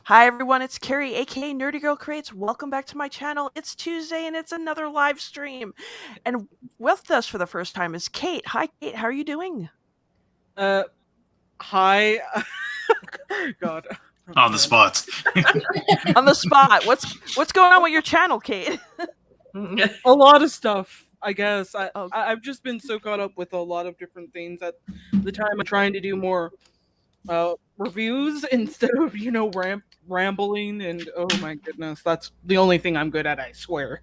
Hi everyone, it's Carrie, aka Nerdy Girl Creates. Welcome back to my channel. It's Tuesday and it's another live stream. And with us for the first time is Kate. Hi Kate, how are you doing? Hi. God. On the spot. On the spot. What's going on with your channel, Kate? A lot of stuff, I guess. Oh. I've just been so caught up with a lot of different things at the time. I'm trying to do more reviews instead of, rambling. And oh my goodness, that's the only thing I'm good at, I swear.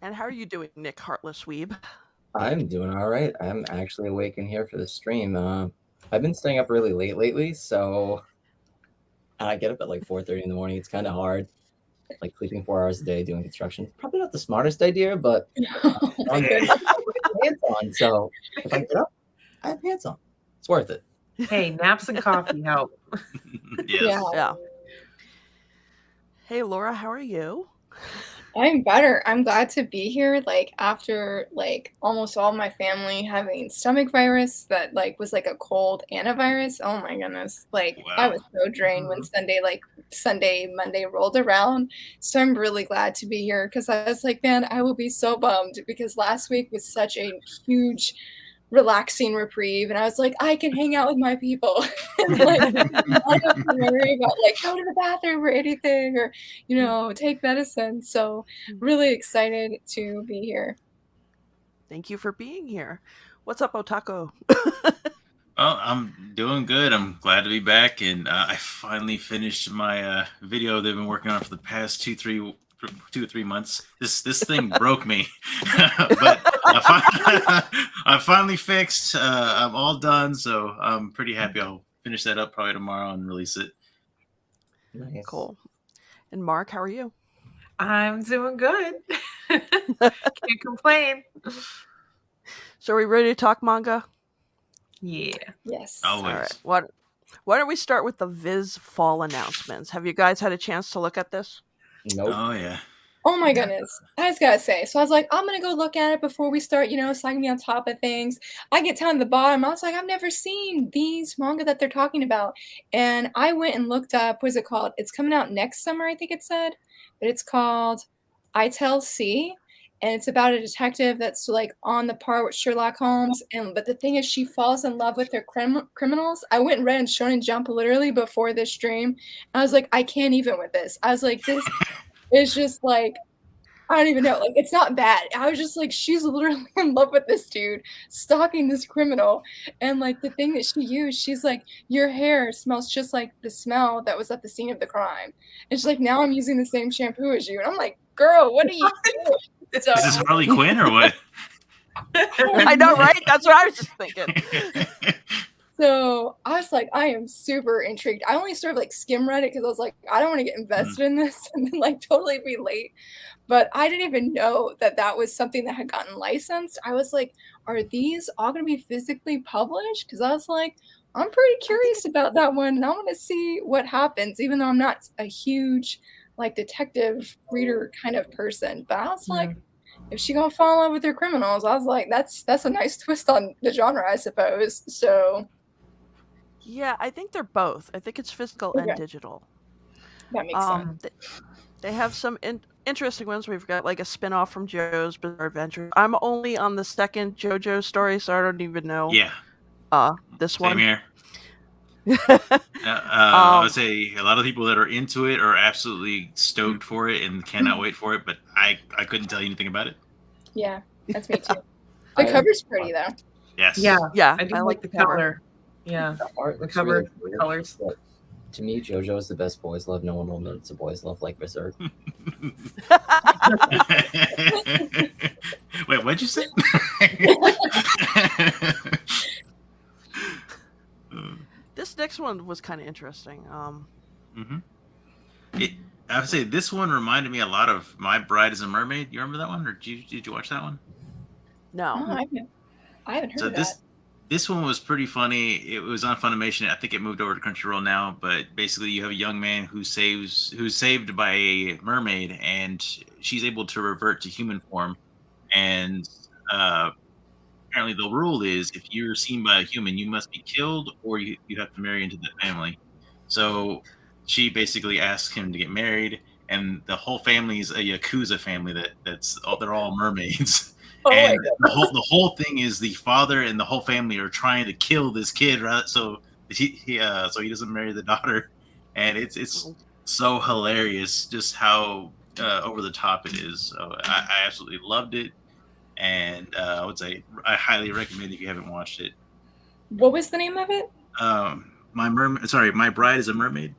And how are you doing, Nick Hartlessweeb? I'm doing all right. I'm actually awake in here for the stream. I've been staying up really late lately, so I get up at like 4:30 in the morning. It's kind of hard, like sleeping 4 hours a day doing construction. Probably not the smartest idea, but I have pants on. So if I get up, I have pants on. It's worth it. Hey, naps and coffee help. Yes. Yeah. Hey Laura, how are you? I'm better. I'm glad to be here, like, after, like, almost all my family having stomach virus that, like, was, like, a cold and a virus. Oh my goodness. Like, I was so drained when Monday rolled around. So I'm really glad to be here because I was like, man, I will be so bummed because last week was such a huge relaxing reprieve, and I was like, I can hang out with my people. And, like, I don't have to worry about, like, go to the bathroom or anything or, take medicine. So really excited to be here. Thank you for being here. What's up, Otaku? Well, I'm doing good. I'm glad to be back, and I finally finished my video they've been working on for the past 2 or 3 months. This thing broke me, but I finally fixed. I'm all done, so I'm pretty happy. I'll finish that up probably tomorrow and release it. Nice. Cool. And Mark, how are you? I'm doing good. Can't complain. So are we ready to talk manga? Yeah. Yes. Always. All right. Why don't we start with the Viz Fall announcements? Have you guys had a chance to look at this? Nope. Oh yeah. Oh my goodness. I just gotta say, so I was like, I'm gonna go look at it before we start, so I can be on top of things. I get down to the bottom. I was like, I've never seen these manga that they're talking about. And I went and looked up, what is it called? It's coming out next summer, I think it said. But it's called I Tell C. And it's about a detective that's like on the par with Sherlock Holmes. But the thing is, she falls in love with her criminals. I went and read in Shonen Jump literally before this stream. I was like, I can't even with this. I was like, this is just like, I don't even know. Like, it's not bad. I was just like, she's literally in love with this dude, stalking this criminal. And like the thing that she used, she's like, your hair smells just like the smell that was at the scene of the crime. And she's like, now I'm using the same shampoo as you. And I'm like, girl, what are you doing? So, Is this Harley Quinn or what? I know, right? That's what I was just thinking. So I was like, I am super intrigued. I only sort of like skim read it because I was like, I don't want to get invested in this and then like totally be late. But I didn't even know that that was something that had gotten licensed. I was like, are these all going to be physically published? Because I was like, I'm pretty curious about that one. And I want to see what happens, even though I'm not a huge like detective reader kind of person. But I was like, if she gonna fall in love with her criminals, I was like, that's a nice twist on the genre, I suppose. So yeah, I think they're both. I think it's physical and digital. That makes sense. They have some interesting ones. We've got like a spin-off from JoJo's Bizarre Adventure. I'm only on the second JoJo story, so I don't even know. Yeah. This Same one. here. I would say a lot of people that are into it are absolutely stoked for it and cannot wait for it, but I couldn't tell you anything about it. Yeah, that's me too. The cover's pretty though. Yes. Yeah, I like the color. Yeah. The art looks cover, really weird, colors. but to me, JoJo is the best boys love. No one will admit it's a boys love like Berserk. Wait, what'd you say? This next one was kind of interesting. I would say this one reminded me a lot of My Bride is a Mermaid. You remember that one, or did you watch that one? No. Oh, I haven't heard of that. This one was pretty funny. It was on Funimation. I think it moved over to Crunchyroll now. But basically, you have a young man who's saved by a mermaid, and she's able to revert to human form. And apparently the rule is if you're seen by a human, you must be killed or you have to marry into the family. So she basically asks him to get married, and the whole family is a Yakuza family they're all mermaids. Oh my And goodness. the whole thing is the father and the whole family are trying to kill this kid, right? So he doesn't marry the daughter, and it's so hilarious just how over the top it is. So I absolutely loved it, and I would say I highly recommend if you haven't watched it. What was the name of it? My Bride is a Mermaid.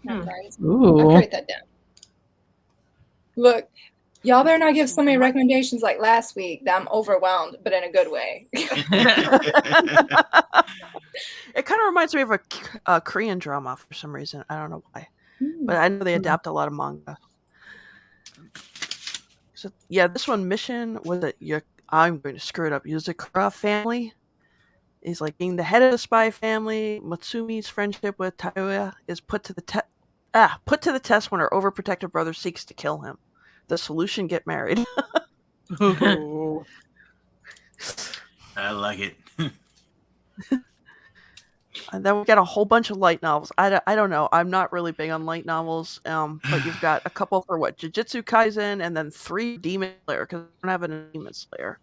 Not right. Ooh. I'll write that down. Look, y'all better not give so many recommendations like last week that I'm overwhelmed, but in a good way. It kind of reminds me of a Korean drama for some reason. I don't know why, but I know they adapt a lot of manga. So yeah, this one, Mission, was it? I'm going to screw it up. Yuzakura family is like being the head of the spy family. Matsumi's friendship with Taiya is put to the test when her overprotective brother seeks to kill him. The solution: get married. Ooh. I like it. And then we got a whole bunch of light novels. I don't know. I'm not really big on light novels. But you've got a couple for Jujutsu Kaisen, and then 3 Demon Slayer, because I don't have a Demon Slayer.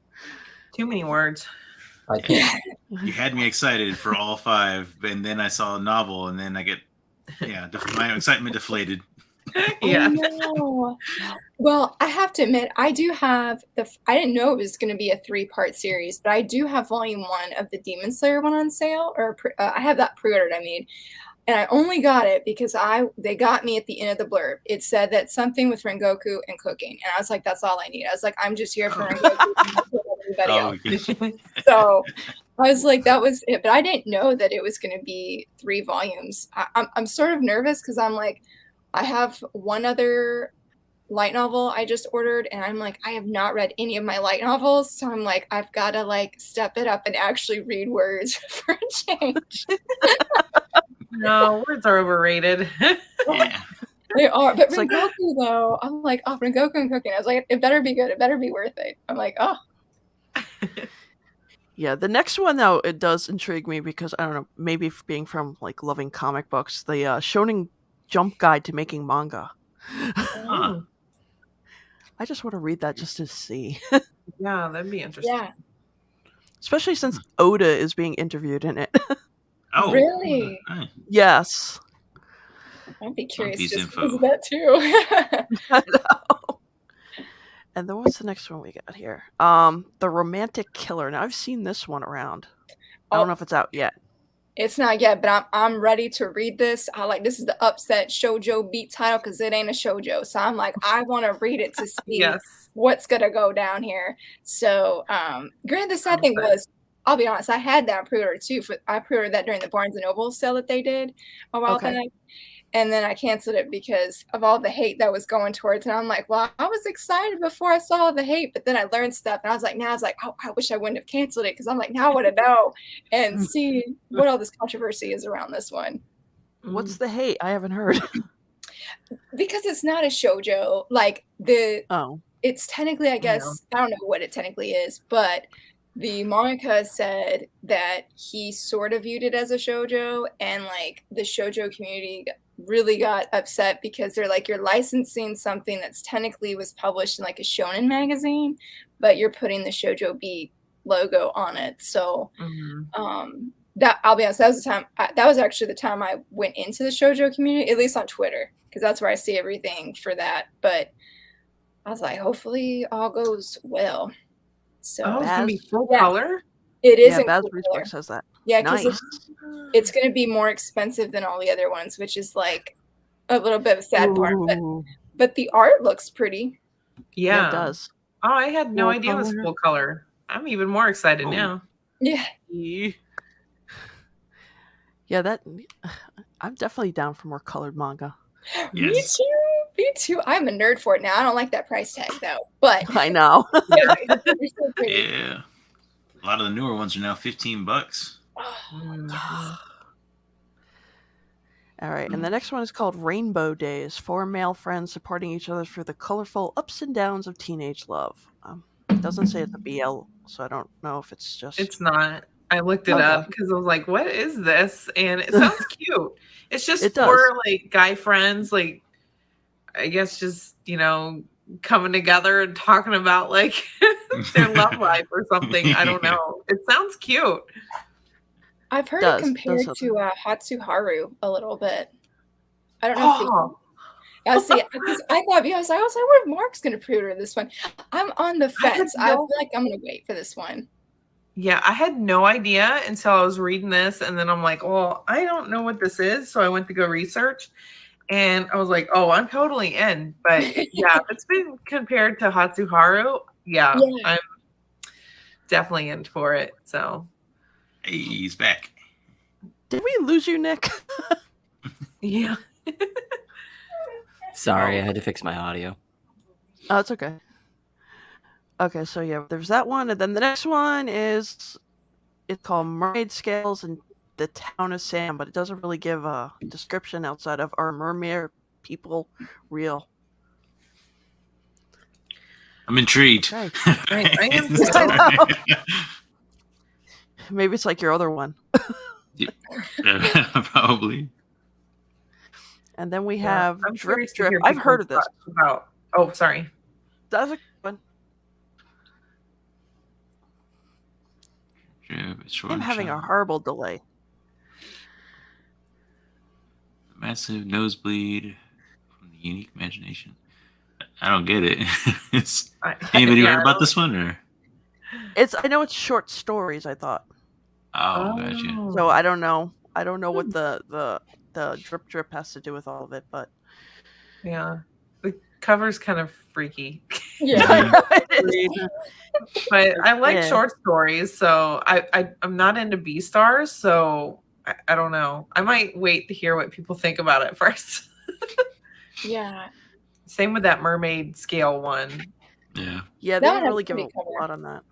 Too many words. I can't. You had me excited for all 5, and then I saw a novel, and then I get my excitement deflated. Yeah. Oh, no. Well, I have to admit, I do have I didn't know it was going to be a 3-part series, but I do have volume 1 of the Demon Slayer one on sale, or I have that pre-ordered. I mean, and I only got it because they got me at the end of the blurb. It said that something with Rengoku and cooking, and I was like, that's all I need. I was like, I'm just here for Rengoku and everybody else. So I was like, that was it. But I didn't know that it was going to be 3 volumes. I'm sort of nervous because I'm like, I have one other light novel I just ordered, and I'm like, I have not read any of my light novels, so I'm like, I've got to like step it up and actually read words for a change. No, words are overrated. Yeah. They are, but It's like- Rengoku though, I'm like, oh, Rengoku and cooking. I was like, it better be good. It better be worth it. I'm like, oh. Yeah, the next one though, it does intrigue me because I don't know, maybe being from like loving comic books, the Shonen Jump Guide to Making Manga. Oh, I just want to read that just to see. yeah, that'd be interesting. Yeah. Especially since Oda is being interviewed in it. Oh, Really? nice. Yes. I'd be curious Piece just info. because of that too. I know. And then what's the next one we got here? The Romantic Killer. Now I've seen this one around. I don't know if it's out yet. It's not yet, but I'm ready to read this. This is the upset shoujo beat title because it ain't a shoujo. So I'm like, I want to read it to see Yes. what's gonna go down here. So granted, the sad thing was, I'll be honest, I had that pre-ordered too. I pre-ordered that during the Barnes and Noble sale that they did a while back. And then I canceled it because of all the hate that was going towards it. And I'm like, well, I was excited before I saw the hate, but then I learned stuff. And I was like, oh, I wish I wouldn't have canceled it because I'm like, now I want to know and see what all this controversy is around this one. What's the hate? I haven't heard. Because it's not a shoujo. It's technically, I guess, I don't know what it technically is, but the mangaka said that he sort of viewed it as a shoujo, and like the shoujo community really got upset because they're like, you're licensing something that's technically was published in like a shonen magazine, but you're putting the shoujo beat logo on it. So that, I'll be honest, that was actually the time I went into the shoujo community, at least on Twitter, because that's where I see everything for that. But I was like, hopefully all goes well. So it's gonna be full Yeah. color. it is Yeah, in Baz full Reese color. Book says that. Yeah, because Nice. it's going to be more expensive than all the other ones, which is like a little bit of a sad part. Ooh. But the art looks pretty. Yeah, Yeah. it does. Oh, I had no Full idea it was color. full color. I'm even more excited now. Yeah. Yeah, I'm definitely down for more colored manga. Yes. Me too. I'm a nerd for it now. I don't like that price tag though. But I know. yeah, it's so pretty. Yeah. A lot of the newer ones are now $15. All right, and the next one is called Rainbow Days. 4 male friends supporting each other through the colorful ups and downs of teenage love. It doesn't say it's a BL, so I don't know if it's just. It's not. I looked it Okay. up because I was like, "What is this?" And it sounds cute. It's just It for does. like guy friends, like I guess just coming together and talking about like their love life or something. I don't know. It sounds cute. I've heard Does. it compared Does to Hatsuharu a little bit. I don't know if Oh, I see. Because I thought, I was like, what if Mark's gonna pre-order this one? I'm on the I had fence. I no- feel like I'm gonna wait for this one. yeah. I had no idea until I was reading this, and then I'm like, "Well, I don't know what this is," so I went to go research, and I was like, "Oh, I'm totally in." But yeah, if it's been compared to Hatsuharu, yeah. I'm definitely in for it. So Hey, he's back. Did we lose you, Nick? yeah. Sorry, I had to fix my audio. Oh, it's okay. Okay, so yeah, there's that one, and then the next one is it's called Mermaid Scales and the Town of Sam, but it doesn't really give a description outside of are mermaid people real. I'm intrigued. Okay. I am I know. Maybe it's like your other one. Probably. And then we Yeah, have I'm Drip curious to Drip. hear I've heard of people's this. thoughts about. Oh, sorry. That's a good one. I'm having a horrible delay. Massive nosebleed from the unique imagination. I don't get it. Anybody heard about this one or? I know it's short stories. I thought. Oh, gotcha. So I don't know. I don't know what the Drip Drip has to do with all of it, but Yeah, the cover's kind of freaky. Yeah. But I like Yeah. short stories, so I'm not into B stars, so I don't know. I might wait to hear what people think about it first. Yeah. Same with that mermaid scale one. Yeah. Yeah, That they one didn't has really a give a pretty cover. lot on that.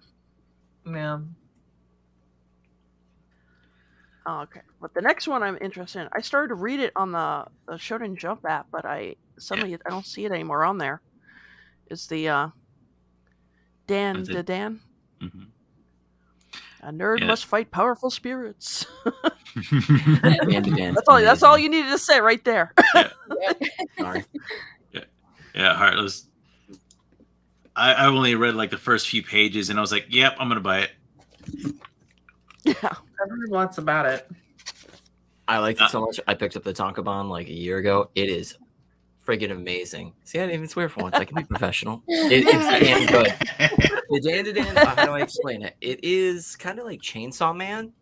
Yeah. Oh, okay. But the next one I'm interested in. I started to read it on the Shonen Jump app, but I don't see it anymore on there. It's the Dan That's it. the Dan. Mhm. A nerd Yeah. must fight powerful spirits. That's all you needed to say right there. Sorry. Yeah, Heartless. I only read like the first few pages and I was like, yep, I'm gonna buy it. Yeah. I've heard lots about it. I liked it so much. I picked up the Tankobon like a year ago. It is friggin' amazing. See, I didn't even swear for once. I can be professional. It's damn good. The Dan, how do I explain it? It is kind of like Chainsaw Man,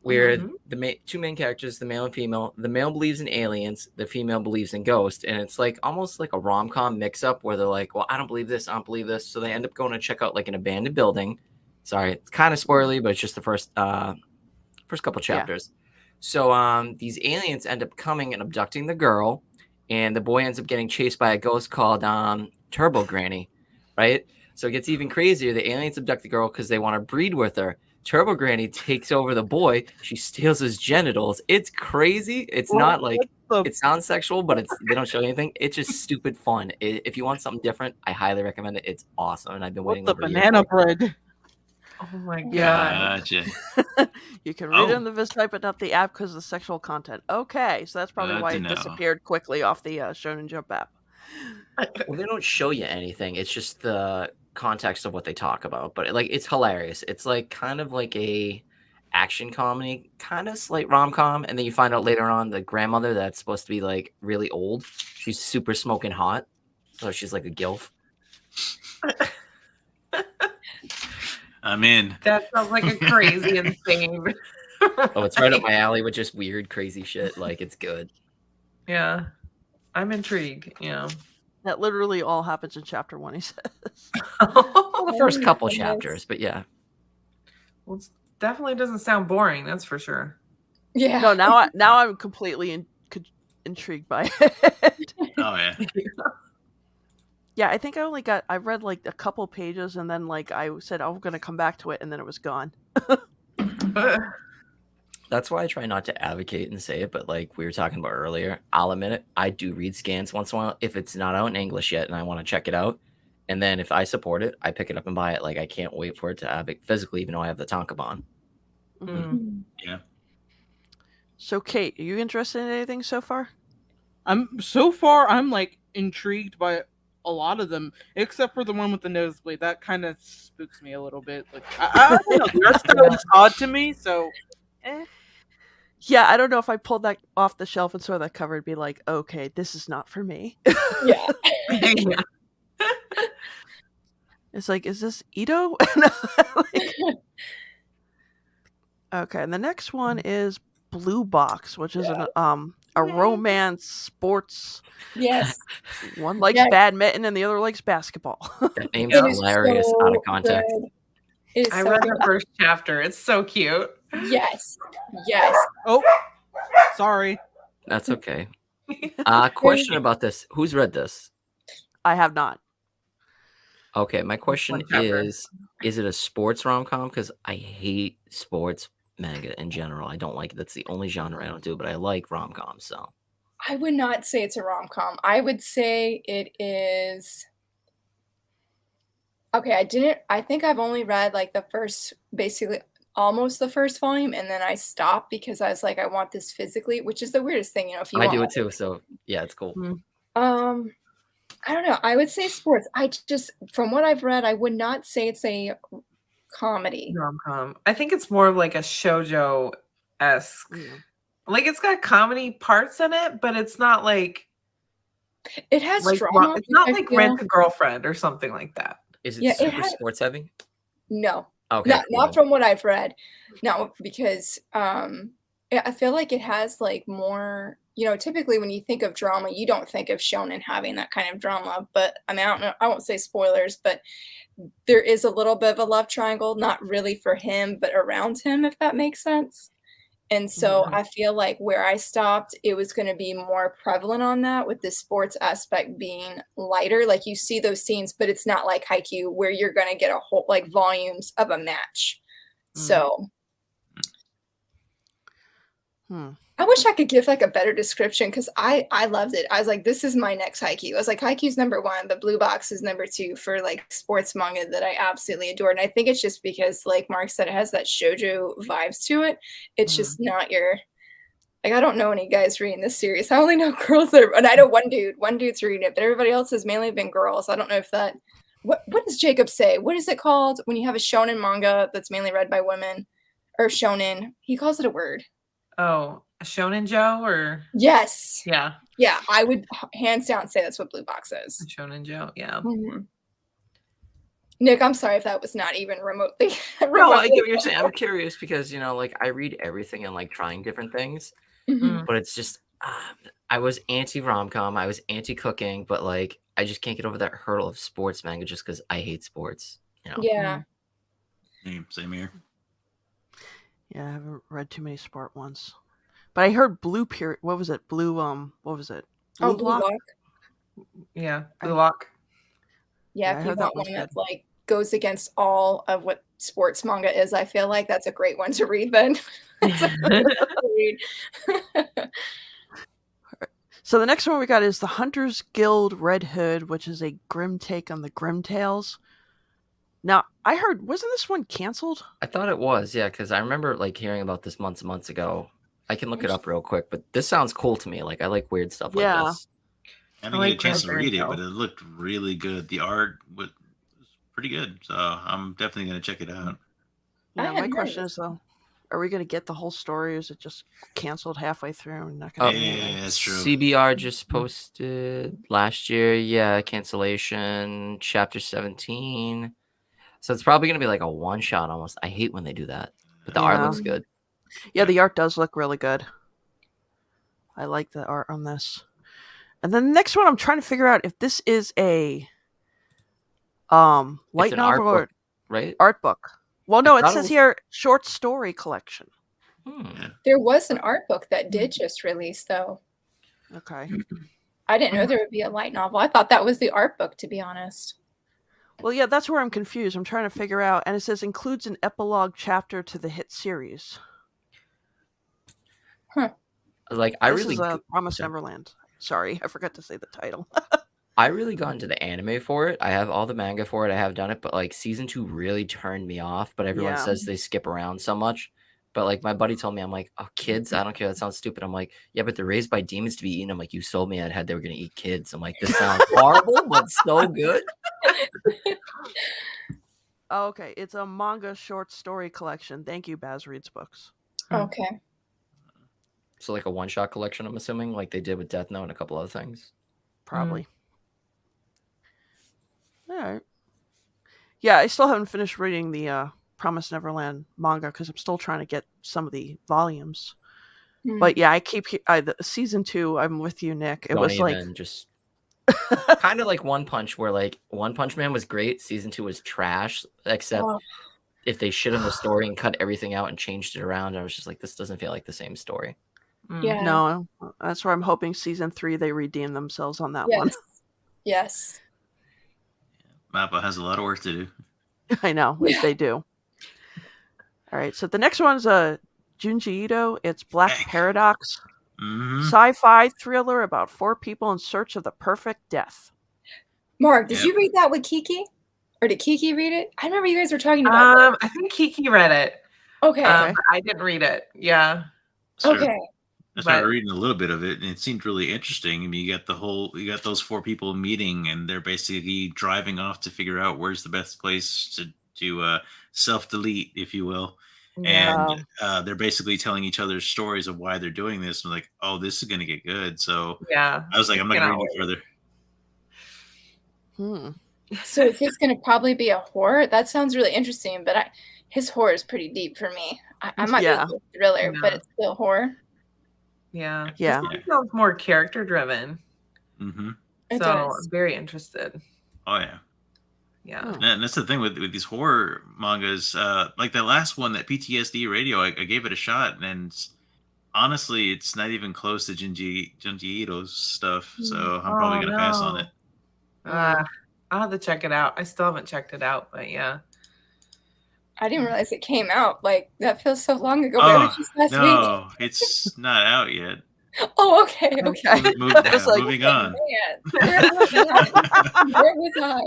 where the two main characters, the male and female, the male believes in aliens, the female believes in ghosts, and it's like almost like a rom-com mix-up where they're like, well, I don't believe this, I don't believe this, so they end up going to check out like an abandoned building. Sorry, it's kind of spoilery, but it's just the first couple chapters. So these aliens end up coming and abducting the girl, and the boy ends up getting chased by a ghost called Turbo Granny, right? So it gets even crazier. The aliens abduct the girl because they want to breed with her. Turbo Granny takes over the boy. She steals his genitals. It's crazy. It's not like it sounds sexual, but they don't show anything. It's just stupid fun. If you want something different, I highly recommend it. It's awesome, and I've been waiting. The banana bread. Oh my god! Gotcha. You can read it on the Viz site, but not the app because of the sexual content. Okay, so that's probably why it disappeared quickly off the Shonen Jump app. Well, they don't show you anything. It's just the context of what they talk about, but it's hilarious. It's like kind of like a action comedy, kind of slight rom-com, and then you find out later on the grandmother that's supposed to be like really old, she's super smoking hot, so she's like a gilf. I'm in. That sounds like a crazy insane. Oh, it's right up my alley with just weird crazy shit. Like, it's good. Yeah, I'm intrigued. Yeah. That literally all happens in chapter 1, he says. The first couple chapters, but yeah. Well, it definitely doesn't sound boring, that's for sure. Yeah. No, now I'm completely intrigued by it. Oh yeah. Yeah, I think I read like a couple pages and then like I said I'm going to come back to it and then it was gone. That's why I try not to advocate and say it, but like we were talking about earlier, I'll admit it, I do read scans once in a while if it's not out in English yet and I want to check it out. And then if I support it, I pick it up and buy it. Like I can't wait for it to have it physically, even though I have the tankobon. Mhm. Yeah. So, Kate, are you interested in anything so far? I'm like intrigued by a lot of them, except for the one with the nosebleed. That kind of spooks me a little bit. Like I don't know, the art style is odd to me. So, Yeah, I don't know if I pulled that off the shelf and saw that cover and be like, okay, this is not for me. Yeah. Yeah. It's like, is this Ito? Like- okay, and the next one is Blue Box, which is a romance sports. Yes. One likes Yeah. badminton and the other likes basketball. That name's It is hilarious so out of context. good. It is I so read good. the first chapter. It's so cute. Yes. Yes. oh, sorry. That's okay. Question about this. Who's read this? I have not. Okay, my question One chapter. is it a sports rom-com? Because I hate sports manga in general. I don't like it. That's the only genre I don't do, but I like rom-coms, so. I would not say it's a rom-com. I would say it is. Okay, I think I've only read like the first, basically almost the first volume, and then I stopped because I was like, I want this physically, which is the weirdest thing, if you I want. do it too, so yeah, it's cool. I don't know. I would say sports. I just, from what I've read, I would not say it's a comedy. Rom-com. I think it's more of like a shoujo-esque. Like it's got comedy parts in it, but it's not like It has like drama. it's not I like feel. Rent a Girlfriend or something like that. Is it Yeah, it super had- sports heavy? No, Okay. not cool. from what I've read. No, because I feel like it has like more. Typically when you think of drama, you don't think of shonen having that kind of drama. But I mean, I don't know. I won't say spoilers, but there is a little bit of a love triangle, not really for him, but around him, if that makes sense. And so I feel like where I stopped, it was going to be more prevalent on that, with the sports aspect being lighter. Like you see those scenes, but it's not like Haikyuu where you're going to get a whole like volumes of a match. So I wish I could give like a better description, because I loved it. I was like, this is my next Haikyuu. I was like, Haikyuu's #1, but Blue Box is #2 for like sports manga that I absolutely adore. And I think it's just because, like Mark said, it has that shoujo vibes to it. It's just not your, like, I don't know any guys reading this series. I only know girls that are, and I know one dude's reading it, but everybody else has mainly been girls. I don't know if that, what does Jacob say? What is it called when you have a shonen manga that's mainly read by women, or shonen? He calls it a word. Oh, a Shonen Joe or Yes. yeah, Yeah, I would hands down say that's what Blue Box is. Shonen Joe. Yeah. Nick, I'm sorry if that was not even remotely. No, I get what you're saying. I'm curious because like I read everything and like trying different things, but it's just I was anti rom-com, I was anti cooking, but like I just can't get over that hurdle of sports manga just because I hate sports. Yeah. Same here. Yeah, I haven't read too many sport ones. But I heard Blue Period. What was it? Blue, what was it? Blue Lock? Yeah, Blue Lock. Yeah, I if you heard that want was one that good. like goes against all of what sports manga is, I feel like that's a great one to read then. It's a great one to read. So the next one we got is the Hunters Guild Red Hood, which is a grim take on the Grim Tales. Now, I heard, wasn't this one canceled? I thought it was, yeah, because I remember like hearing about this months and months ago. I can look it up real quick, but this sounds cool to me. Like I like weird stuff like this. I didn't get a chance to read it, but it looked really good. The art was pretty good, so I'm definitely going to check it out. Yeah, my question is though, are we going to get the whole story, or is it just canceled halfway through and not going to? Yeah, that's true. CBR just posted last year. Yeah, cancellation, chapter 17. So it's probably going to be like a one shot almost. I hate when they do that, but the art looks good. Yeah, the art does look really good. I like the art on this. And then the next one, I'm trying to figure out if this is a light novel or right? Art book. Well, no, it says here short story collection. There was an art book that did just release though. Okay. I didn't know there would be a light novel. I thought that was the art book, to be honest. Well, yeah, that's where I'm confused. I'm trying to figure out, and it says includes an epilogue chapter to the hit series. Huh. Like I this really is Promise Neverland. Sorry, I forgot to say the title. I really got into the anime for it. I have all the manga for it. I have done it, but like season 2 really turned me off. But everyone Yeah. says they skip around so much. But like my buddy told me, I'm like, oh, kids, I don't care. That sounds stupid. I'm like, yeah, but they're raised by demons to be eaten. I'm like, you sold me. I had they were gonna eat kids. I'm like, this sounds horrible, but so good. Oh, okay, it's a manga short story collection. Thank you, Baz Reads Books. Okay. So like a one-shot collection, I'm assuming, like they did with Death Note and a couple other things. Probably. All right. Yeah, I still haven't finished reading the Promised Neverland manga because I'm still trying to get some of the volumes. But yeah, I keep the season 2. I'm with you, Nick. It Don't was even like just kind of like One Punch, where like One Punch Man was great, season 2 was trash, except if they shit on the story and cut everything out and changed it around, I was just like, this doesn't feel like the same story. Yeah. No, that's where I'm hoping season 3 they redeem themselves on that one. Yes. Mappa has a lot of work to do. I know, they do. All right, so the next one's Junji Ito. It's Black Paradox. Sci-fi thriller about 4 people in search of the perfect death. Mark, did you read that with Kiki? Or did Kiki read it? I remember you guys were talking about that. I think Kiki read it. Okay. But I didn't read it. Yeah. Okay. I started reading a little bit of it, and it seemed really interesting. I mean, you got those 4 people meeting, and they're basically driving off to figure out where's the best place to self-delete, if you will. Yeah. And they're basically telling each other stories of why they're doing this. I'm like, oh, this is going to get good. So yeah, I was like, I'm not going to read any further. So is this going to probably be a horror? That sounds really interesting, but his horror is pretty deep for me. I might be a thriller, but it's still horror. Yeah. Yeah. This sounds more character driven. Mm-hmm. It So does. I'm very interested. Oh, yeah. Yeah. And that's the thing with these horror mangas. Like the last one, that PTSD Radio, I gave it a shot, and honestly, it's not even close to Junji Ito's stuff. So I'm probably going to pass on it. I'll have to check it out. I still haven't checked it out, but yeah. I didn't realize it came out. Like, that feels so long ago. But it was just last No, it's not out yet. Oh, okay. Moving on. Man, where was I?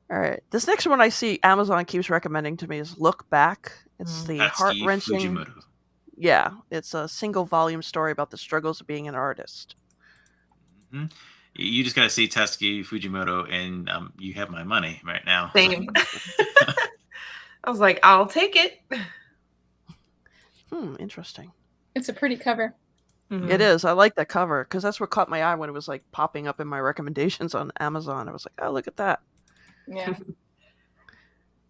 All right. This next one I see Amazon keeps recommending to me is Look Back. It's the heart-wrenching... Fujimoto. Yeah, it's a single volume story about the struggles of being an artist. Mm-hmm. You just got to see Tatsuki Fujimoto, and you have my money right now. Same. I was like, I'll take it. Interesting. It's a pretty cover. Mm-hmm. It is. I like that cover because that's what caught my eye when it was like popping up in my recommendations on Amazon. I was like, oh, look at that. Yeah.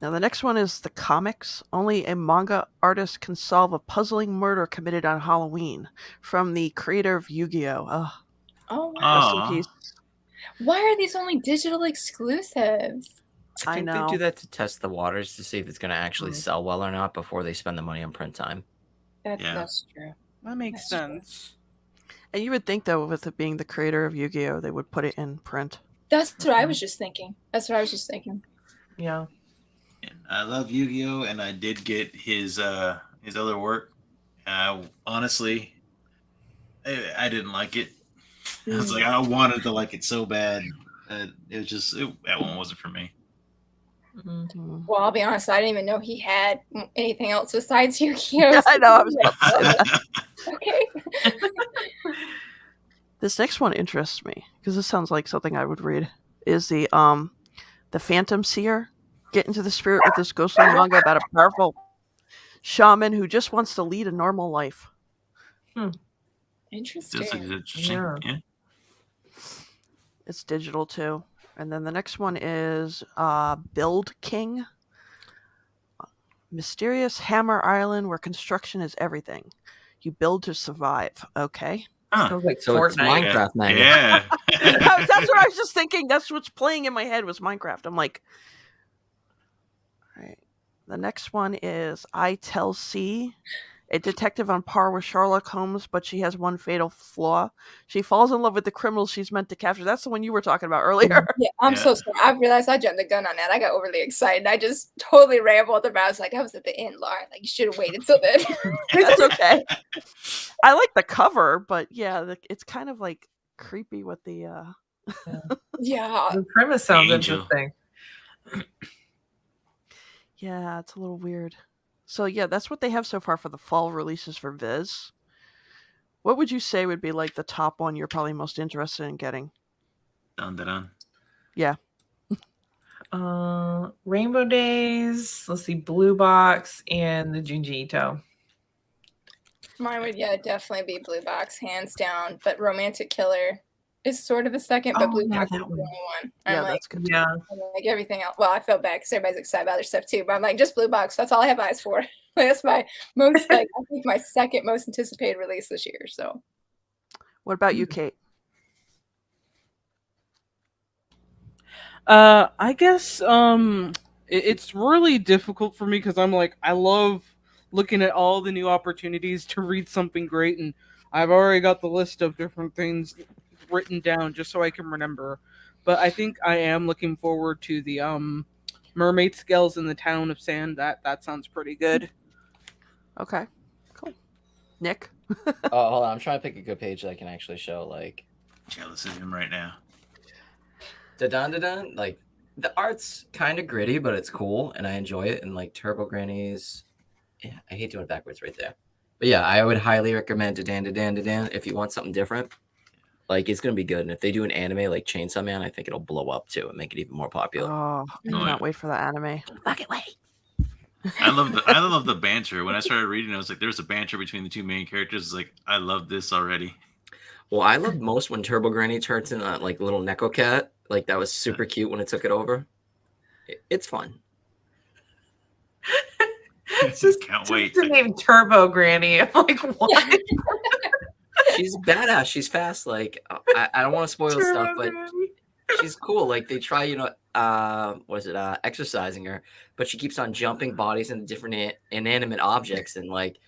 Now, the next one is the comics. Only a manga artist can solve a puzzling murder committed on Halloween, from the creator of Yu-Gi-Oh! Oh, wow. Rest in peace. Why are these only digital exclusives? I think they do that to test the waters to see if it's going to actually sell well or not before they spend the money on print time. That's true. That makes sense. And you would think, though, with it being the creator of Yu-Gi-Oh!, they would put it in print. That's what I was just thinking. Yeah. And I love Yu-Gi-Oh! And I did get his other work. Honestly, I didn't like it. I was like, I wanted to like it so bad. It was just that one wasn't for me. Well, I'll be honest. I didn't even know he had anything else besides Yu-Gi-Oh! Yeah, I know. I was about to say that. Okay. This next one interests me because this sounds like something I would read. Is the Phantom Seer. Get into the spirit with this ghostly manga about a powerful shaman who just wants to lead a normal life. Interesting. That's interesting. Yeah. It's digital too. And then the next one is Build King. Mysterious Hammer Island where construction is everything. You build to survive. Okay. Sounds like So it's Minecraft manga. Yeah. That's what I was just thinking. That's what's playing in my head was Minecraft. I'm like, all right. The next one is I Tell C. A detective on par with Sherlock Holmes, but she has one fatal flaw. She falls in love with the criminal she's meant to capture. That's the one you were talking about earlier. Yeah, I'm so sorry. I realized I jumped the gun on that. I got overly excited. I just totally rambled about. I was like, that was at the end, Laura. Like, you should have waited till then. That's okay. I like the cover, but yeah, it's kind of like creepy with the Yeah. The premise sounds Angel. interesting. yeah, it's a little weird. So yeah, that's what they have so far for the fall releases for Viz. What would you say would be like the top one you're probably most interested in getting? Dun, dun, dun. Yeah. Rainbow Days, let's see, Blue Box, and the Junji Ito. Mine would, yeah, definitely be Blue Box, hands down. But Romantic Killer is sort of the second, but Oh, Blue yeah, Box that is the one. only one. Yeah, I'm like, that's good. Yeah. I'm like everything else. Well, I feel bad because everybody's excited about other stuff too. But I'm like, just Blue Box. That's all I have eyes for. That's my most, like, I think my second most anticipated release this year. So. What about you, Kate? I guess it's really difficult for me because I'm like, I love looking at all the new opportunities to read something great, and I've already got the list of different things written down just so I can remember. But I think I am looking forward to the Mermaid Scales in the Town of Sand. That sounds pretty good. Okay, cool. Nick? Oh, hold on. I'm trying to pick a good page that I can actually show. Like, Jealous of him right now. da-dun. Like, the art's kind of gritty, but it's cool, and I enjoy it. And like Turbo Grannies, yeah, I hate doing it backwards right there. But yeah, I would highly recommend da-dan if you want something different. Like, it's gonna be good, and if they do an anime like Chainsaw Man, I think it'll blow up too and make it even more popular. Oh, I cannot wait for the anime. Fucking wait. I love the banter. When I started reading, I was like, there's a banter between the two main characters. It's like, I love this already. Well, I loved most when Turbo Granny turns into like a little Neko cat. Like, that was super cute when it took it over. It's fun. It's just, Can't wait. the name Turbo Granny. I'm like, what? She's badass. She's fast. Like, I don't want to spoil stuff, but she's cool. Like, they try, exercising her, but she keeps on jumping bodies into different inanimate objects. And like,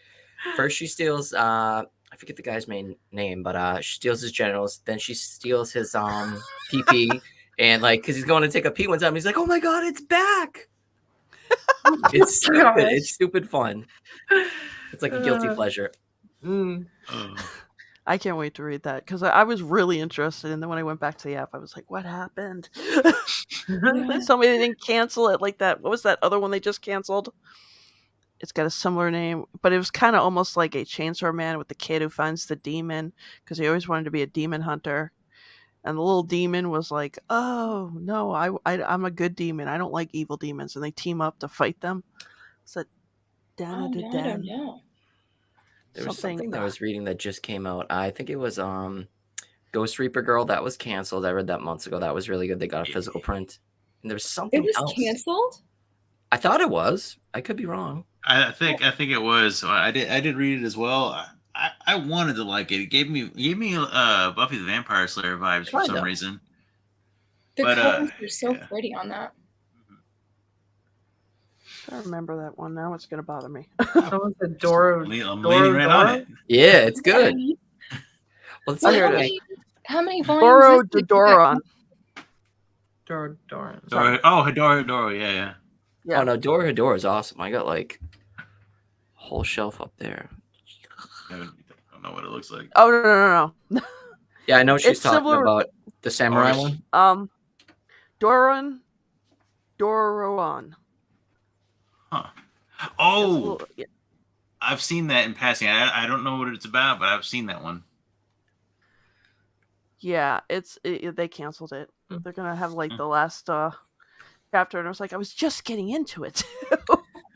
first she steals, I forget the guy's main name, but she steals his genitals. Then she steals his pee, and like, because he's going to take a pee one time, he's like, "Oh my god, it's back!" It's stupid. It's stupid fun. It's like a guilty pleasure. Oh. I can't wait to read that because I was really interested, and then when I went back to the app, I was like, "What happened?" Somebody didn't cancel it like that. What was that other one they just canceled? It's got a similar name, but it was kind of almost like a Chainsaw Man with the kid who finds the demon because he always wanted to be a demon hunter, and the little demon was like, "Oh no, I'm a good demon. I don't like evil demons," and they team up to fight them. So, I don't know. There was something that I was reading that just came out. I think it was Ghost Reaper Girl that was canceled. I read that months ago. That was really good. They got a physical print. And there was something It was else. canceled? I thought it was. I could be wrong. I think it was. I did read it as well. I wanted to like it. It gave me Buffy the Vampire Slayer vibes for some reason. The But, colors are so yeah. pretty on that. I remember that one now. It's gonna bother me. Someone said Doro. I'm leaning right on it. Yeah, it's good. Well, it's Well, like, how many volumes? Doro is it? Dodoron. Doro. Hidoro, yeah. Yeah. oh no, Dora Hedora is awesome. I got like a whole shelf up there. I don't know what it looks like. Oh no. Yeah, I know she's It's talking similar- about the samurai Ours. one. Dororon. Huh. It's a Oh, little- yeah. I've seen that in passing. I don't know what it's about, but I've seen that one. Yeah, they canceled it. Mm. They're gonna have like the last chapter, and I was like, I was just getting into it.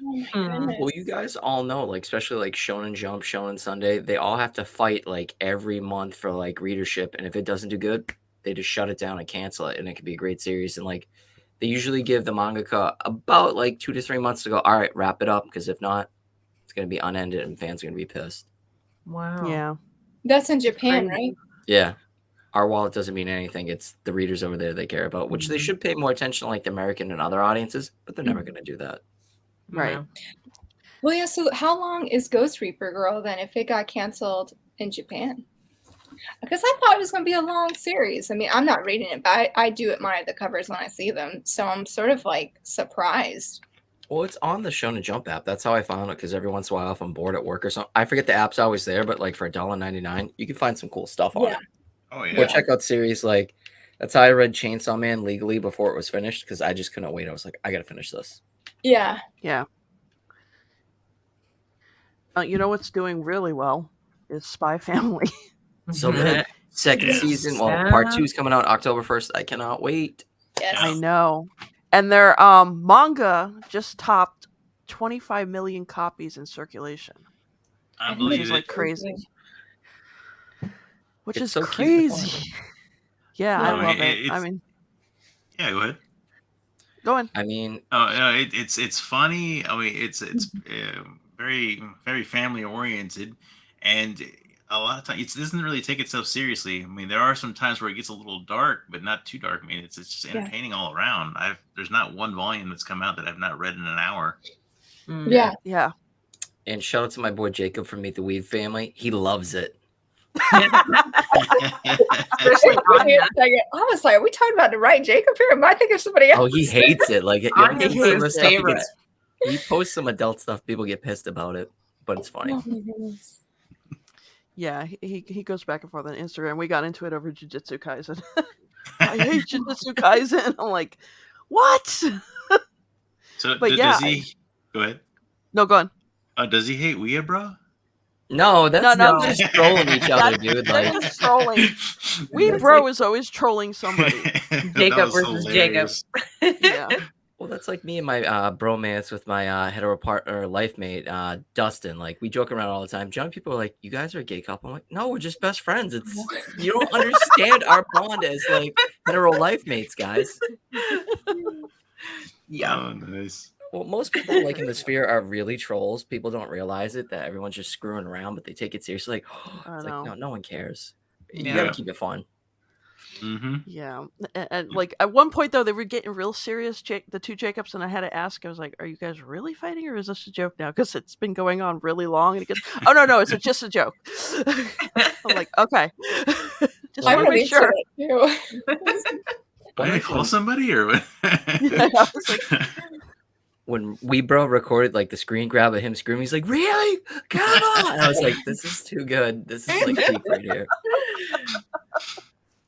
Oh my goodness. Well, you guys all know, like, especially like Shonen Jump, Shonen Sunday, they all have to fight like every month for like readership, and if it doesn't do good, they just shut it down and cancel it, and it can be a great series. And like, they usually give the mangaka about like 2 to 3 months to go, all right, wrap it up, because if not, it's gonna be unended, and fans are gonna be pissed. Wow. Yeah, That's in Japan, right? Yeah. Our wallet doesn't mean anything. It's the readers over there they care about, which they should pay more attention to, like the American and other audiences, but they're never going to do that. right. Yeah. Well, yeah, so how long is Ghost Reaper Girl then if it got canceled in Japan? Because I thought it was going to be a long series. I mean, I'm not reading it, but I do admire the covers when I see them. So I'm sort of like surprised. Well, it's on the Shonen Jump app. That's how I found it, because every once in a while, if I'm bored at work or something, I forget the app's always there, but like for $1.99, you can find some cool stuff on it. Oh Or yeah. check out series like that's how I read Chainsaw Man legally before it was finished because I just couldn't wait. I was like, I gotta finish this. Yeah. Yeah. You know what's doing really well is Spy Family. So good. Second Yes. season. Well, part 2 is coming out October 1st. I cannot wait. Yes. I know. And their manga just topped 25 million copies in circulation. I Which believe is it. like crazy. Which It's is so cute and crazy. Yeah, No, I love it. I it's- mean, Yeah, go ahead. go on. I mean, Oh, no, it's funny. I mean, it's very very family oriented, and a lot of times it doesn't really take itself seriously. I mean, there are some times where it gets a little dark, but not too dark. I mean, it's just entertaining all around. There's not one volume that's come out that I've not read in an hour. Yeah. Yeah. and shout out to my boy Jacob from Meet the Weave family. He loves it. Especially Wait a Anya. second. I was like, are we talking about the right Jacob here? Am I thinking of somebody else? Oh, he hates it. Like, you ever Anya's see some of the his stuff he favorite. gets- he posts some adult stuff. People get pissed about it, but it's funny. Oh my goodness. Yeah, he goes back and forth on Instagram. We got into it over Jujutsu Kaisen. I hate Jujutsu Kaisen. I'm like, what? So, But does he? Go ahead. No, go on. Does he hate Weeaboo, bro? No, that's No. not just trolling each other, dude. They're Like, just trolling. We That's bro like- is always trolling somebody. Jacob versus Jacob. Yeah. well, that's like me and my bromance with my hetero partner, life mate, Dustin. Like, we joke around all the time. John, people are like, "You guys are a gay couple." I'm like, "No, we're just best friends." It's you don't understand our bond as like hetero life mates, guys. Yeah. Oh, nice. Well, most people like in the sphere are really trolls. People don't realize it that everyone's just screwing around, but they take it seriously. Like, I it's know. like no one cares. You Yeah. gotta keep it fun. Mm-hmm. Yeah, and like at one point though, they were getting real serious. The two Jacobs, and I had to ask. I was like, "Are you guys really fighting, or is this a joke now?" Because it's been going on really long. And he goes, "Oh no, it's just a joke." I'm like, "Okay, just I want want to to be be sure." sure. Did they call somebody or what? Yeah, I was like, When Weebro recorded like the screen grab of him screaming, he's like, "Really? Come on!" And I was like, "This is too good. This is like peak right here."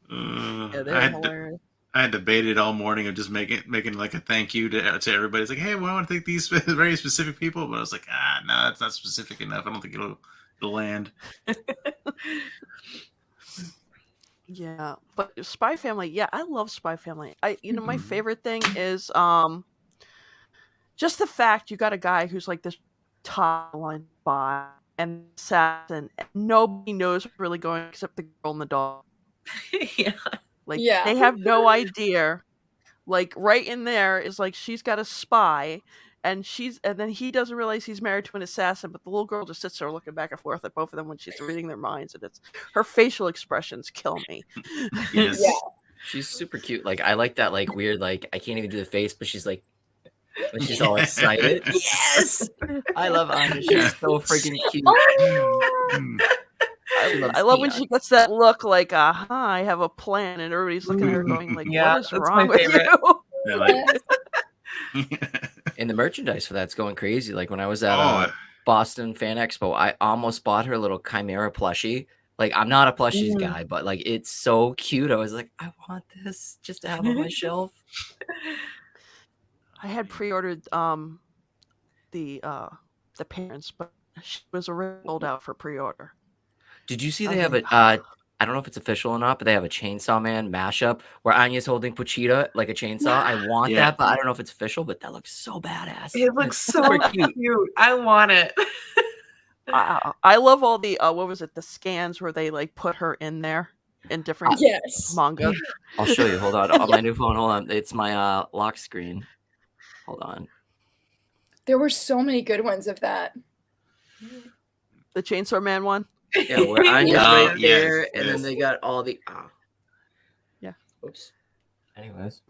yeah, I they're had hilarious. I had debated all morning of just making like a thank you to everybody. It's like, hey, well, I want to thank these very specific people, but I was like, no, that's not specific enough. I don't think it'll land. Yeah, but Spy Family, yeah, I love Spy Family. My Mhm. favorite thing is just the fact you got a guy who's like this top line spy and assassin, and nobody knows what's really going on except the girl and the dog. Yeah. Like Yeah. they have no idea. Like right in there is like she's got a spy, and then he doesn't realize he's married to an assassin, but the little girl just sits there looking back and forth at both of them when she's reading their minds, and it's her facial expressions kill me. Yes. Yeah. She's super cute. Like I like that like weird like I can't even do the face, but she's like when she's all excited. Yes, I love Anya. She's so freaking cute. Oh, Mm. She loves I love when peanuts. she gets that look like, aha, I have a plan, and everybody's looking at her going like, Yeah, what is that's wrong my with favorite. you? Yeah, like, yes. And the merchandise for that's going crazy. Like when I was at oh, Boston Fan Expo, I almost bought her little Chimera plushie. Like I'm not a plushies Mm. guy, but like it's so cute. I was like, I want this just to have on my shelf. I had pre-ordered the parents, but she was already sold out for pre-order. Did you see I they was have like, a I don't know if it's official or not, but they have a Chainsaw Man mashup where Anya's holding Pochita like a chainsaw. I want Yeah. that, but I don't know if it's official, but that looks so badass. It looks so super cute. I want it. I love all the what was it? The scans where they like put her in there in different Yes. manga. I'll show you. Hold on. On my new phone. Hold on. It's my lock screen. Hold on. There were so many good ones of that. The Chainsaw Man one. Yeah, where Anya's Yeah. right there, Yes, and yes. then they got all the. Yeah. Oops. Anyways,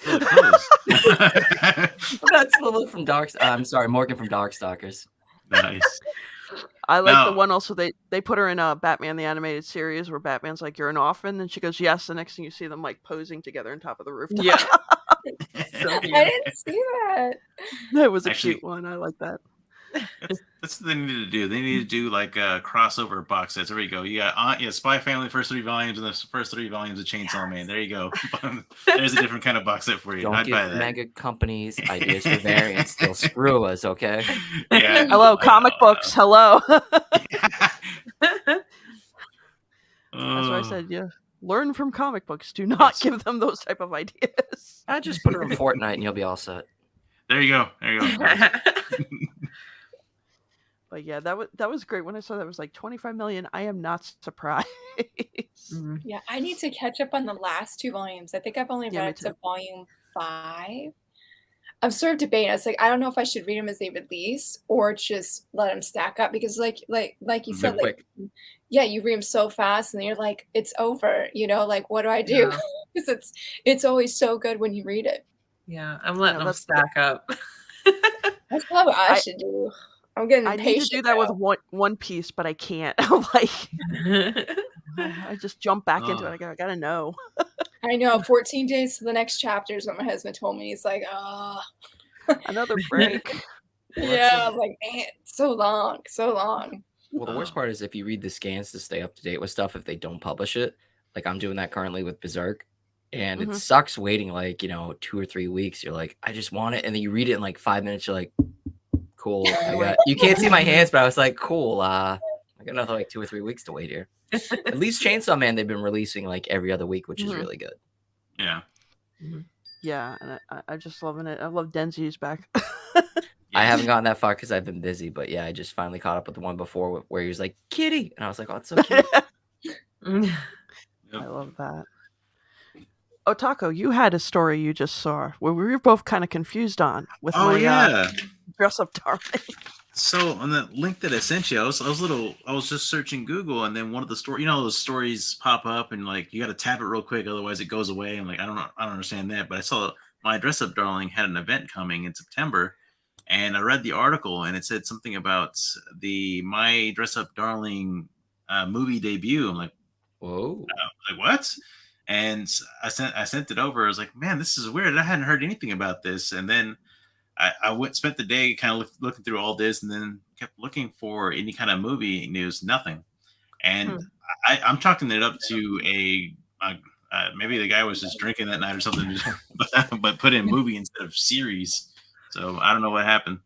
really close. that's the look from Dark. I'm sorry, Morgan from Darkstalkers. Nice. I like the No. one also they put her in a Batman the Animated Series where Batman's like, "You're an orphan," and she goes, "Yes." The next thing you see them like posing together on top of the rooftop. Yeah. So I cute. didn't see that. That was a Actually- cute one. I like that. That's what they need to do. They need to do like crossover box sets. There you go. You got Spy Family first 3 volumes and the first 3 volumes of Chainsaw Man. There you go. There's a different kind of box set for you. Don't I'd buy give that. mega companies ideas for variants. They'll screw us, okay? Yeah. Hello, comic books. Hello. That's why I said, yeah, learn from comic books. Do not give them those type of ideas. I just put her in Fortnite and you'll be all set. There you go. There you go. But yeah, that was great. When I saw that it was like 25 million, I am not surprised. Yeah, I need to catch up on the last 2 volumes. I think I've only Yeah, read me up to too. volume 5. I'm sort of debating. I was like, I don't know if I should read them as they release or just let them stack up because, like you said, They're like, yeah, you read them so fast and then you're like, it's over. You know, like, what do I do? Because it's always so good when you read it. Yeah, I'm letting them that's- stack up. That's probably what I should do. I'm getting I impatient. need to do that with One Piece, but I can't. I'm like, I just jump back into it. I gotta know. I know. 14 days to the next chapter is what my husband told me. He's like, Another break. yeah. I'm like, man, so long, so long. Well, the worst part is if you read the scans to stay up to date with stuff, if they don't publish it, like I'm doing that currently with Berserk, and it sucks waiting like 2 or 3 weeks. You're like, I just want it, and then you read it in like 5 minutes. You're like, cool. You can't see my hands, but I was like, cool. I got another like 2 or 3 weeks to wait here. At least Chainsaw Man, they've been releasing like every other week, which is really good. Yeah. Yeah, and I'm just loving it. I love Denzi's back. I haven't gotten that far because I've been busy, but yeah, I just finally caught up with the one before where he was like, kitty. And I was like, oh, it's so cute. I love that. Otako, you had a story you just saw where we were both kind of confused on with my dress up darling. So on the link that I sent you, I was just searching Google, and then one of the stories, those stories pop up, and like you got to tap it real quick, otherwise it goes away. I'm like, I don't understand that. But I saw My Dress Up Darling had an event coming in September, and I read the article, and it said something about the My Dress Up Darling movie debut. I'm like, whoa, like what? And I sent it over. I was like, man, this is weird. I hadn't heard anything about this, and then I spent the day kind of looking through all this, and then kept looking for any kind of movie news. Nothing. And I'm chalking it up to maybe the guy was just drinking that night or something, but put in movie instead of series. So I don't know what happened.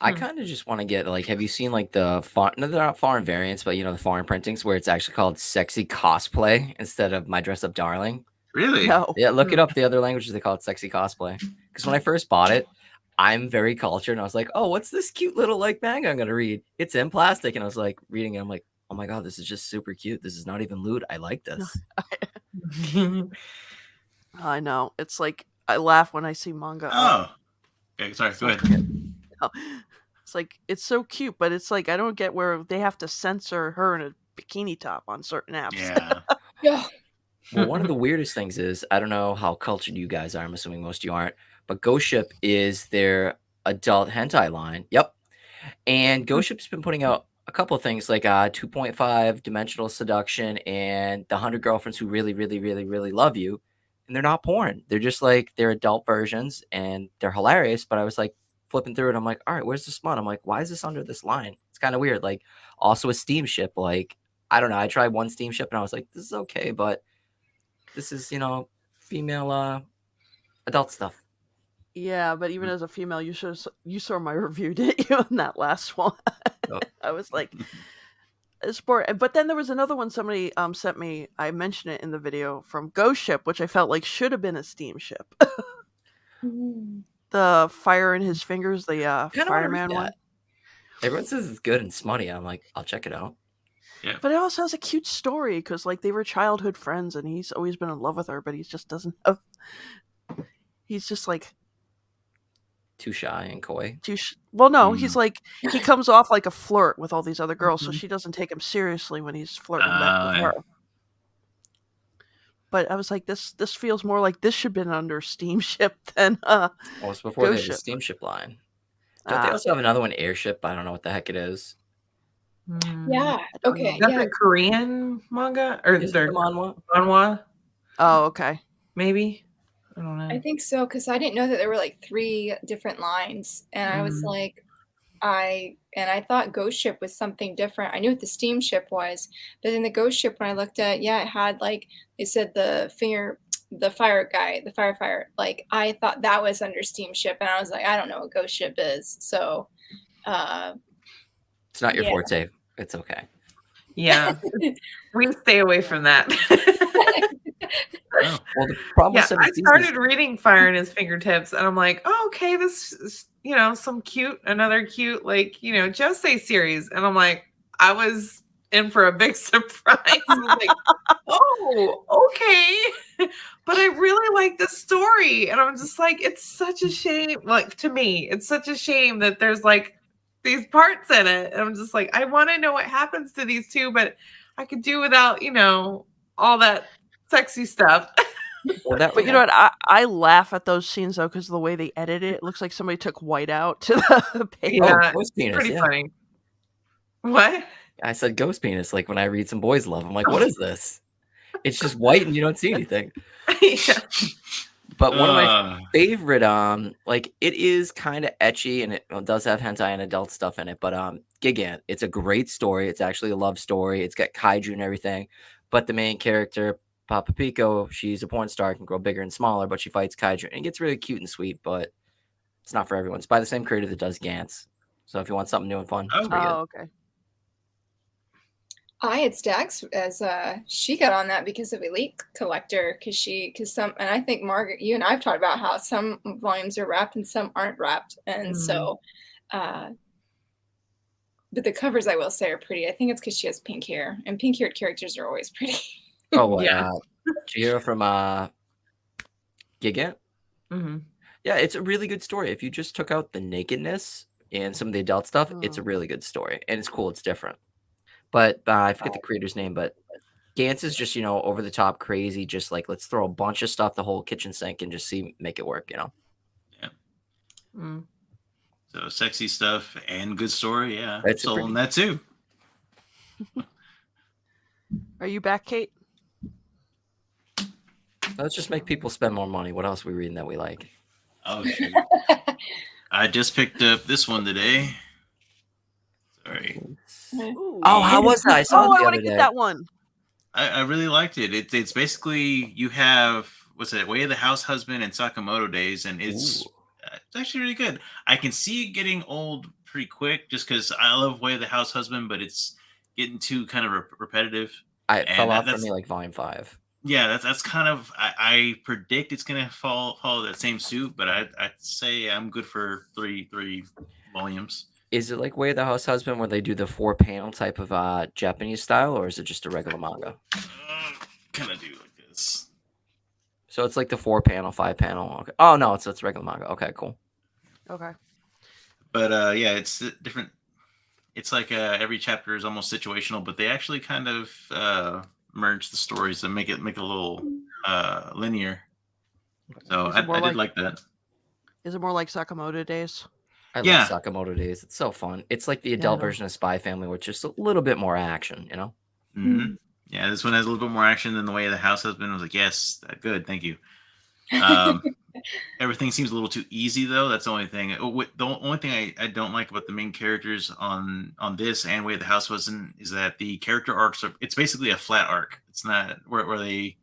I kind of just want to get like, have you seen like the they're not foreign variants, but the foreign printings where it's actually called Sexy Cosplay instead of My Dress Up Darling? Really? No. Yeah, look it up. The other languages they call it Sexy Cosplay. Because when I first bought it, I'm very cultured, and I was like, oh, what's this cute little like manga I'm gonna read? It's in plastic, and I was like reading it. I'm like, oh my god, this is just super cute. This is not even lewd. I like this. I know. It's like I laugh when I see manga. Oh, okay. Sorry. Go ahead. It's like it's so cute, but it's like I don't get where they have to censor her in a bikini top on certain apps. Yeah. Yeah. Well, one of the weirdest things is, I don't know how cultured you guys are. I'm assuming most of you aren't, but Ghost Ship is their adult hentai line. Yep. And Ghost Ship's been putting out a couple of things like 2.5 Dimensional Seduction and The 100 Girlfriends Who Really, Really, Really, Really Love You. And they're not porn. They're just like, they're adult versions and they're hilarious. But I was like flipping through it. I'm like, all right, where's the smut? I'm like, why is this under this line? It's kind of weird. Like also a steamship. Like, I don't know. I tried one steamship and I was like, this is okay. But this is, female adult stuff. Yeah, but even as a female, you saw my review, didn't you, on that last one? Oh. I was like, it's boring. But then there was another one somebody sent me. I mentioned it in the video from Ghost Ship, which I felt like should have been a steamship. The Fire in His Fingers, the fireman one. Everyone says it's good and smutty. I'm like, I'll check it out. Yeah. But it also has a cute story because like they were childhood friends and he's always been in love with her, but he just doesn't have. He's just like Too shy and coy. Well, no, he's like he comes off like a flirt with all these other girls, so she doesn't take him seriously when he's flirting back with her. But I was like, this feels more like this should have been under Steamship than Well, it's before they Ghost had the Ship. steamship line. Don't they also have another one, Airship? I don't know what the heck it is. Yeah. Okay. That's Yeah. a Korean manga or Is it their the manhwa? manhwa? Oh, okay. Maybe. I don't know. I think so because I didn't know that there were like 3 different lines, and I was like, I thought Ghost Ship was something different. I knew what the steamship was, but then the Ghost Ship, when I looked at, yeah, it had like they said the fire guy, the firefighter. Like I thought that was under steamship, and I was like, I don't know what Ghost Ship is. So, It's not your yeah. forte. It's okay. Yeah, we stay away from that. Well, the problem Yeah, with Seven I Seas started is- reading Fire in His Fingertips, and I'm like, oh, okay, this is, you know, another cute, like, you know, Josei series. And I'm like, I was in for a big surprise. I was like, oh, okay. But I really like the story. And I'm just like, it's such a shame. Like, to me, it's such a shame that there's like these parts in it. And I'm just like, I want to know what happens to these two, but I could do without, you know, all that sexy stuff. well, that, But you know what? I laugh at those scenes though because of the way they edit it. It looks like somebody took white out to the page. Yeah, Ghost it's Penis, pretty yeah. funny. What? I said ghost penis. Like when I read some boys love, I'm like, what is this? It's just white and you don't see anything. Yeah. But one of my favorite, like it is kind of ecchi and it does have hentai and adult stuff in it. But Gigant, it's a great story. It's actually a love story. It's got kaiju and everything. But the main character, Papa Pico, she's a porn star, can grow bigger and smaller, but she fights kaiju and it gets really cute and sweet. But it's not for everyone. It's by the same creator that does Gantz. So if you want something new and fun, it's pretty good. Oh, okay. Ayyye Its Dags, as she got on that because of Elite Collector, because some, and I think Margaret, you and I've talked about how some volumes are wrapped and some aren't wrapped, and so, but the covers I will say are pretty. I think it's because she has pink hair, and pink-haired characters are always pretty. Oh, what? Yeah. Chihiro from Gigant. Mhm. Yeah, it's a really good story. If you just took out the nakedness and some of the adult stuff, it's a really good story, and it's cool. It's different. But I forget the creator's name, but Gantz is just, you know, over the top crazy, just like let's throw a bunch of stuff, the whole kitchen sink, and just make it work, you know. Yeah. Mm. So sexy stuff and good story. Yeah. It's Sold pretty- on that too. Are you back, Kate? Let's just make people spend more money. What else are we reading that we like? Oh, shoot. I just picked up this one today. Sorry. Ooh. Oh, how was that? I saw Oh, it I the want other to day. get that one. I really liked it. It's basically you have what's it, Way of the House Husband and Sakamoto Days, and it's actually really good. I can see it getting old pretty quick just because I love Way of the House Husband, but it's getting too kind of repetitive. It fell off for that's- me like volume 5. Yeah, that's kind of I predict it's gonna follow that same suit, but I'd say I'm good for three volumes. Is it like Way of the House Husband where they do the 4-panel type of Japanese style, or is it just a regular manga? Kind of do like this. So it's like the 4-panel, 5-panel. Okay. Oh no, it's regular manga. Okay, cool. Okay. But yeah, it's different. It's like every chapter is almost situational, but they actually kind of merge the stories and make it a little linear. So Is it more I did like that. Is it more like Sakamoto Days? I Yeah. love Sakamoto Days. It's so fun. It's like the adult Yeah. version of Spy Family, which is a little bit more action, you know? Mm-hmm. Yeah, this one has a little bit more action than The Way of the House Husband. I was like, yes, good, thank you. Everything seems a little too easy, though. That's the only thing. The only thing I don't like about the main characters on this and Way of the House Husband is that the character arcs it's basically a flat arc. It's not where they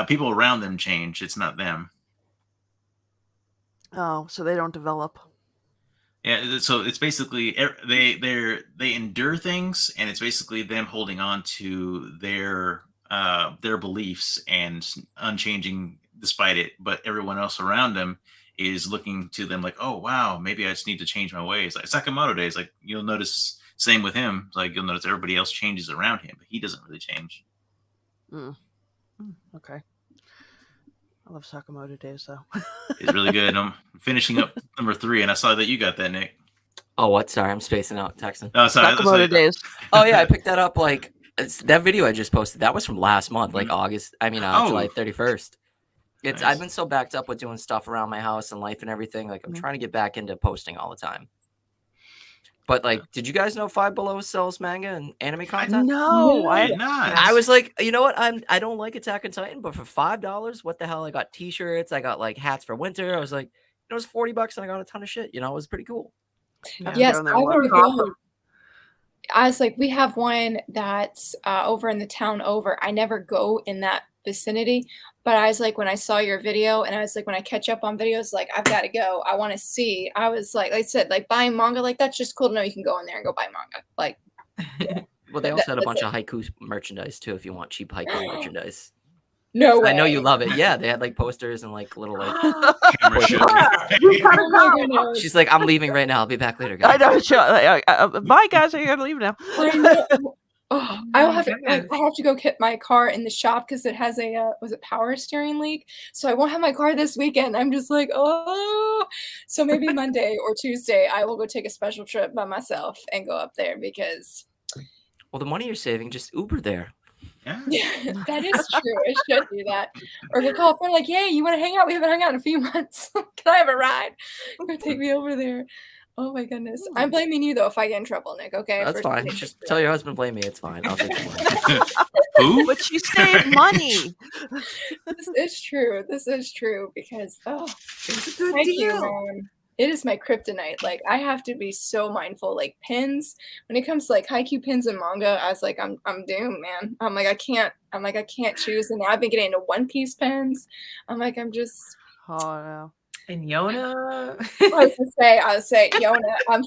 people around them change. It's not them. Oh, so they don't develop. Yeah, so it's basically they endure things, and it's basically them holding on to their beliefs and unchanging despite it. But everyone else around them is looking to them like, oh wow, maybe I just need to change my ways. Like Sakamoto Days, like you'll notice same with him. Like you'll notice everybody else changes around him, but he doesn't really change. Okay. I love Sakamoto Days though. It's really good. I'm finishing up number 3, and I saw that you got that, Nick. Oh, what? Sorry, I'm spacing out, texting. Oh, sorry. Sakamoto Days. Oh yeah, I picked that up like that video I just posted. That was from last month, like August. I mean, July 31st. It's Nice. I've been so backed up with doing stuff around my house and life and everything. Like I'm trying to get back into posting all the time. But like, did you guys know Five Below sells manga and anime content? No, I did not. I was like, you know what? I don't like Attack on Titan, but for $5, what the hell? I got T-shirts, I got like hats for winter. I was like, it was $40 and I got a ton of shit. You know, it was pretty cool. Yeah, Yes, go in there I and want look. to go. I was like, we have one that's over in the town over. I never go in that vicinity, but I was like, when I saw your video, and I was like, when I catch up on videos, like I've got to go. I want to see. I was like I said, like buying manga, like that's just cool to know you can go in there and go buy manga. Like, Well, they also had a that's bunch it. of haiku merchandise too. If you want cheap haiku merchandise, No way. I know you love it. Yeah, they had like posters and like little like. Camera Push show. You gotta Oh my go. goodness. She's like, I'm leaving right now. I'll be back later, I guys. know. Sure. Bye, guys. I gotta leave now. I know. Oh, I will my have to, like, goodness. I have to go get my car in the shop because it has a was it power steering leak? So I won't have my car this weekend. I'm just like, oh. So maybe Monday or Tuesday I will go take a special trip by myself and go up there because Well, the money you're saving, just Uber there. Yeah. yeah, that is true. I should do that. Or go call a friend like, hey, you want to hang out? We haven't hung out in a few months. Can I have a ride? Go take me over there. Oh my goodness. I'm blaming you though if I get in trouble, Nick. Okay. That's for fine. taking Just a tell trip. your husband blame me. It's fine. I'll take the money. Who? But she saved money. This is true. This is true because It's a good thank you, deal. man. It is my kryptonite. Like I have to be so mindful. Like pins, when it comes to like haiku pins and manga, I was like, I'm doomed, man. I can't choose. And now I've been getting into One Piece pins. I'm just Oh no. And Yona. I was say, Yona, I'm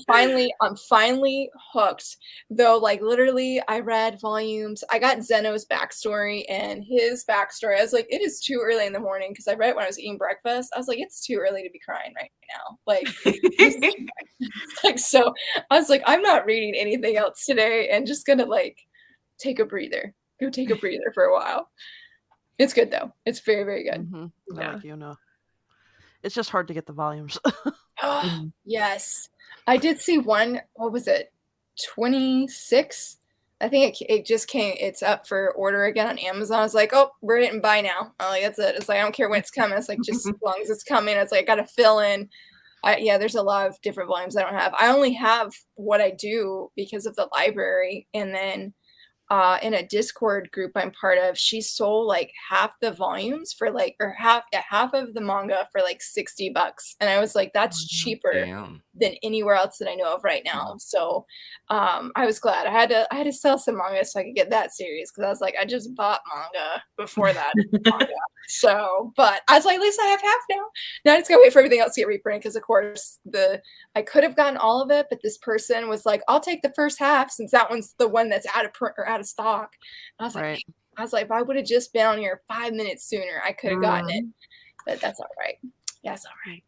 finally hooked. Though, like literally, I read volumes. I got Zeno's backstory and his backstory. I was like, it is too early in the morning because I read it when I was eating breakfast. I was like, it's too early to be crying right now. Like, like so, I was like, I'm not reading anything else today, and just gonna like take a breather. Go take a breather for a while. It's good though. It's very very good. Mm-hmm. Yeah. Like, you know, it's just hard to get the volumes. Yes. I did see one, what was it? 26? I think it just came, it's up for order again on Amazon. I was like, oh, we're hitting buy now. I'm like, that's it. It's like, I don't care when it's coming. It's like, just as long as it's coming. It's like, I got to fill in. Yeah, there's a lot of different volumes I don't have. I only have what I do because of the library. And then in a Discord group I'm part of, she sold like half the volumes for like, or half of the manga for like $60. And I was like, that's cheaper Damn. than anywhere else that I know of right now. So I was glad I had to sell some manga so I could get that series because I was like, I just bought manga before that manga. So, but I was like, at least I have half now. Now I just gotta wait for everything else to get reprinted because of course I could have gotten all of it, but this person was like, I'll take the first half since that one's the one that's out of print or out of stock. And Right. I was like, if I would have just been on here 5 minutes sooner, I could have gotten it. But that's all right. Yeah, it's all right.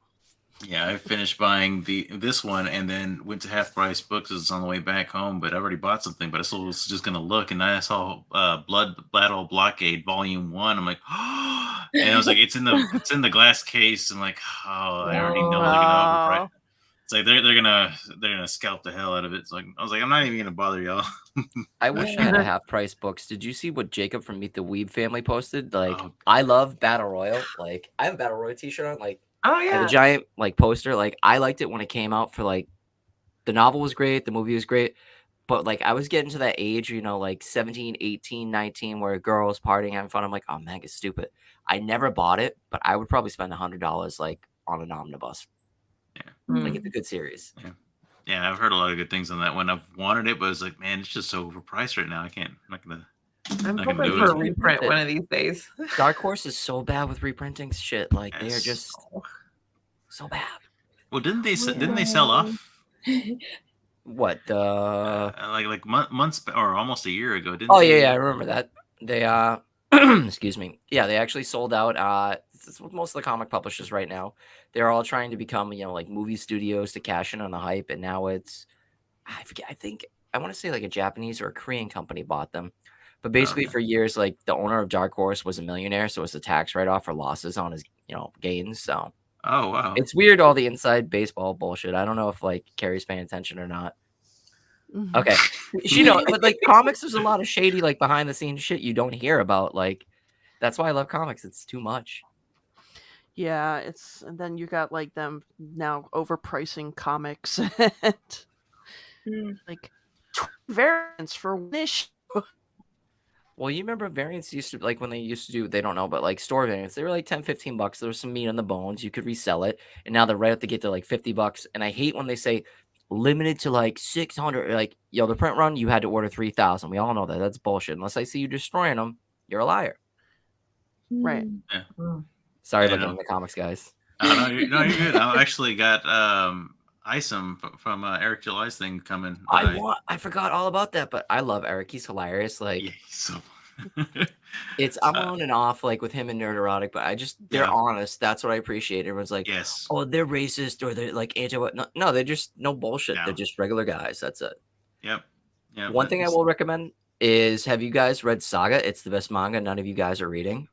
Yeah, I finished buying this one and then went to Half Price Books. It's on the way back home, but I already bought something. But I still was just gonna look, and I saw Blood Battle Blockade Volume 1. I'm like, oh, and I was like, it's in the glass case. I'm like, oh, I already know they're gonna overprice. It's like they're gonna scalp the hell out of it. It's like I was like, I'm not even gonna bother y'all. I wish I had a half price books. Did you see what Jacob from Meet the Weeb family posted? Like, Oh. I love Battle Royale. Like, I have a Battle Royale t-shirt on. Like, Oh I have yeah. a giant like poster. Like, I liked it when it came out. For like, the novel was great, the movie was great, but like I was getting to that age, you know, like 17, 18, 19, where girls partying, having fun. I'm like, oh man, it's stupid. I never bought it, but I would probably spend $100 like on an omnibus. Like, it's a good series. Yeah, I've heard a lot of good things on that one. I've wanted it, but it's like, man, it's just so overpriced right now. I'm not gonna. I'm not gonna hoping do for a it. reprint one of these days. Dark Horse is so bad with reprinting shit. Like, they are Yes. just so bad. Well, didn't they sell off What the? like months or almost a year ago? Didn't Oh they? yeah, I remember that. They excuse me. Yeah, they actually sold out. It's with most of the comic publishers right now. They're all trying to become, you know, like movie studios to cash in on the hype, and now it's, I forget. I think I want to say like a Japanese or a Korean company bought them. But basically, for years, like the owner of Dark Horse was a millionaire, so it's a tax write-off for losses on his, you know, gains. So Oh wow. it's weird, all the inside baseball bullshit. I don't know if like Carrie's paying attention or not. Mhm. Okay, she knows, but like comics, there's a lot of shady, like behind the scenes shit you don't hear about. Like, that's why I love comics. It's too much. Yeah, and then you got like them now overpricing comics and like variants for one issue. Well, you remember variants used to, like when they used to do, they don't know, but like store variants, they were like $10-15. There was some meat on the bones. You could resell it. And now they're right up to get to like $50. And I hate when they say limited to like 600. Like, yo, the print run, you had to order 3,000. We all know that. That's bullshit. Unless I see you destroying them, you're a liar. Right. Sorry, Yeah, looking no. in the comics, guys. No, you're good. I actually got Isom from Eric July's thing coming. I forgot all about that, but I love Eric. He's hilarious. Like, Yeah, he's so. I'm on and off like with him and Nerd Erotic, but they're Yeah. honest. That's what I appreciate. Everyone's like, Yes. oh, they're racist or they're like anti what? No, they're just no bullshit. Yeah. They're just regular guys. That's it. Yep. Yeah. One thing I will recommend is, have you guys read Saga? It's the best manga none of you guys are reading.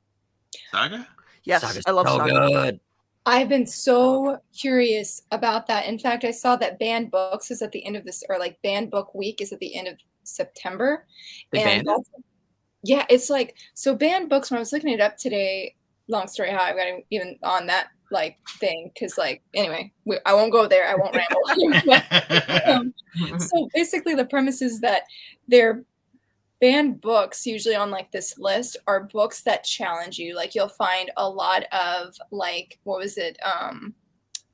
Saga? Yes, Saga's I love so Saga. good. I've been so curious about that. In fact, I saw that Banned Books is at the end of this, or like Banned Book Week is at the end of September. They banned it? Yeah, it's like, so Banned Books, when I was looking it up today, long story how I got even on that like thing, because like, anyway, I won't go there. I won't ramble. So basically the premise is that they're banned books usually on like this list are books that challenge you. Like you'll find a lot of like, what was it?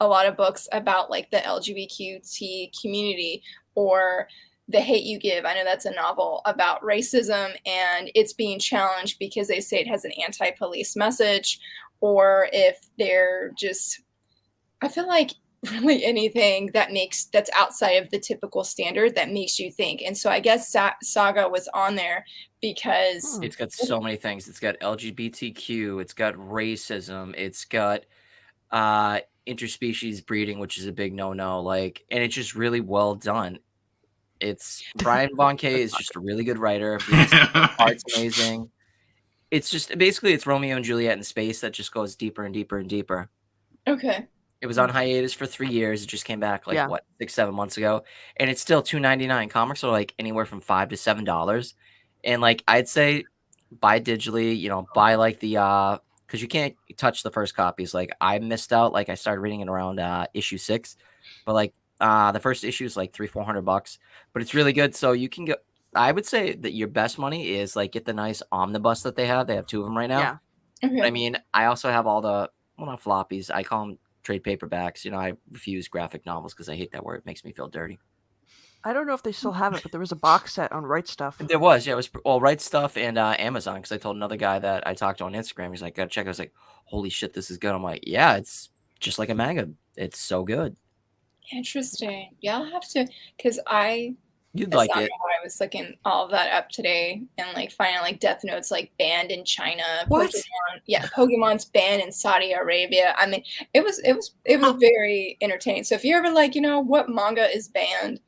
A lot of books about like the LGBTQ community or The Hate You Give. I know that's a novel about racism and it's being challenged because they say it has an anti-police message, or if they're just, I feel like really anything that's outside of the typical standard that makes you think. And so I guess Saga was on there because it's got so many things. It's got LGBTQ, it's got racism, it's got interspecies breeding, which is a big no-no. Like, and it's just really well done. It's Brian Von K is just a really good writer. Art's amazing. It's just basically it's Romeo and Juliet in space that just goes deeper and deeper and deeper. Okay. It was on hiatus for 3 years. It just came back like Yeah. what 6-7 months ago, and it's still $2.99. Comics are like anywhere from $5 to $7, and like I'd say buy digitally. You know, buy like the because you can't touch the first copies. Like I missed out. Like I started reading it around issue 6, but like the first issue is like $300-400, but it's really good. So you can go. I would say that your best money is like get the nice omnibus that they have. They have 2 of them right now. Yeah. Okay. But I mean, I also have all the not floppies. I call them trade paperbacks. You know, I refuse graphic novels because I hate that word. It makes me feel dirty. I don't know if they still have it, but there was a box set on Right Stuff. There was, yeah, it was Right Stuff and Amazon, because I told another guy that I talked to on Instagram. He's like, gotta check. I was like, holy shit, this is good. I'm like, yeah, it's just like a manga. It's so good. Interesting. Yeah, I'll have to, because You'd that's like not it. how I was looking all of that up today and like finding like Death Note's like banned in China. What? Pokemon's banned in Saudi Arabia. I mean, it was very entertaining. So if you're ever like, what manga is banned,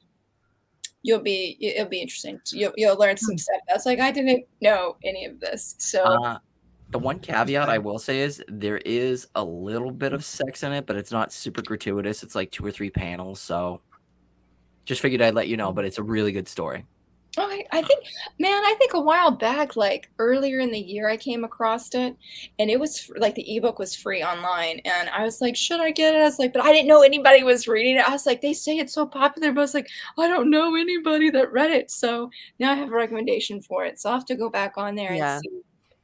it'll be interesting. You'll learn some stuff. That's like, I didn't know any of this. So the one caveat I will say is there is a little bit of sex in it, but it's not super gratuitous. It's like 2 or 3 panels, so just figured I'd let you know, but it's a really good story. Oh, I think a while back, like earlier in the year, I came across it, and it was like the ebook was free online, and I was like, should I get it? I was like, but I didn't know anybody was reading it. I was like, they say it's so popular, but I was like, I don't know anybody that read it. So now I have a recommendation for it. So I'll have to go back on there and see.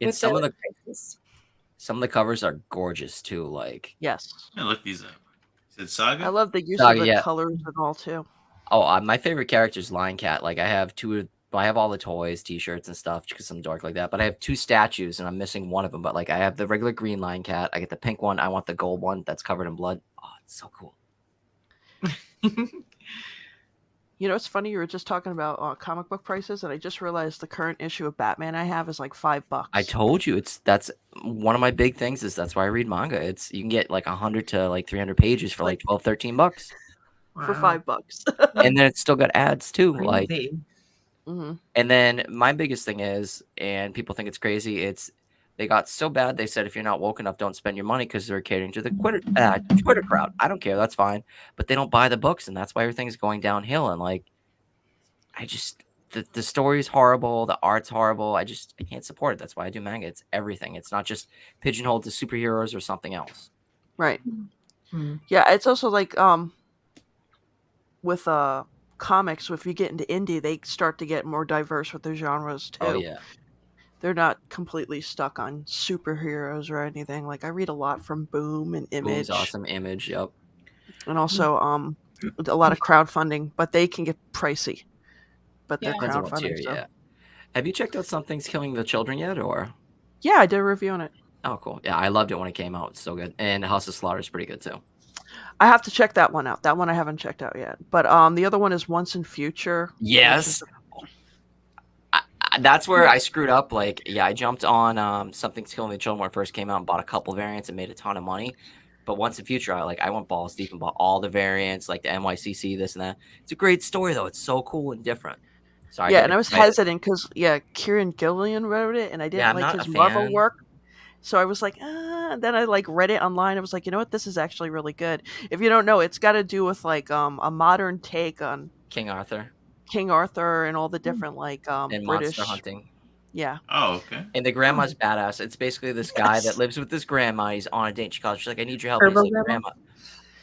And what some of the prices. some of the covers are gorgeous too. Like, Yes. Yeah, look these up. Is it Saga? I love the use Saga, of the yeah. colors and all too. oh, my favorite character is Lion Cat. Like, I have all the toys, T-shirts, and stuff because I'm dark like that. But I have 2 statues, and I'm missing one of them. But like, I have the regular green Lion Cat. I get the pink one. I want the gold one that's covered in blood. Oh, it's so cool. It's funny. You were just talking about comic book prices, and I just realized the current issue of Batman I have is like $5. I told you that's one of my big things. Is that's why I read manga. You can get like 100 to like 300 pages for like $12-13. For $5. And then it's still got ads too. Like, Crazy. Mm-hmm. and then my biggest thing is, and people think it's crazy, they got so bad they said if you're not woke enough, don't spend your money because they're catering to the Twitter crowd. I don't care, that's fine, but they don't buy the books, and that's why everything's going downhill. And like, I just the story's horrible, the art's horrible. I can't support it. That's why I do manga. It's everything. It's not just pigeonholed to superheroes or something else. Right. Hmm. Yeah, it's also like with comics, if you get into indie, they start to get more diverse with their genres too. Oh yeah. They're not completely stuck on superheroes or anything. Like I read a lot from Boom and Image. Boom's awesome. Image, yep. And also a lot of crowdfunding, but they can get pricey. But they're Yeah. Depends on what tier, crowdfunding. So. yeah. Have you checked out Something's Killing the Children yet, or? Yeah, I did a review on it. Oh, cool. Yeah, I loved it when it came out. It's so good. And House of Slaughter is pretty good too. I have to check that one out. That one I haven't checked out yet. But the other one is Once in Future. Yes. That's where I screwed up. Like, yeah, I jumped on Something's Killing the Children when it first came out and bought a couple variants and made a ton of money. But Once in Future, I went balls deep and bought all the variants, like the NYCC, this and that. It's a great story though. It's so cool and different. So and I was hesitant because Kieran Gillian wrote it, and I didn't like his Marvel work. So I was like, and then I read it online. I was like, you know what, this is actually really good. If you don't know, it's got to do with a modern take on King Arthur and all the different and British monster hunting. Yeah. Oh, okay. And the grandma's badass. It's basically this guy that lives with this grandma. He's on a date. She calls. She's like, I need your help. And he's like, Grandma.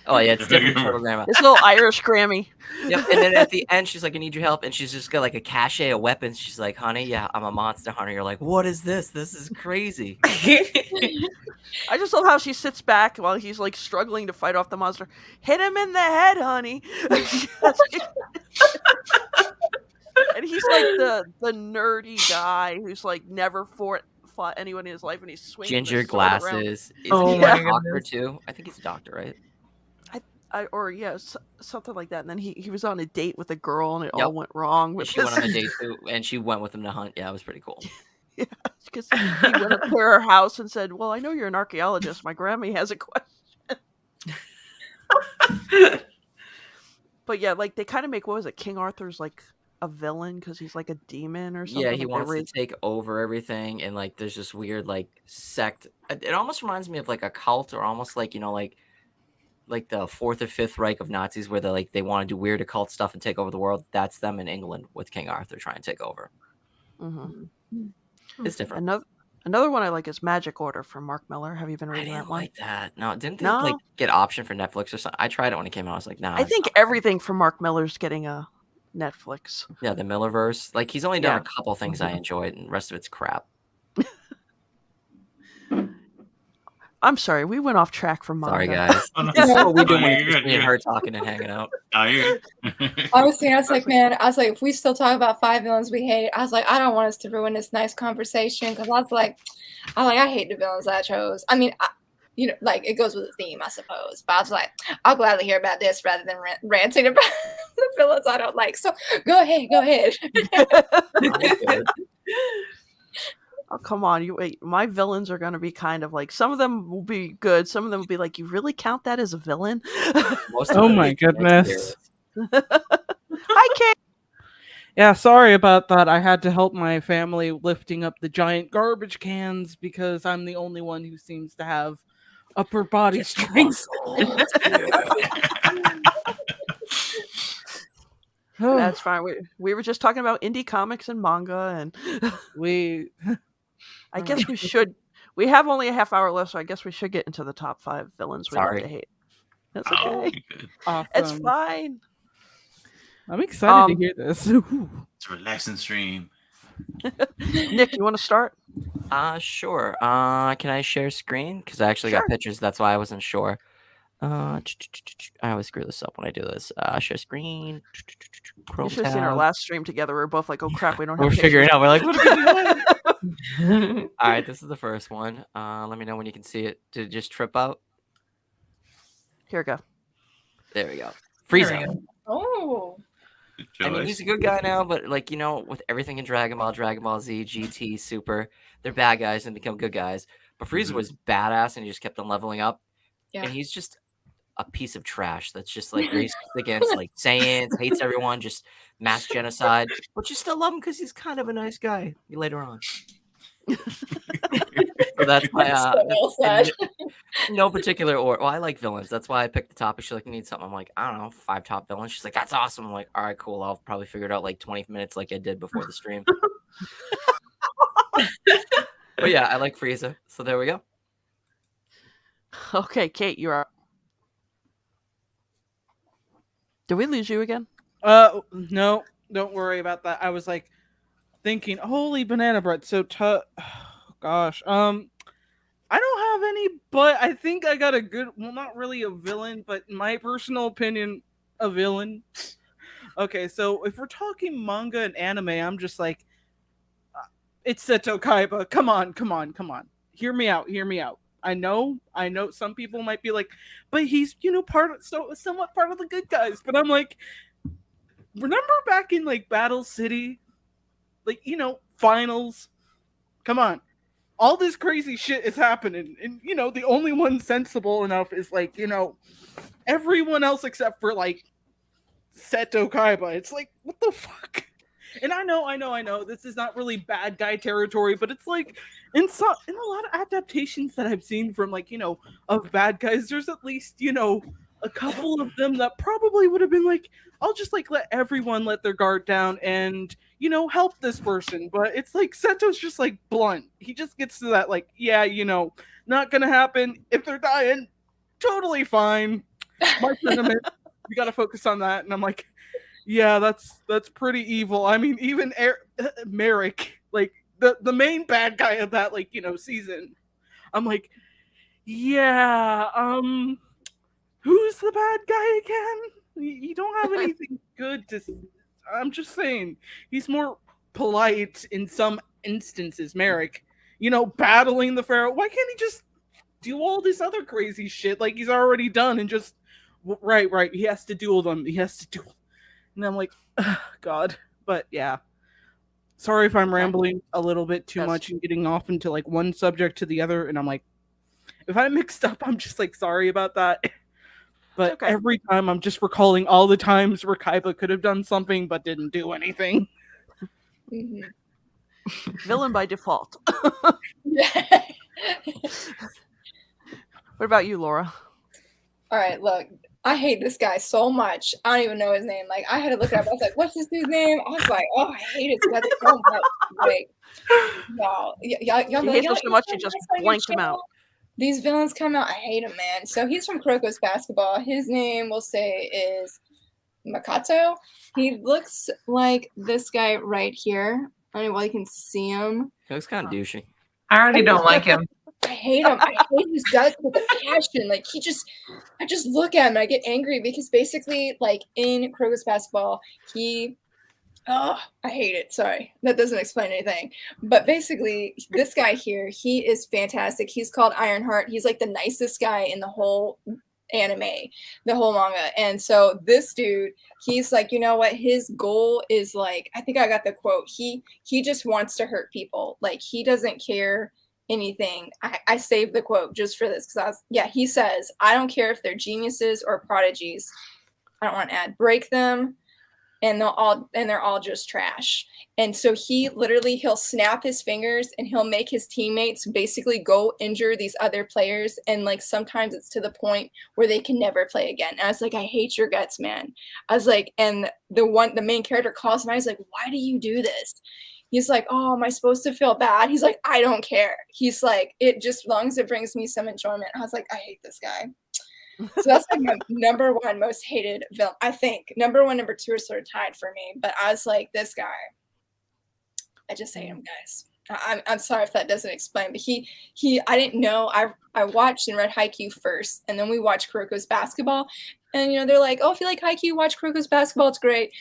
Oh yeah, it's different from grandma. This little Irish Grammy. Yep. And then at the end, she's like, I need your help. And she's just got like a cache of weapons. She's like, honey, yeah, I'm a monster hunter. You're like, what is this? This is crazy. I just love how she sits back while he's struggling to fight off the monster. Hit him in the head, honey. And he's the nerdy guy who's never fought anyone in his life, and he's swinging ginger glasses. Is Oh he my a doctor too? I think he's a doctor, right? Something like that. And then he was on a date with a girl, and it all went wrong. She went on a date too, and she went with him to hunt. Yeah, it was pretty cool. Yeah, because he went up to her house and said, "Well, I know you're an archaeologist. My Grammy has a question." But yeah, they kind of make, what was it, King Arthur's a villain because he's a demon or something. Yeah, he wants to take over everything, and there's this weird sect. It almost reminds me of a cult, or almost like the Fourth or Fifth Reich of Nazis, where they want to do weird occult stuff and take over the world. That's them in England with King Arthur trying to take over. Mm-hmm. It's different. Another one I like is Magic Order from Mark Miller. Have you been I reading didn't that one? like that. No, didn't they get option for Netflix or something? I tried it when it came out. I was like, nah. I think everything from Mark Miller's getting a Netflix. Yeah, the Millerverse. He's only done a couple things I enjoyed, and the rest of it's crap. I'm sorry, we went off track from manga. Sorry, guys. Oh, no. This is what we do Oh, when you're it's good, me and her talking and hanging out. Oh, you're I was like, if we still talk about 5 villains we hate, I was like, I don't want us to ruin this nice conversation, because I was like, I hate the villains I chose. I mean, it goes with the theme, I suppose. But I was like, I'll gladly hear about this rather than ranting about the villains I don't like. So go ahead. Oh, come on. My villains are going to be kind of some of them will be good. Some of them will be you really count that as a villain? Oh my goodness. Hi, Kate. Yeah, sorry about that. I had to help my family lifting up the giant garbage cans because I'm the only one who seems to have upper body strength. That's fine. We were just talking about indie comics and manga, and I guess we should. We have only a half hour left, so I guess we should get into the top 5 villains we love to hate. That's okay. Awesome. It's fine. I'm excited to hear this. It's a relaxing stream. Nick, you want to start? Sure. Can I share screen? Because I actually got pictures. That's why I wasn't sure. I always screw this up when I do this. Share screen. You should have seen our last stream together. We're both like, oh crap, we don't have We're figuring pictures. out. We're like, what are we doing? All right, this is the first one. Let me know when you can see it. Did it just trip out? Here we go. There we go. Frieza. Oh. I mean, he's a good guy now, but with everything in Dragon Ball Z, GT, Super, they're bad guys and become good guys. But Frieza was badass, and he just kept on leveling up. Yeah. And he's just a piece of trash that's just racist against Saiyans, hates everyone, just mass genocide. But you still love him because he's kind of a nice guy later on. So that's my no particular order. Well, I like villains. That's why I picked the topic. She's like, you need something. I'm like, I don't know, 5 top villains. She's like, that's awesome. I'm like, all right, cool. I'll probably figure it out 20 minutes like I did before the stream. But yeah, I like Frieza. So there we go. Okay, Kate, you're up. Did we lose you again? No, don't worry about that. I was thinking, holy banana bread. So gosh. I don't have any, but I think I got a good, well, not really a villain, but in my personal opinion, a villain. Okay, so if we're talking manga and anime, I'm just like, it's Seto Kaiba. Come on. Hear me out. I know some people might be like, but he's, somewhat part of the good guys. But I'm like, remember back in like Battle City, like, finals? Come on. All this crazy shit is happening. And, the only one sensible enough is like, everyone else except for like Seto Kaiba. It's like, what the fuck? And I know, this is not really bad guy territory, but it's like in a lot of adaptations that I've seen from like, of bad guys, there's at least, a couple of them that probably would have been like, I'll just like let everyone let their guard down and, help this person. But it's like Seto's just like blunt. He just gets to that like, yeah, not gonna happen. If they're dying, totally fine. My sentiment, we gotta focus on that. And I'm like, yeah, that's pretty evil. I mean, even Merrick, like the main bad guy of that, like, season. I'm like, yeah, who's the bad guy again? You don't have anything good to. I'm just saying, he's more polite in some instances. Merrick, battling the Pharaoh. Why can't he just do all this other crazy shit like he's already done and just right? He has to duel them. And I'm like, God. But yeah. Sorry if I'm rambling a little bit too much and getting off into like one subject to the other. And I'm like, if I mixed up, I'm just like, sorry about that. But okay. Every time I'm just recalling all the times where Kaiba could have done something but didn't do anything. Villain by default. Yeah. What about you, Laura? All right, look, I hate this guy so much. I don't even know his name. Like, I had to look it up. I was like, what's this dude's name? I was like, oh, I hate it so much. Like, no. Y'all You hate him so much you just blanked him out. These villains come out. I hate him, man. So he's from Kuroko's Basketball. His name, we'll say, is Makato. He looks like this guy right here. I don't know why you can see him. He looks kind of douchey. I already don't like him. I hate him. I hate his guts with a passion. Like, I just look at him and I get angry because basically, like, in Kuroko's Basketball, I hate it. Sorry. That doesn't explain anything. But basically, this guy here, he is fantastic. He's called Ironheart. He's like the nicest guy in the whole anime, the whole manga. And so this dude, he's like, you know what? His goal is like, I think I got the quote. He just wants to hurt people. Like, he doesn't care anything. I saved the quote just for this because he says, I don't care if they're geniuses or prodigies. I don't want to add, break them. And they're all just trash. And so he'll snap his fingers and he'll make his teammates basically go injure these other players. And like sometimes it's to the point where they can never play again. And I was like, I hate your guts, man. I was like, and the main character calls me. I was like, why do you do this? He's like, oh, am I supposed to feel bad? He's like, I don't care. He's like, it just as long as it brings me some enjoyment. I was like, I hate this guy. So that's like my number one most hated villain. I think number one, number two are sort of tied for me. But I was like, this guy, I just hate him, guys. I'm sorry if that doesn't explain, but I didn't know. I watched and read Haikyuu first, and then we watched Kuroko's Basketball. And they're like, oh, if you like Haikyuu, watch Kuroko's Basketball. It's great.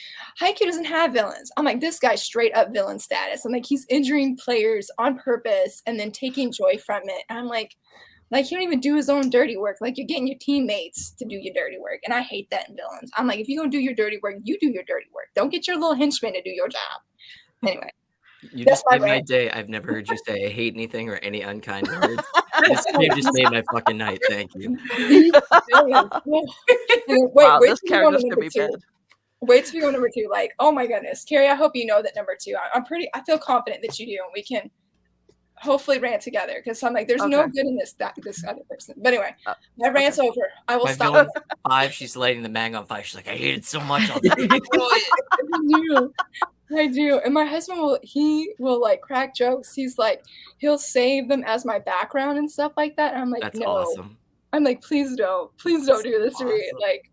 Haikyuu doesn't have villains. I'm like, this guy's straight up villain status. I'm like, he's injuring players on purpose and then taking joy from it. And I'm like, he don't even do his own dirty work. Like, you're getting your teammates to do your dirty work. And I hate that in villains. I'm like, if you're going to do your dirty work, you do your dirty work. Don't get your little henchmen to do your job. Anyway. You just made my day. I've never heard you say I hate anything or any unkind words. You just made my fucking night. Thank you. This character's gonna be bad. Wait till you go number two. Like, oh my goodness, Carrie, I hope you know that number two. I feel confident that you do, and we can hopefully rant together because I'm like, there's no good in this other person. But anyway, my rant's over. I will stop. 5, she's lighting the manga on fire. She's like, I hate it so much. I do. And my husband will like crack jokes. He's like, he'll save them as my background and stuff like that. And I'm like, that's no. Awesome. I'm like, please don't do this to me. Like,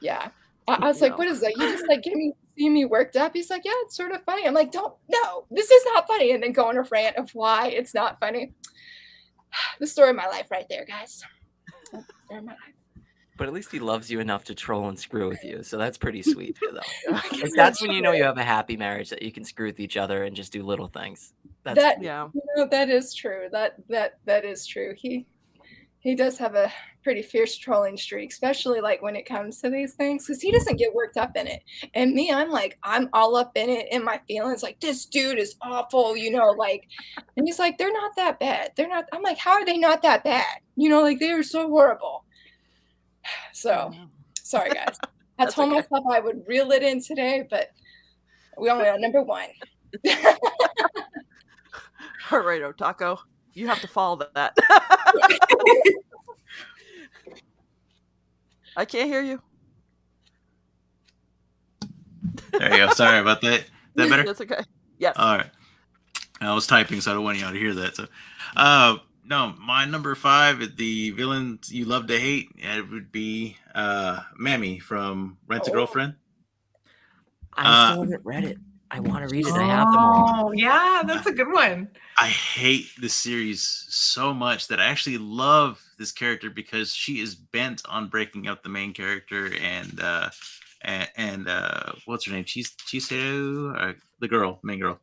yeah. I was like, what is that? You just like see me worked up. He's like, yeah, it's sort of funny. I'm like, no, this is not funny. And then go on a rant of why it's not funny. The story of my life right there, guys. The story of my life. But at least he loves you enough to troll and screw with you. So that's pretty sweet, though. Like, that's when you know you have a happy marriage, that you can screw with each other and just do little things. That's That Yeah. you know, that is true. That is true. He does have a pretty fierce trolling streak, especially like when it comes to these things, because he doesn't get worked up in it. And me, I'm like, I'm all up in it in my feelings, like this dude is awful, you know, like, and he's like, they're not that bad. They're not. I'm like, how are they not that bad? You know, like they are so horrible. So sorry guys. I That's told okay. myself I would reel it in today, but we only on number 1. All right, Otako. You have to follow that. I can't hear you. There you go. Sorry about that. That better? That's okay. Yes. All right. I was typing, so I don't want you all to hear that. So, no, my number 5, the villains you love to hate, it would be Mammy from Rent a Girlfriend. I still haven't read it. I want to read it. I have them all. Oh, yeah, that's a good one. I hate this series so much that I actually love this character because she is bent on breaking up the main character and what's her name? She's the main girl.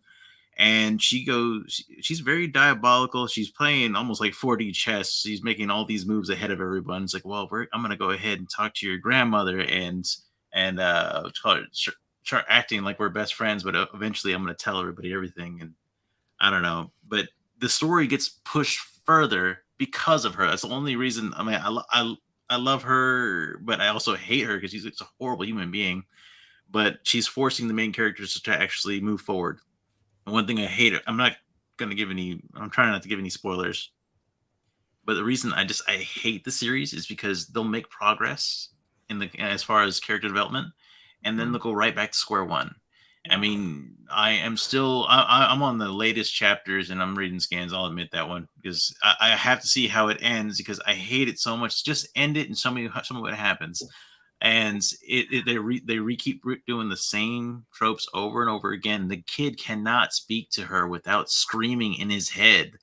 And she's very diabolical. She's playing almost like 4D chess. She's making all these moves ahead of everyone. It's like, well, I'm going to go ahead and talk to your grandmother and start acting like we're best friends. But eventually I'm going to tell everybody everything. And I don't know. But the story gets pushed further because of her. That's the only reason. I mean, I love her, but I also hate her because she's a horrible human being. But she's forcing the main characters to actually move forward. And one thing I hate, I'm trying not to give any spoilers, but the reason I hate the series is because they'll make progress as far as character development, and then they'll go right back to square one. I mean, I'm on the latest chapters and I'm reading scans. I'll admit that one because I have to see how it ends because I hate it so much. Just end it and show me what happens. And they keep doing the same tropes over and over again. The kid cannot speak to her without screaming in his head.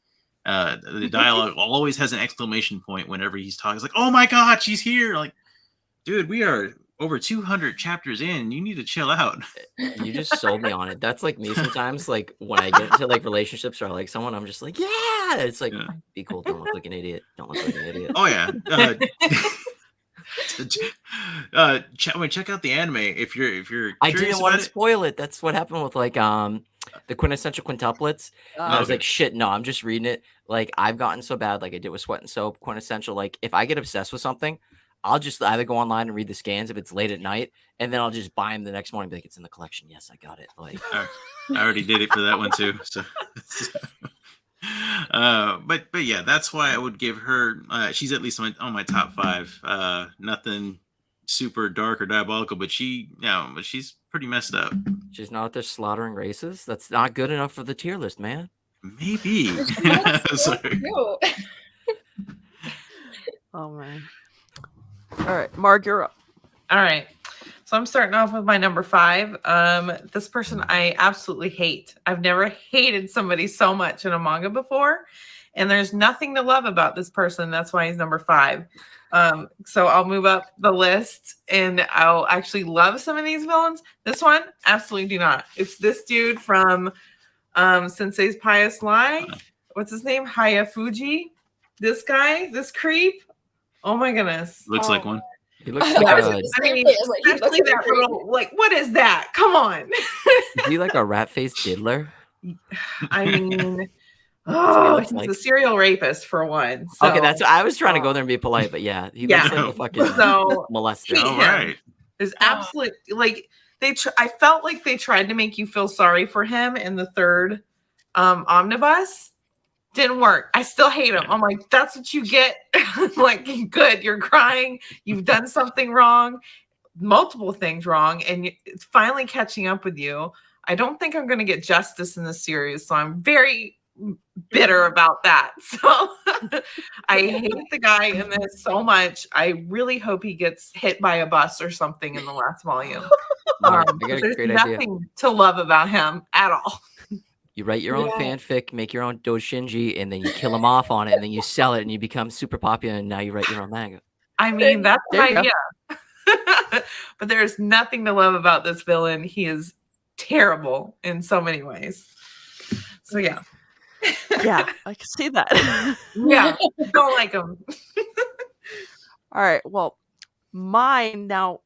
The dialogue always has an exclamation point whenever he's talking. It's like, "Oh my God, she's here!" Like, dude, we are over 200 chapters in. You need to chill out. You just sold me on it. That's like me sometimes. Like when I get into like relationships or I like someone, I'm just like, yeah. It's like, be cool. Don't look like an idiot. Don't look like an idiot. Oh yeah. Check out the anime if you're. I didn't want to it. spoil it. That's what happened with like the quintessential quintuplets. And I was like, shit, no, I'm just reading it. Like I've gotten so bad, like I did with Sweat and Soap, quintessential. Like if I get obsessed with something, I'll just either go online and read the scans if it's late at night, and then I'll just buy them the next morning. Be like, it's in the collection. Yes, I got it. Like I already did it for that one too. So. But yeah, that's why I would give her. She's at least on my top 5. Nothing super dark or diabolical, but she's pretty messed up. She's not out there slaughtering races. That's not good enough for the tier list, man. Maybe. Sorry. Oh man. All right, Marg, you're up. All right. So I'm starting off with my number 5. This person I absolutely hate. I've never hated somebody so much in a manga before. And there's nothing to love about this person. That's why he's number 5. So I'll move up the list and I'll actually love some of these villains. This one, absolutely do not. It's this dude from Sensei's Pious Lie. What's his name? Hayafuji. This guy, this creep. Oh my goodness. Looks like one. He looks Yeah, like I mean, especially that little, like, what is that? Come on. is he like a rat-faced diddler? I mean, he's like a serial rapist for one. So. Okay, that's I was trying to go there and be polite, but yeah, he looks like a fucking molester. All right. There's absolutely like I felt like they tried to make you feel sorry for him in the 3rd omnibus. Didn't work. I still hate him. I'm like, that's what you get. Like, good. You're crying. You've done something wrong, multiple things wrong, and it's finally catching up with you. I don't think I'm going to get justice in this series, so I'm very bitter about that. So I hate the guy in this so much. I really hope he gets hit by a bus or something in the last volume. I got a There's great nothing idea. to love about him at all. You write your own fanfic, make your own doujinshi, and then you kill him off on it, and then you sell it, and you become super popular, and now you write your own manga. I mean, that's an There you go. idea. But there's nothing to love about this villain. He is terrible in so many ways. So yeah. Yeah, I can see that. Yeah. Don't like him. All right. Well, mine now.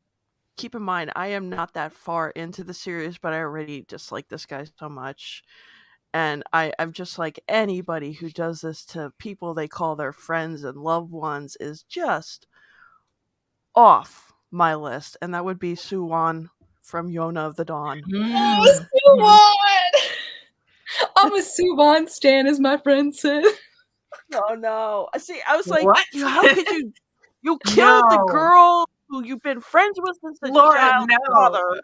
Keep in mind, I am not that far into the series, but I already dislike this guy so much. And I'm just like, anybody who does this to people they call their friends and loved ones is just off my list. And that would be Suwon from Yona of the Dawn. Oh, Suwon! I'm a Suwon stan, as my friend said. Oh no. See, I was like, What? how could you killed the No. girl who you've been friends with since the Laura, child's no. father.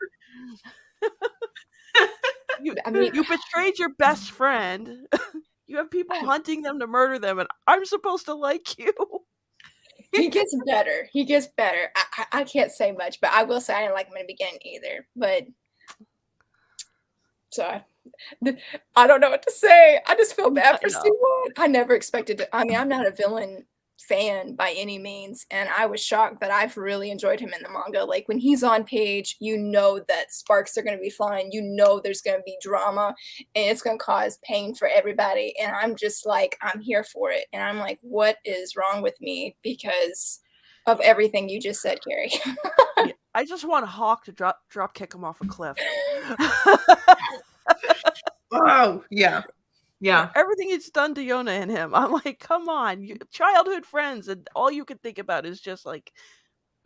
I mean, You betrayed your best friend. You have people hunting them to murder them, and I'm supposed to like you. he gets better. He gets better. I can't say much, but I will say I didn't like him in the beginning either. But so I don't know what to say. I just feel bad for I know. Suwon. I never expected to. I mean, I'm not a villain fan by any means, and I was shocked that I've really enjoyed him in the manga. Like when he's on page, you know that sparks are going to be flying, you know there's going to be drama, and it's going to cause pain for everybody, and I'm just like, I'm here for it. And I'm like, what is wrong with me because of everything you just said, Carrie? Yeah, I just want Hawk to drop kick him off a cliff. Oh, yeah. Yeah. Everything he's done to Yona and him, I'm like, come on, you childhood friends, and all you can think about is just like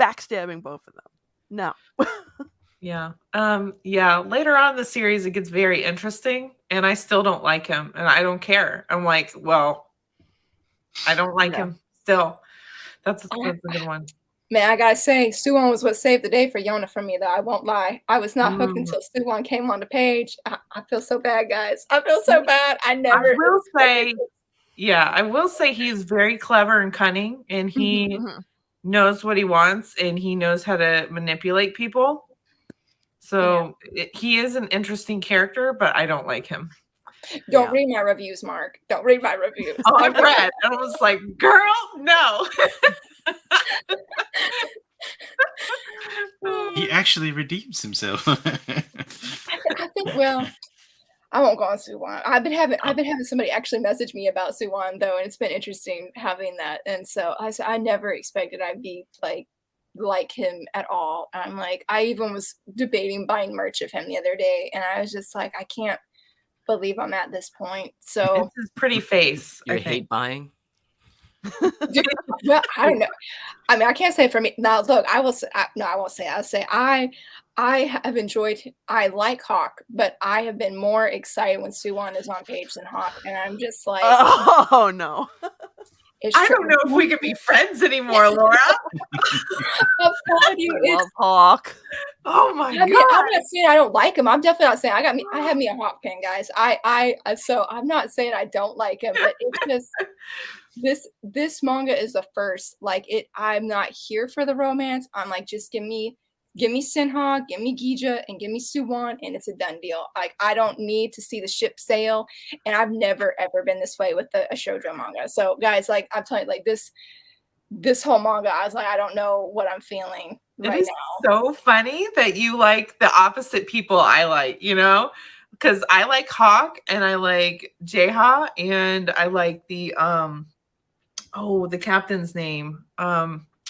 backstabbing both of them. No. Yeah. Yeah. Later on in the series, it gets very interesting, and I still don't like him, and I don't care. I'm like, well, I don't like him still. That's a good one. Man, I gotta say, Suwon was what saved the day for Yona for me, though. I won't lie. I was not hooked until Suwon came on the page. I feel so bad, guys. I feel so bad. I will say he's very clever and cunning, and he knows what he wants, and he knows how to manipulate people. So he is an interesting character, but I don't like him. Don't read my reviews, Mark. Don't read my reviews. Oh, I read. I was like, girl, no. He actually redeems himself. I think. Well, I won't go on Suwon. I've been having somebody actually message me about Suwon though, and it's been interesting having that. And so I never expected I'd be like him at all. I'm like, I even was debating buying merch of him the other day, and I was just like, I can't believe I'm at this point. So it's his pretty face. You hate buying? Well, I don't know. I mean, I can't say for me. Now, look, I will say, no, I won't say. I'll say I have enjoyed. I like Hawk, but I have been more excited when Suwon is on page than Hawk, and I'm just like, oh no. I don't know if we can be friends anymore, Laura. I'm telling you, I love Hawk. Oh my god! I'm not saying I don't like him. I'm definitely not saying I have me a Hawk fan, guys. So I'm not saying I don't like him, but it's just this manga is the first. Like I'm not here for the romance. I'm like, just give me Senha, give me Gija, and give me Suwon, and it's a done deal. Like I don't need to see the ship sail, and I've never ever been this way with a shoujo manga. So guys, like I'm telling you, like this whole manga, I was like, I don't know what I'm feeling right now. So funny that you like the opposite people I like, you know, because I like Hawk and I like Jeha and I like the the captain's name.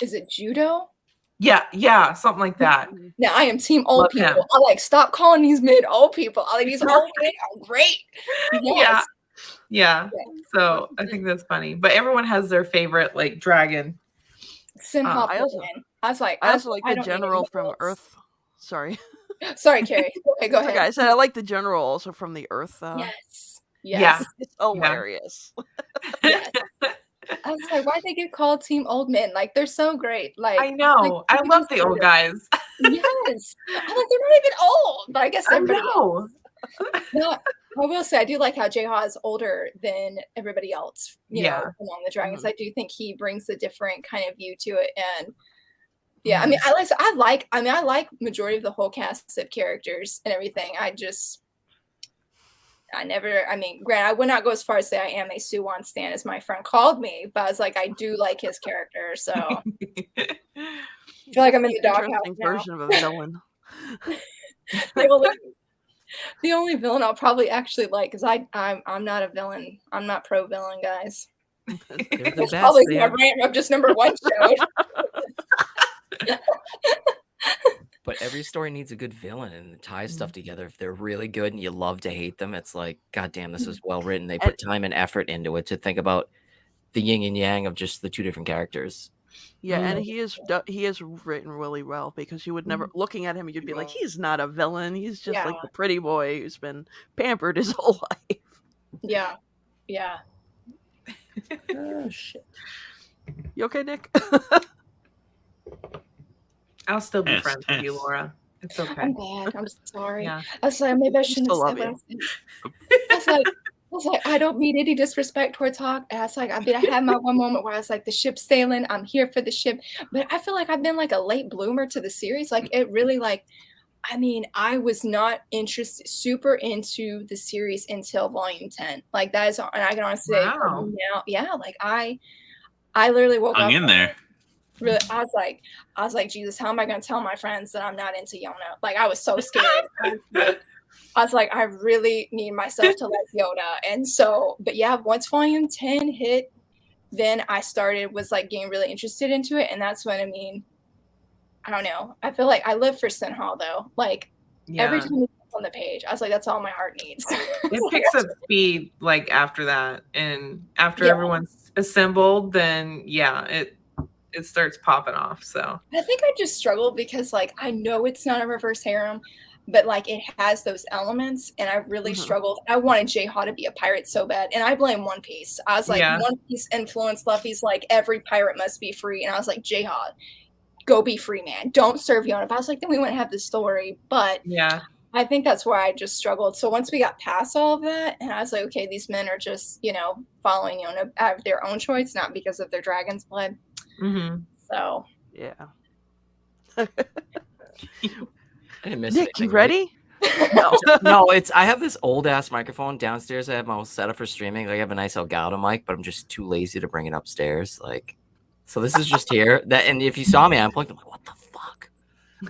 Is it Judo? Yeah, something like that. Now I am team old Love people. him. I like stop calling these men old people. I like these old men are great. Yes. Yeah. So I think that's funny. But everyone has their favorite like dragon. Senha. I also like the general from Earth. Sorry. Sorry, Carrie. Okay, go ahead. Okay, I said I like the general also from the Earth. Yes. Yeah. It's hilarious. Yes. I was like, why'd they get called Team Old Men? Like they're so great. Like I know. I love the old guys. Yes. I'm like, they're not even old. But I guess everybody know. No, I will say I do like how Jeha is older than everybody else, you know, among the dragons. I do think he brings a different kind of view to it. And yeah, I mean I like majority of the whole cast of characters and everything. I mean, granted, I would not go as far as say I am a Suwon stan as my friend called me, but I was like, I do like his character, so I feel like I'm in the doghouse Interesting now. version of a villain. The only villain I'll probably actually like, because I'm not a villain. I'm not pro villain, guys. They're the That's best. probably They my have- rant of just number one showed. But every story needs a good villain and ties stuff together. If they're really good and you love to hate them, it's like, God damn, this is well written. They put time and effort into it to think about the yin and yang of just the two different characters. Yeah, and he is written really well, because you would never, looking at him, you'd be like, he's not a villain. He's just like the pretty boy who's been pampered his whole life. Yeah. Oh shit. You okay, Nick? I'll still be Yes, friends with you, yes. Laura. It's okay. I'm glad. I'm sorry. Yeah. I was like, maybe I shouldn't have still said love what I said. I was like, I don't mean any disrespect towards Hawk. And I was like, I had my one moment where I was like, the ship's sailing. I'm here for the ship. But I feel like I've been like a late bloomer to the series. Like it really I mean, I was not super into the series until volume 10. Like that is, and I can honestly say Wow. now, yeah, like I literally woke Hung up. in there. Really, I was like, Jesus, how am I gonna tell my friends that I'm not into Yona? Like I was so scared. I was like, I really need myself to like Yona. And so, but yeah, once volume 10 hit, then I was like getting really interested into it. And that's when, I mean, I don't know. I feel like I live for Senhal though. Like every time it's on the page, I was like, that's all my heart needs. It picks up speed like after that. And after everyone's assembled, then it starts popping off. So I think I just struggled because like I know it's not a reverse harem, but like it has those elements, and I really struggled. I wanted J-Ha to be a pirate so bad, and I blame One Piece. I was like, One Piece influenced Luffy's like every pirate must be free, and I was like, J-Ha, go be free, man. Don't serve Yona. But I was like, then we wouldn't have this story. But yeah, I think that's where I just struggled. So once we got past all of that, and I was like, okay, these men are just following Yona out of their own choice, not because of their dragon's blood. So yeah. I didn't miss Nick, anything, you ready? No, I have this old ass microphone downstairs. I have my whole setup for streaming. Like I have a nice Elgato mic, but I'm just too lazy to bring it upstairs. Like, so this is just here. And if you saw me unplugged, I'm like, what the fuck?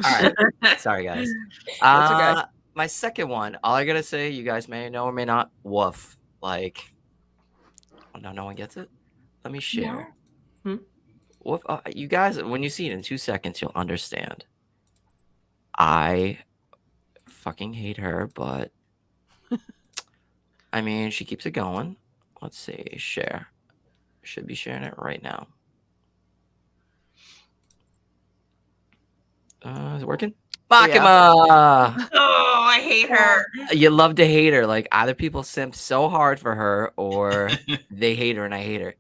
All right, sorry guys. That's okay. My second one, all I gotta say, you guys may know or may not. Woof. Like, oh, no one gets it. Let me share. Woof. You guys, when you see it in 2 seconds, you'll understand. I fucking hate her, but I mean, she keeps it going. Let's see, share. Should be sharing it right now. Is it working? Makima! Oh, I hate her. You love to hate her. Like either people simp so hard for her, or they hate her and I hate her.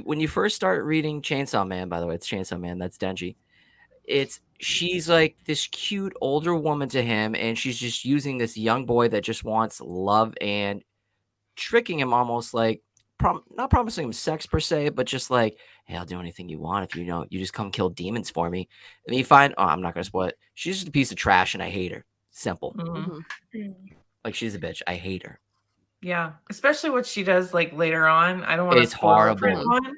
When you first start reading Chainsaw Man, by the way, it's Chainsaw Man. That's Denji. She's like this cute older woman to him, and she's just using this young boy that just wants love and tricking him, almost like not promising him sex per se, but just like, hey, I'll do anything you want if you just come kill demons for me. And then you find, I'm not gonna spoil it. She's just a piece of trash, and I hate her. Simple. Like she's a bitch. I hate her. Yeah, especially what she does like later on. I don't want to It's spoil horrible. everyone.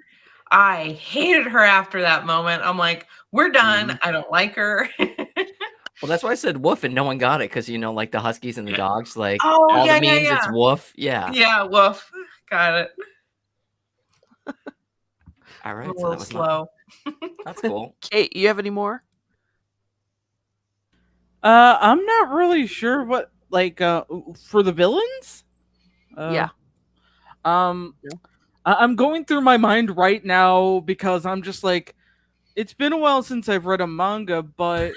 I hated her after that moment. I'm like, we're done. I don't like her. Well, that's why I said woof, and no one got it because like the huskies and the dogs, like Oh, all yeah, the yeah, memes, it's yeah. woof. Yeah. Yeah, woof. Got it. All right. A So little that was slow. that's cool. Kate, you have any more? I'm not really sure what for the villains. Yeah. I'm going through my mind right now because I'm just like, it's been a while since I've read a manga, but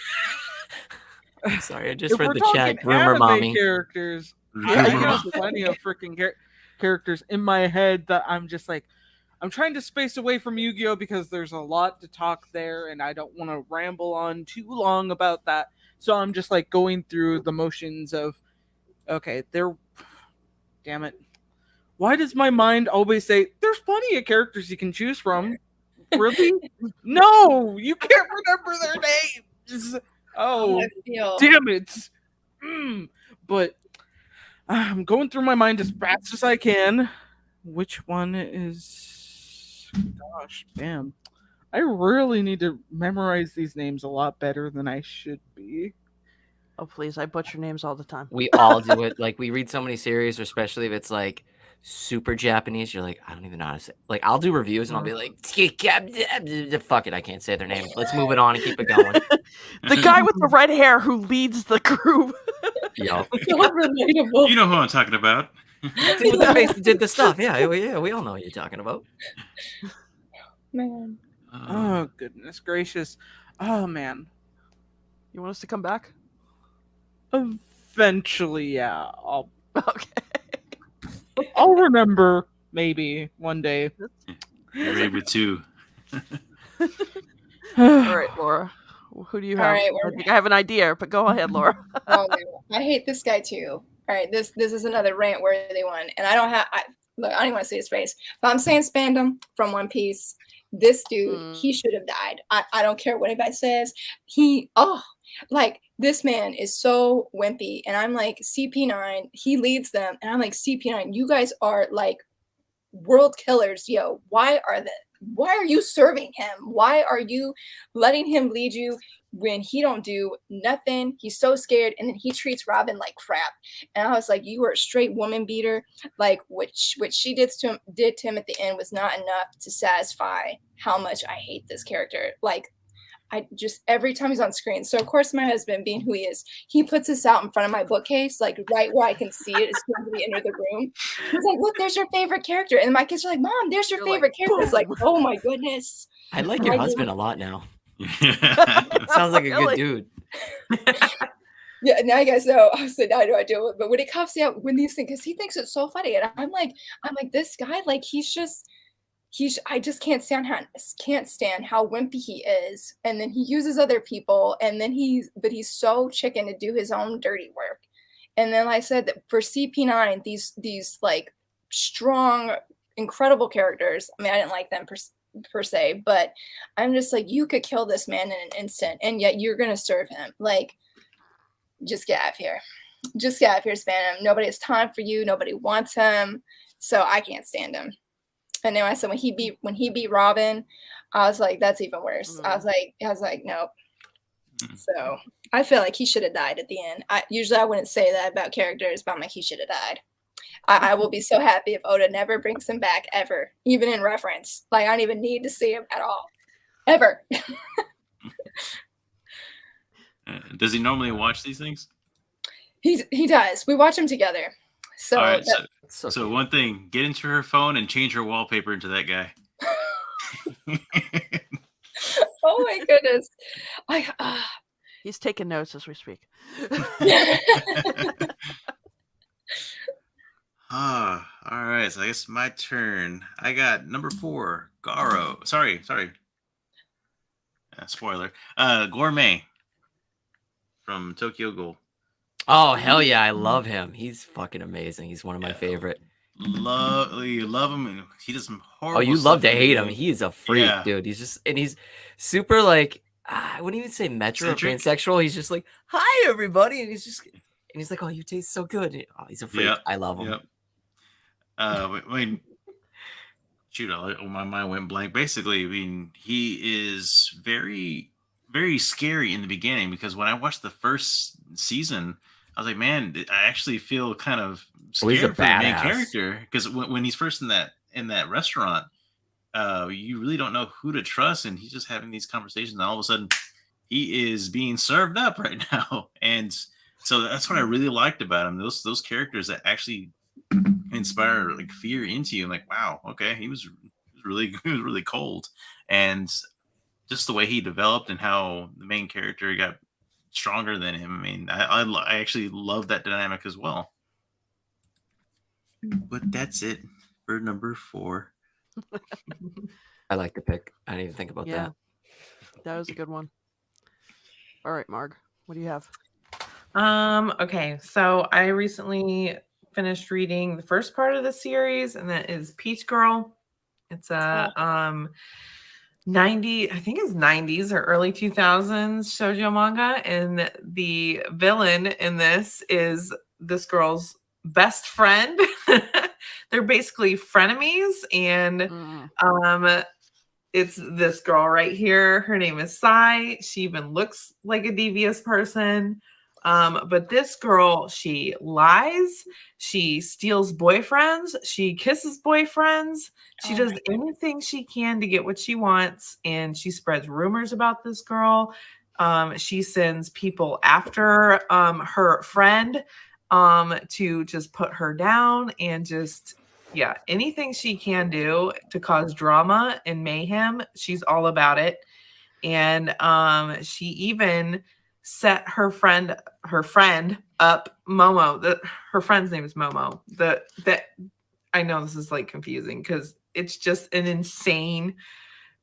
Sorry, I just if read we're the talking chat. Rumor anime mommy. characters, I have plenty of freaking characters in my head that I'm just like, I'm trying to space away from Yu-Gi-Oh because there's a lot to talk there, and I don't want to ramble on too long about that. So I'm just like going through the motions of, okay, damn it. Why does my mind always say, there's plenty of characters you can choose from? Really? No, you can't remember their names. Oh, damn it. But I'm going through my mind as fast as I can. Which one is? Gosh, damn. I really need to memorize these names a lot better than I should be. Oh please, I butcher names all the time. We all do it. Like we read so many series, especially if it's like super Japanese. You're like, I don't even know how to say. Like I'll do reviews and I'll be like, fuck it, I can't say their name. Let's move it on and keep it going. The guy with the red hair who leads the group. Yo, So relatable. You know who I'm talking about. dude with the face that did the stuff. Yeah, we all know what you're talking about. Man. Oh, goodness gracious. Oh, man. You want us to come back? Eventually, yeah. Okay. I'll remember maybe one day. Raver 2. All right, Laura. Who do you have? All right, I think I have an idea, but go ahead, Laura. Oh no, I hate this guy too. All right, this is another rant worthy one, and I don't look. I don't even want to see his face, but I'm saying Spandam from One Piece. This dude, he should have died. I don't care what anybody says. Like this man is so wimpy, and I'm like CP9. He leads them, and I'm like CP9. You guys are like world killers, yo. Why are you serving him? Why are you letting him lead you when he don't do nothing? He's so scared, and then he treats Robin like crap. And I was like, you were a straight woman beater. Like what she did to him at the end was not enough to satisfy how much I hate this character. Like I just every time he's on screen. So of course my husband, being who he is, he puts this out in front of my bookcase, like right where I can see it as soon as we enter the room. He's like, "Look, there's your favorite character," and my kids are like, "Mom, there's your favorite character." It's like, oh my goodness. I like your husband a lot now. Yeah. Sounds like a good dude. Yeah, now you guys know. I said, now I know I do it. But when it comes out, when these things, because he thinks it's so funny, and I'm like, this guy, like I just can't stand how wimpy he is, and then he uses other people, and then he's so chicken to do his own dirty work. And then like I said that for CP9, these like strong, incredible characters. I mean, I didn't like them per se, but I'm just like, you could kill this man in an instant, and yet you're gonna serve him. Like, just get out of here. Just get out of here, Spandam. Nobody has time for you. Nobody wants him. So I can't stand him. And then I said when he beat Robin, I was like, that's even worse. I was like, nope. So I feel like he should have died at the end. Usually I wouldn't say that about characters, but I'm like, he should have died. I will be so happy if Oda never brings him back ever, even in reference. Like I don't even need to see him at all, ever. Does he normally watch these things? He does. We watch them together. So, all right, So so one thing, get into her phone and change her wallpaper into that guy. oh my goodness. He's taking notes as we speak. All right. So I guess my turn. I got number 4, Garo. Sorry. Spoiler. Gourmet from Tokyo Ghoul. oh hell yeah, I love him. He's fucking amazing. He's one of my favorite. You love him. He does some horrible. Oh, you stuff love to in the hate him. game. He is a freak, Yeah. dude. He's super like I wouldn't even say metro or Centric? pansexual. He's just like, hi everybody, and he's like, oh, you taste so good. Oh, he's a freak. Yep, I love him. Yep. I mean, shoot, my mind went blank. Basically, I mean, he is very, very scary in the beginning because when I watched the first season, I was like, man, I actually feel kind of Oh, he's a scared for the main badass. character because when he's first in that restaurant, you really don't know who to trust, and he's just having these conversations, and all of a sudden, he is being served up right now, and so that's what I really liked about him. Those characters that actually inspire like fear into you. I'm like, wow, okay, he was really cold, and just the way he developed and how the main character got stronger than him. I mean, I actually love that dynamic as well. But that's it for number 4. I like the pick. I didn't even think about Yeah. that. That was a good one. All right, Marg, what do you have? Okay, so I recently finished reading the first part of the series, and that is Peach Girl. It's a 90s or early 2000s shoujo manga, and the villain in this is this girl's best friend. They're basically frenemies, and it's this girl right here. Her name is Sai. She even looks like a devious person. But this girl, she lies, she steals boyfriends, she kisses boyfriends, she does anything she can to get what she wants, and she spreads rumors about this girl. She sends people after her friend to just put her down, and just anything she can do to cause drama and mayhem, she's all about it. And she even set her friend up, Momo. Her friend's name is Momo. That I know this is like confusing because it's just an insane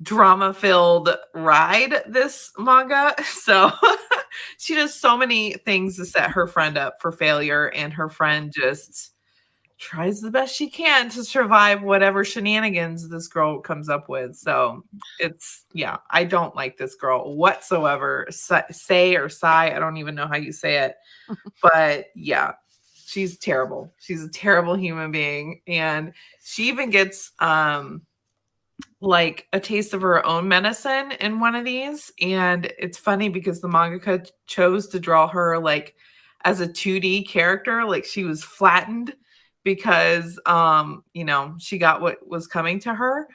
drama-filled ride, this manga. So she does so many things to set her friend up for failure, and her friend just tries the best she can to survive whatever shenanigans this girl comes up with. So it's, I don't like this girl whatsoever. Say or Sai, I don't even know how you say it. But she's terrible. She's a terrible human being. And she even gets like a taste of her own medicine in one of these. And it's funny because the mangaka chose to draw her like as a 2D character, like she was flattened, because she got what was coming to her.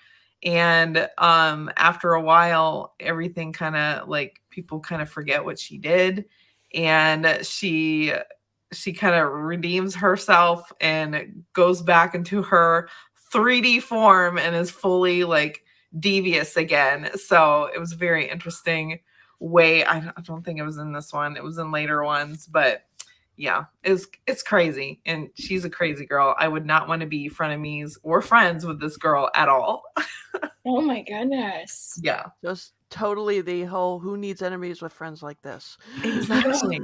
And after a while, everything kind of like people kind of forget what she did, and she kind of redeems herself and goes back into her 3D form and is fully like devious again. So it was a very interesting way. I don't think it was in this one, it was in later ones, but it's crazy, and she's a crazy girl. I would not want to be frenemies or friends with this girl at all. Oh my goodness. Yeah. Just totally the whole who needs enemies with friends like this. Exactly.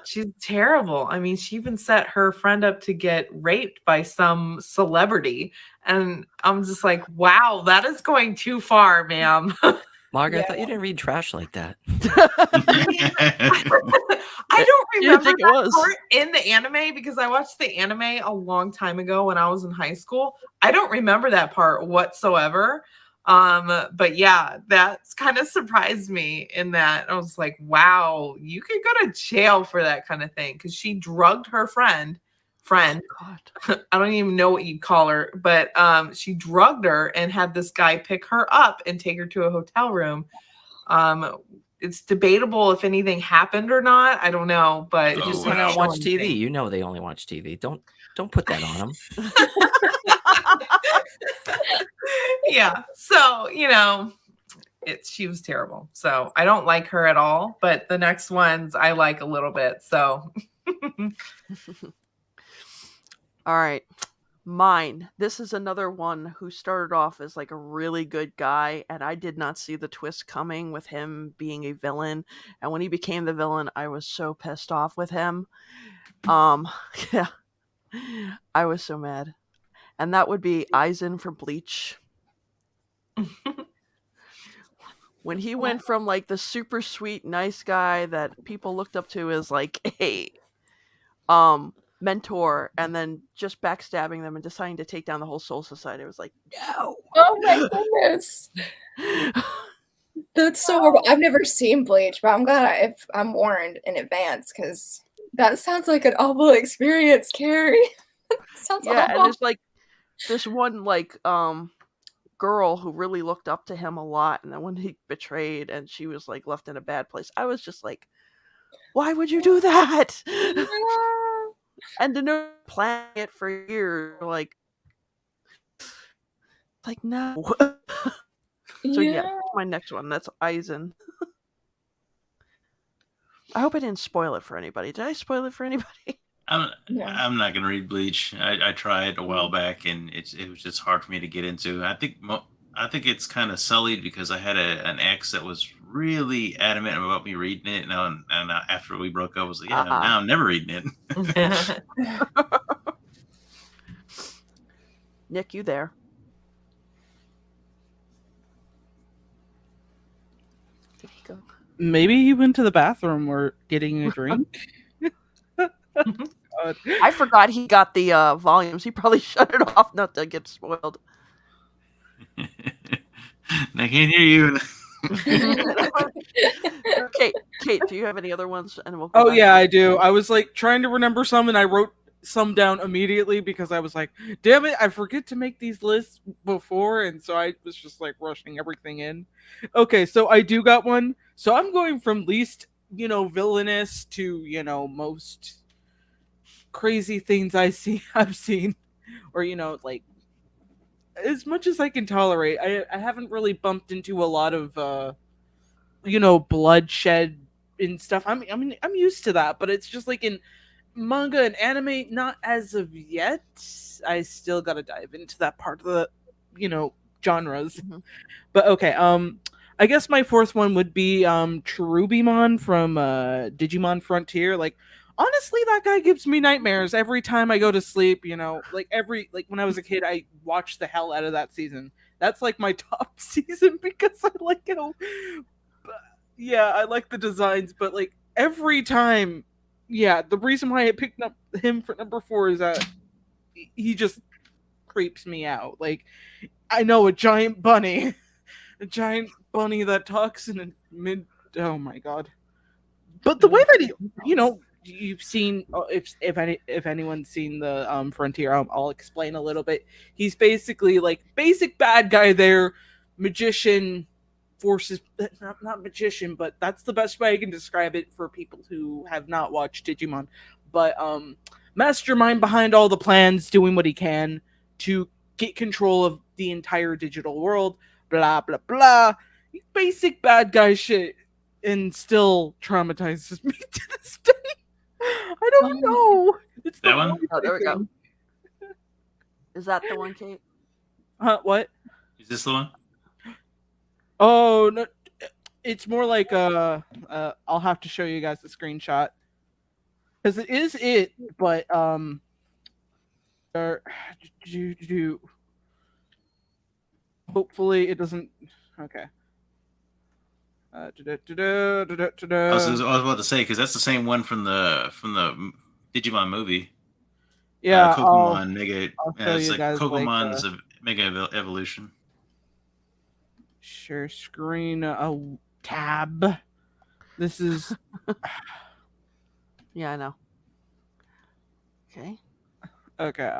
She's terrible. I mean, she even set her friend up to get raped by some celebrity. And I'm just like, wow, that is going too far, ma'am. Margaret, I thought you didn't read trash like that. I don't remember think it that was. part in the anime because I watched the anime a long time ago when I was in high school. I don't remember that part whatsoever. But that's kind of surprised me in that I was like, wow, you could go to jail for that kind of thing, because she drugged her friend. God. I don't even know what you'd call her, but she drugged her and had this guy pick her up and take her to a hotel room. It's debatable if anything happened or not. I don't know, but They Oh, just wow. hang out and watch TV. Anything. You know they only watch TV. Don't put that on them. So she was terrible. So I don't like her at all. But the next ones I like a little bit. So All right. Mine. This is another one who started off as like a really good guy, and I did not see the twist coming with him being a villain. And when he became the villain, I was so pissed off with him. I was so mad. And that would be Aizen from Bleach. When he went from like the super sweet, nice guy that people looked up to as like a mentor, and then just backstabbing them and deciding to take down the whole Soul Society. I was like, no. Oh my goodness. That's so horrible. I've never seen Bleach, but I'm glad if I'm warned in advance, because that sounds like an awful experience, Carrie. Sounds Yeah, awful. and there's like this one like girl who really looked up to him a lot, and then when he betrayed and she was like left in a bad place, I was just like, why would you do that? And to know planning it for years, like no. So that's my next one. That's Aizen. I hope I didn't spoil it for anybody. Did I spoil it for anybody? I'm not gonna read Bleach. I tried a while back, and it was just hard for me to get into. I think it's kind of sullied because I had an ex that was really adamant about me reading it, and after we broke up, I was like, now I'm never reading it. Nick, you there? Did he go? Maybe he went to the bathroom or getting a drink. God. I forgot he got the volumes. He probably shut it off not to get spoiled. I can't hear you. Okay, Kate, do you have any other ones? And we'll go Oh back yeah, to- I do. I was like trying to remember some, and I wrote some down immediately because I was like, "Damn it, I forget to make these lists before," and so I was just like rushing everything in. Okay, so I do got one. So I'm going from least, villainous to most crazy things I've seen, or like as much as I can tolerate. I haven't really bumped into a lot of bloodshed and stuff. I'm used to that, but it's just like in manga and anime, not as of yet. I still gotta dive into that part of the genres. Mhm. But okay, I guess my fourth one would be Cherubimon from Digimon Frontier. Like honestly, that guy gives me nightmares every time I go to sleep. Like when I was a kid, I watched the hell out of that season. That's like my top season because I like how yeah, I like the designs, but like every time, yeah, the reason why I picked up him for number 4 is that he just creeps me out. Like I know a giant bunny, a giant bunny that talks in a mid. Oh my god! But the way that you've seen, if anyone's seen the Frontier, I'll explain a little bit. He's basically like basic bad guy there, magician forces not magician, but that's the best way I can describe it for people who have not watched Digimon. But mastermind behind all the plans, doing what he can to get control of the entire digital world. Blah blah blah. Basic bad guy shit, and still traumatizes me to this day. I don't know. It's That the one? voice, Oh, there I we go. think. Is that the one, Kate? What? Is this the one? Oh no, it's more like I'll have to show you guys the screenshot because it is it, but hopefully it doesn't. Okay. I was about to say because that's the same one from the Digimon movie. Yeah, Pokemon Mega. I'll show It's you like guys, Pokemon's Mega Evolution. share screen tab. This is Yeah, I know. Okay. okay.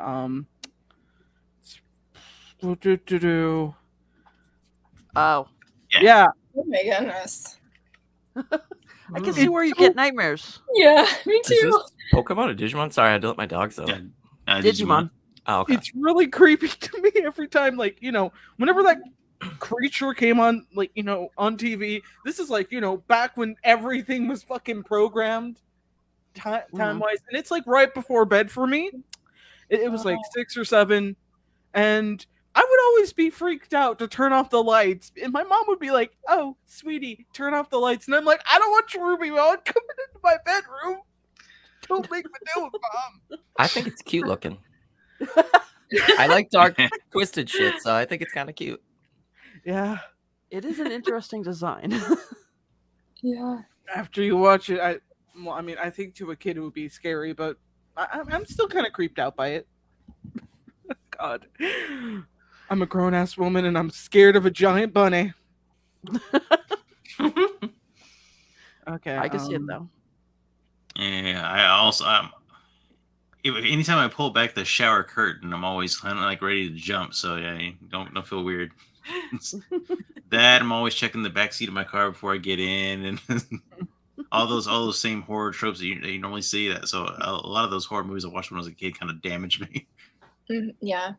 Oh, Yeah. Oh my goodness. I can see where you get nightmares. Yeah, me Is too. this Pokemon or Digimon? Sorry, I had to let my dogs out. Yeah, Digimon. Oh, okay. It's really creepy to me every time. Like, whenever that creature came on, like, on TV, this is like, back when everything was fucking programmed time wise. And it's like right before bed for me. It was like 6 or 7. And I would always be freaked out to turn off the lights. And my mom would be like, "Oh, sweetie, turn off the lights." And I'm like, "I don't want Cherubimon coming into my bedroom. Don't make me do it, Mom." I think it's cute looking. I like dark, twisted shit, so I think it's kind of cute. Yeah. It is an interesting design. Yeah. After you watch it, I think to a kid it would be scary, but I'm still kind of creeped out by it. God. I'm a grown-ass woman and I'm scared of a giant bunny. Okay. I can see it though. Yeah, I also anytime I pull back the shower curtain, I'm always kind of like ready to jump. So yeah, don't feel weird. That I'm always checking the back seat of my car before I get in, and all those same horror tropes that you normally see. That so a lot of those horror movies I watched when I was a kid kind of damaged me. Yeah.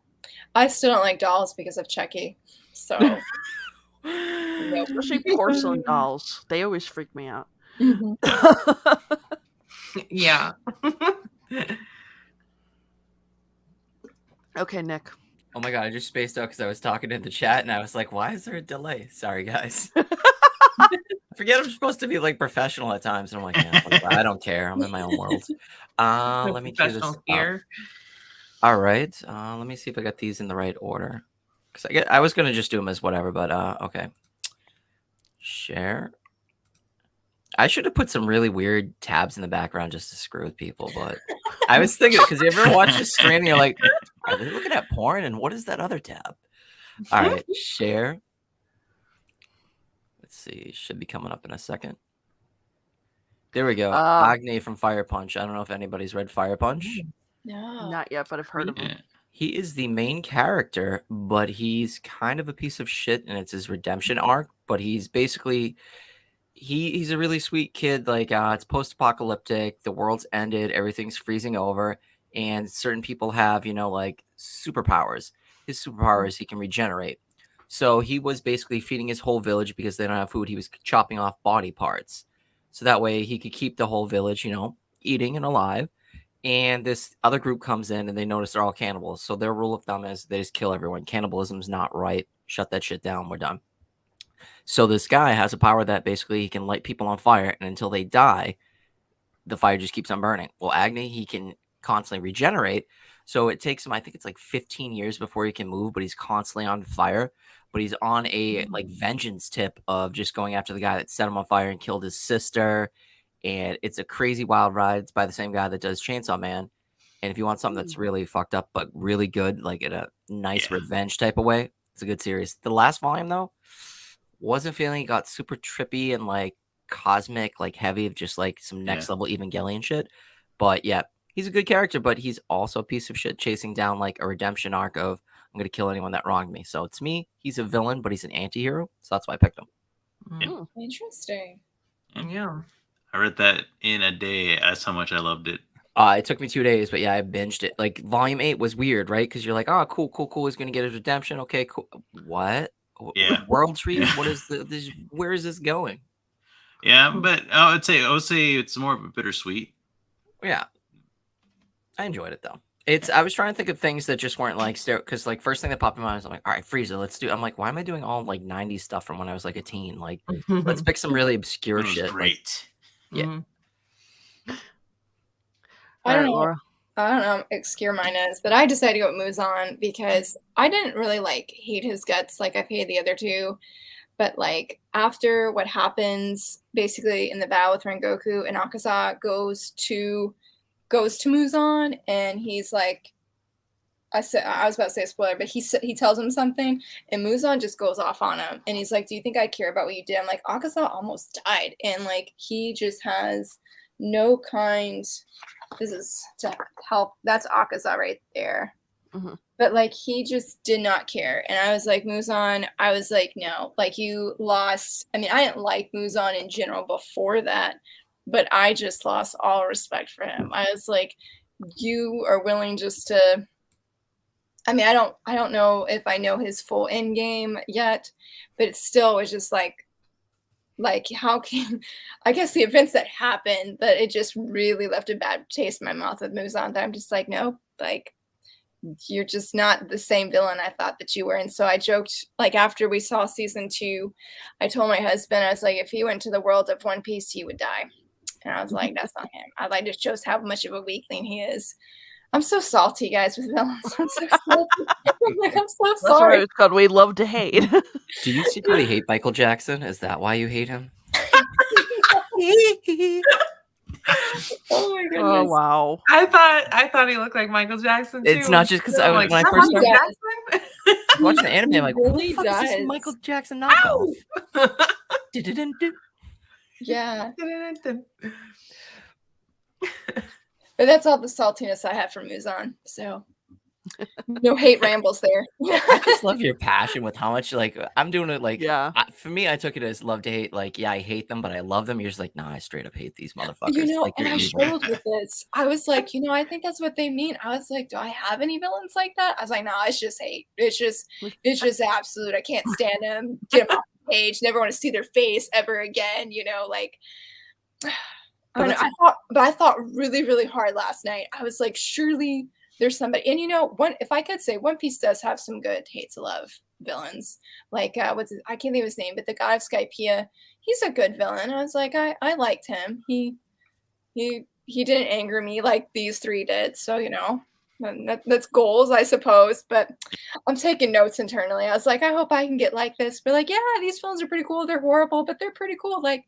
I still don't like dolls because of Chucky. So nope. Especially porcelain dolls. They always freak me out. Mhm. Yeah. Okay, Nick. Oh my god, I just spaced out because I was talking in the chat and I was like, why is there a delay? Sorry, guys. I forget I'm supposed to be like professional at times. And I'm like, yeah, whatever, I don't care. I'm in my own world. Let me choose this. Professional here. All right. Let me see if I got these in the right order. Because I was going to just do them as whatever, but okay. Share. I should have put some really weird tabs in the background just to screw with people, but I was thinking, because you ever watch a stream and you're like, are they looking at porn? And what is that other tab? All right, share. Let's see, should be coming up in a second. There we go. Ayyye from Fire Punch. I don't know if anybody's read Fire Punch. No. Not yet, but I've heard of him. He is the main character, but he's kind of a piece of shit, and it's his redemption arc. But he's basically he's a really sweet kid. Like it's post-apocalyptic, the world's ended, everything's freezing over, and certain people have, you know, like superpowers. His superpower is he can regenerate. So he was basically feeding his whole village because they don't have food. He was chopping off body parts. So that way he could keep the whole village, you know, eating and alive. And this other group comes in and they notice they're all cannibals. So their rule of thumb is they just kill everyone. Cannibalism's not right. Shut that shit down. We're done. So this guy has a power that basically he can light people on fire. And until they die, the fire just keeps on burning. Well, Ayyye, he can constantly regenerate. So it takes him, I think it's like 15 years before he can move, but he's constantly on fire. But he's on a like vengeance tip of just going after the guy that set him on fire and killed his sister. And it's a crazy wild ride. It's by the same guy that does Chainsaw Man. And if you want something that's really fucked up but really good, like in a nice revenge type of way, it's a good series. The last volume though, wasn't feeling it. Got super trippy and like cosmic, like heavy of just like some next level Evangelion shit. But yeah, he's a good character, but he's also a piece of shit chasing down like a redemption arc of I'm gonna kill anyone that wronged me. So to me, he's a villain, but he's an anti-hero. So that's why I picked him. Interesting. Yeah. I read that in a day. That's how much I loved it. It took me 2 days, but yeah, I binged it. Like volume 8 was weird, right? Because you're like, oh, cool. He's gonna get his redemption. Okay, cool. What? Yeah. World Tree? What is this? Where is this going? Yeah, but I would say it's more of a bittersweet. Yeah, I enjoyed it though. I was trying to think of things that just weren't like because like first thing that popped in my mind was I'm like, all right, Frieza, let's do. I'm like, why am I doing all like 90s stuff from when I was like a teen? Like, let's pick some really obscure shit. Great. Like, yeah. I don't know how obscure mine is, but I decided to go with Muzan because I didn't really like hate his guts like I've hated the other two. But like after what happens basically in the battle with Rengoku and Akaza goes to Muzan and he's like I was about to say a spoiler, but he tells him something and Muzan just goes off on him and he's like, do you think I care about what you did? I'm like, Akaza almost died and like he just has no kind. This is to help. That's Akaza right there. But like he just did not care. And I was like, Muzan, I was like, no, like you lost. I mean, I didn't like Muzan in general before that, but I just lost all respect for him. I was like, you are willing just to. I mean, I don't know if I know his full end game yet, but it still was just like how can I guess the events that happened that it just really left a bad taste in my mouth with Muzan that I'm just like, no, like you're just not the same villain I thought that you were. And so I joked, like after we saw season 2, I told my husband, I was like, if he went to the world of One Piece, he would die. And I was like, that's not him. I like just shows how much of a weakling he is. I'm so salty, guys, with villains. I'm so salty. I'm so sorry. That's why it's called We Love to Hate. Do you secretly hate Michael Jackson? Is that why you hate him? Oh my goodness! Oh wow! I thought he looked like Michael Jackson too. It's not just because like, when I first started watching the anime, I'm like, really what the fuck does. is this Michael Jackson knockoff? Yeah. But that's all the saltiness I have from Muzan. So no hate rambles there. I just love your passion with how much like I'm doing it like for me I took it as love to hate, like I hate them but I love them. You're just like, nah, I straight up hate these motherfuckers. You know, like, and I struggled with this. I was like, I think that's what they mean. I was like, do I have any villains like that? I was like, no, it's just hate. It's just absolute. I can't stand them. Get them off the page. Never want to see their face ever again. Like I thought really, really hard last night. I was like, surely there's somebody, and if I could say, One Piece does have some good hate to love villains. Like I can't think of his name, but the guy of Skypiea, he's a good villain. I was like, I liked him. He didn't anger me like these 3 did. So that's goals, I suppose. But I'm taking notes internally. I was like, I hope I can get like this. But like, yeah, these films are pretty cool. They're horrible, but they're pretty cool. Like,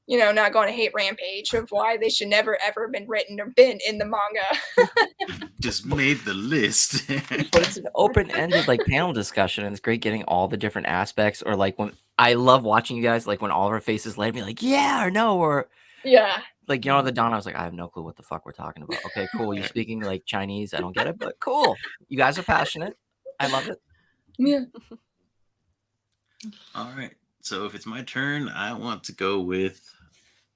you know, not going to hate rampage of why they should never ever been written or been in the manga. Just made the list. But it's an open-ended like panel discussion, and it's great getting all the different aspects. Or like when I love watching you guys, like when all of our faces light, be like, yeah or no, or Yeah. like, you know, the Dawn, I was like, I have no clue what the fuck we're talking about. Okay, cool. You're speaking like Chinese. I don't get it, but cool. You guys are passionate. I love it. Yeah. All right. So if it's my turn, I want to go with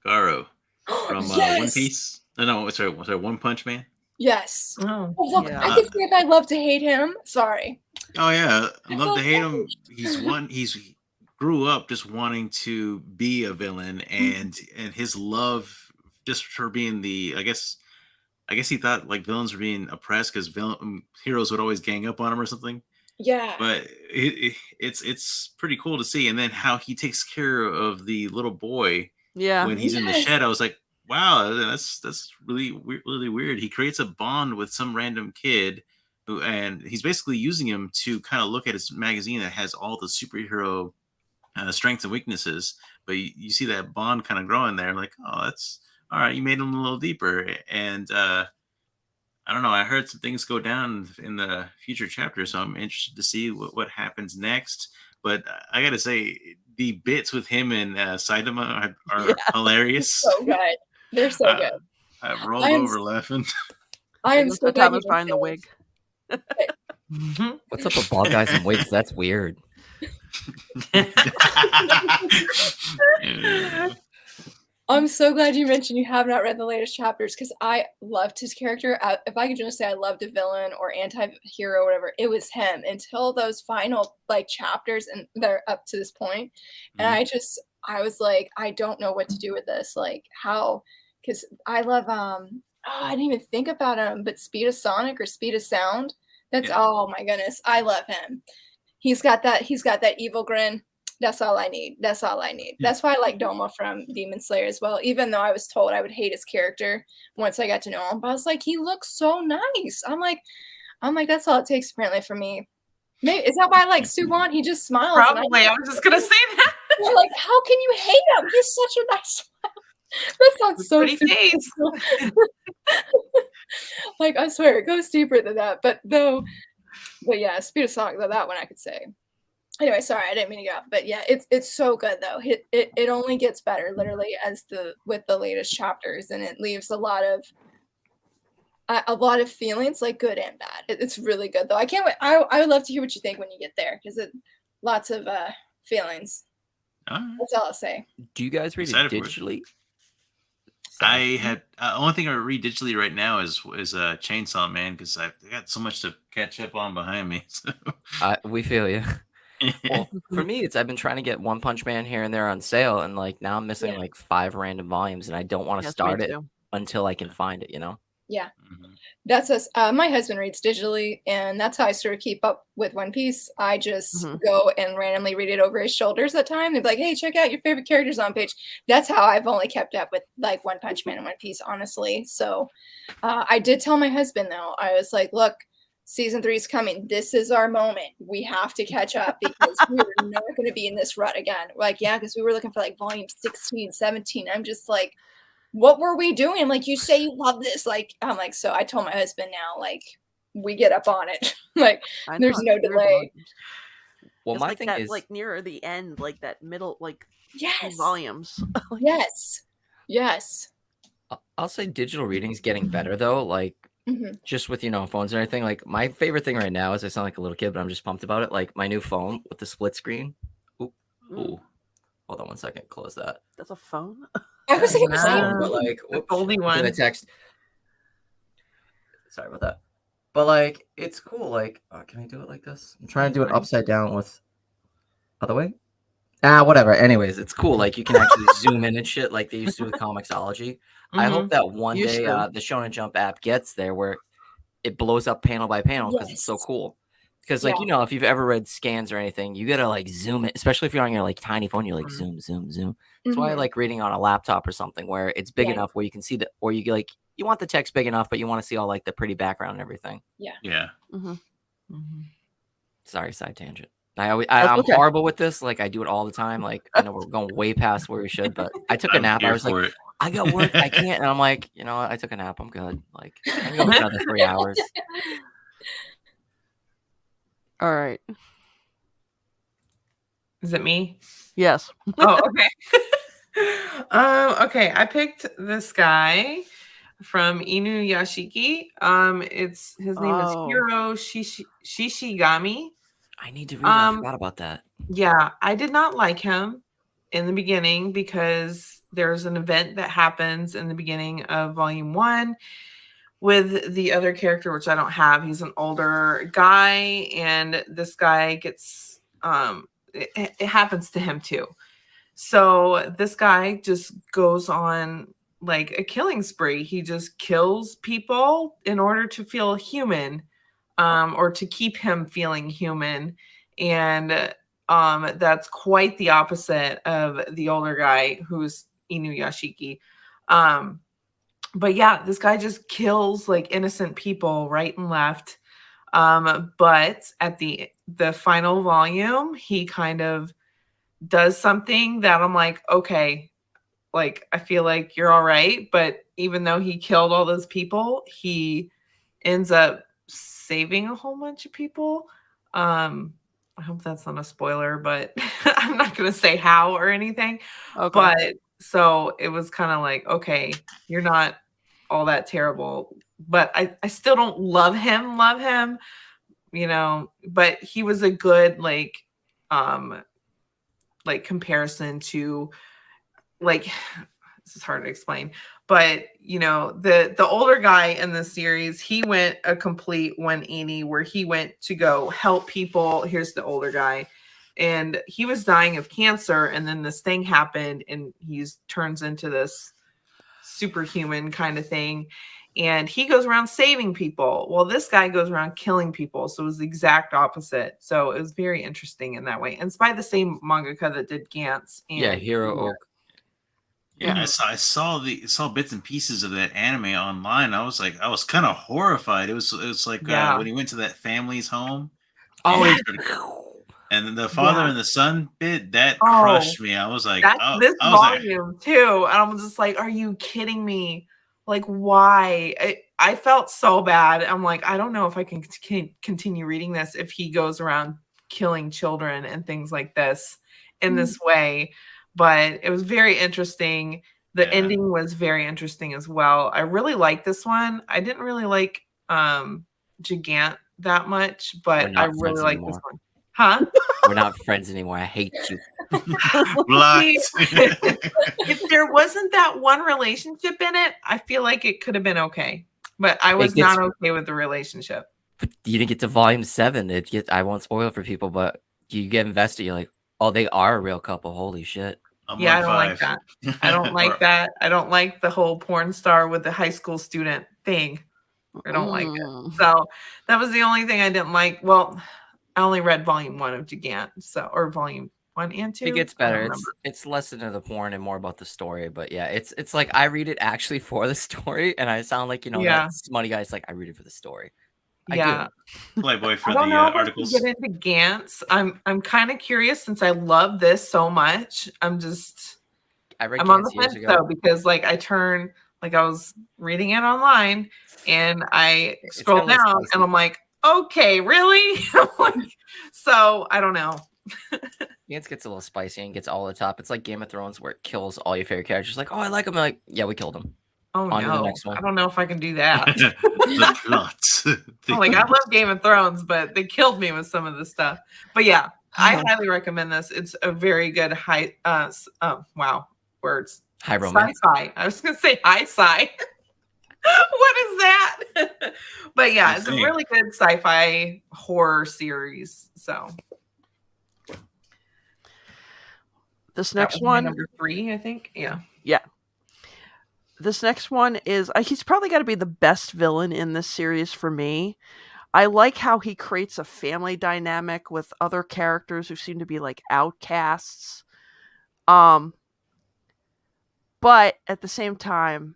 Garo from One Yes! Piece. No, sorry, One Punch Man. Yes. Oh, Oh, look, Yeah. I can say if I love to hate him. Sorry. Oh yeah, I love to hate him. He's grew up just wanting to be a villain, and his love just for being the I guess he thought like villains were being oppressed because heroes would always gang up on him or something. Yeah. But it's pretty cool to see, and then how he takes care of the little boy Yeah. when he's in the Yes. shed. I was like, wow, that's really weird. He creates a bond with some random kid who, and he's basically using him to kind of look at his magazine that has all the superhero strengths and weaknesses. But you see that bond kind of growing there. Like, oh, that's all right. You made him a little deeper, and I don't know. I heard some things go down in the future chapters, so I'm interested to see what happens next. But I gotta say, the bits with him and Saitama are hilarious. So good. They're so good. I rolled I am over laughing. I am so glad Thomas you buying the wig. What's up with bald guys and wigs? That's weird. Yeah. I'm so glad you mentioned you have not read the latest chapters because I loved his character. If I could just say I loved a villain or anti-hero or whatever, it was him until those final like chapters and they're up to this point. And I was like, I don't know what to do with this. Like how, because I love I didn't even think about him, but Speed of Sonic or Speed of Sound. That's oh my goodness, I love him. He's got that evil grin. That's all I need. That's all I need. That's why I like Doma from Demon Slayer as well. Even though I was told I would hate his character once I got to know him, but I was like, he looks so nice. I'm like, that's all it takes apparently for me. Maybe is that why I like Suwon? He just smiles. probably. I was just gonna say that. I'm like, how can you hate him? He's such a nice smile. That sounds so Pretty face. like I swear it goes deeper than that. But yeah, Speed of Sonic, that one I could say. Anyway, sorry, I didn't mean to get off. But yeah, it's so good though. It only gets better literally with the latest chapters, and it leaves a lot of feelings, like good and bad. It's really good though. I can't wait. I would love to hear what you think when you get there because lots of feelings. That's all I'll say. Do you guys read it Excited for it. digitally? I had only thing I read digitally right now is Chainsaw Man because I got so much to catch up on behind me. So. We feel you. Well, for me, I've been trying to get One Punch Man here and there on sale, and like now I'm missing like 5 random volumes, and I don't want to start it until I can find it. You know? Yeah, that's us. My husband reads digitally, and that's how I sort of keep up with One Piece. I just go and randomly read it over his shoulders at time. They'd be like, "Hey, check out your favorite characters on page." That's how I've only kept up with like One Punch Man and One Piece, honestly. So I did tell my husband though. I was like, "Look, season 3 is coming. This is our moment. We have to catch up because we're not going to be in this rut again." We're like, yeah, because we were looking for like volume 16, 17. I'm just like, what were we doing? Like, you say you love this. Like, I'm like, so I told my husband now, like, we get up on it. Like, there's no delay. Well, my like thing that, is like nearer the end, like that middle, like yes, volumes. Yes. I'll say digital reading's getting better though. Like, just with phones and everything. Like my favorite thing right now is I sound like a little kid, but I'm just pumped about it. Like my new phone with the split screen. Ooh. Hold on 1 second. Close that. That's a phone. I was thinking the same. But like the only one. The text. Sorry about that. But like it's cool. Like can I do it like this? I'm trying to do it upside down with other way. Whatever. Anyways, it's cool. Like you can actually zoom in and shit like they used to with Comixology. I hope that one day the Shonen Jump app gets there where it blows up panel by panel because it's so cool. Because like if you've ever read scans or anything, you gotta like zoom it, especially if you're on your like tiny phone. You're like zoom. That's why I like reading on a laptop or something where it's big enough where you can see the, or you like you want the text big enough, but you want to see all like the pretty background and everything. Yeah. Sorry, side tangent. I'm okay. horrible with this. Like I do it all the time. Like I know we're going way past where we should, but I took a I'm nap. I here was like, for it. I got work. I can't. And I'm like, you know what? I took a nap. I'm good. Like I can go for another 3 hours. All right. Is it me? Yes. Oh, okay. Okay, I picked this guy from Inuyashiki. It's his name is Oh. Hiro Shishigami. I need to read it. I forgot about that. Yeah, I did not like him in the beginning because there's an event that happens in the beginning of volume 1 with the other character, which I don't have. He's an older guy, and this guy gets it happens to him too. So this guy just goes on like a killing spree. He just kills people in order to feel human, or to keep him feeling human. And that's quite the opposite of the older guy who's Inuyashiki. But yeah, this guy just kills like innocent people right and left. But at the final volume, he kind of does something that I'm like, okay, like I feel like you're all right. But even though he killed all those people, he ends up saving a whole bunch of people. I hope that's not a spoiler, but I'm not gonna say how or anything. Okay. But so it was kind of like, okay, you're not all that terrible. But I still don't love him, you know, but he was a good like comparison to like this is hard to explain, but you know, the older guy in the series, he went a complete 180 where he went to go help people. Here's the older guy, and he was dying of cancer, and then this thing happened, and he's turns into this superhuman kind of thing, and he goes around saving people. Well, this guy goes around killing people, so it was the exact opposite. So it was very interesting in that way, and it's by the same mangaka that did Gantz. And Yeah, Hero Oak. Yeah, Mhm. I saw bits and pieces of that anime online. I was kind of horrified. It was like Yeah. when he went to that family's home. Oh, and, it's and then the father Yeah. and the son bit that Oh, crushed me. I was like, That's oh, this I was like, volume too. And I'm just like, are you kidding me? Like, why? I felt so bad. I'm like, I don't know if I can continue reading this if he goes around killing children and things like this in this way. But it was very interesting. The Yeah. ending was very interesting as well. I really liked this one. I didn't really like Gigant that much, We're but not I really friends like this anymore. one. Huh? We're not friends anymore. I hate you. blocked. If there wasn't that one relationship in it, I feel like it could have been okay. But I was gets- not okay with the relationship. But you didn't get to volume 7. I won't spoil it for people, but you get invested. You're like, oh, they are a real couple. Holy shit. I'm Yeah, I on don't like 5. that. I don't like that. I don't like the whole porn star with the high school student thing. I don't like it. So that was the only thing I didn't like. Well, I only read volume 1 of Gigant, or volume 1 and 2. It gets I don't better. remember. It's less into the porn and more about the story. But yeah, it's like I read it actually for the story, and I sound like, you know, Yeah. that smutty guy. It's like I read it for the story. I Yeah. Playboy for I the don't know if I articles. can get into Gantz. I'm kind of curious since I love this so much. I read I'm on Gantz the years fence ago. though, because like I was reading it online and I It's scrolled kinda down spicy. and I'm like, okay, really? I'm like, so I don't know. Gantz gets a little spicy and gets all the top. It's like Game of Thrones where it kills all your favorite characters. Like, oh, I like him. I'm like, yeah, we killed him. Oh On to the no, next one. I don't know if I can do that. The plot. I'm like, I love Game of Thrones, but they killed me with some of the stuff. But yeah, I highly recommend this. It's a very good wow, words. High romance. Sci-fi. I was gonna say high sci. What is that? But yeah, it's a really good sci-fi horror series. So This that next was my one, number 3, I think. Yeah. this next one is he's probably got to be the best villain in this series for me. I like how he creates a family dynamic with other characters who seem to be like outcasts. But at the same time,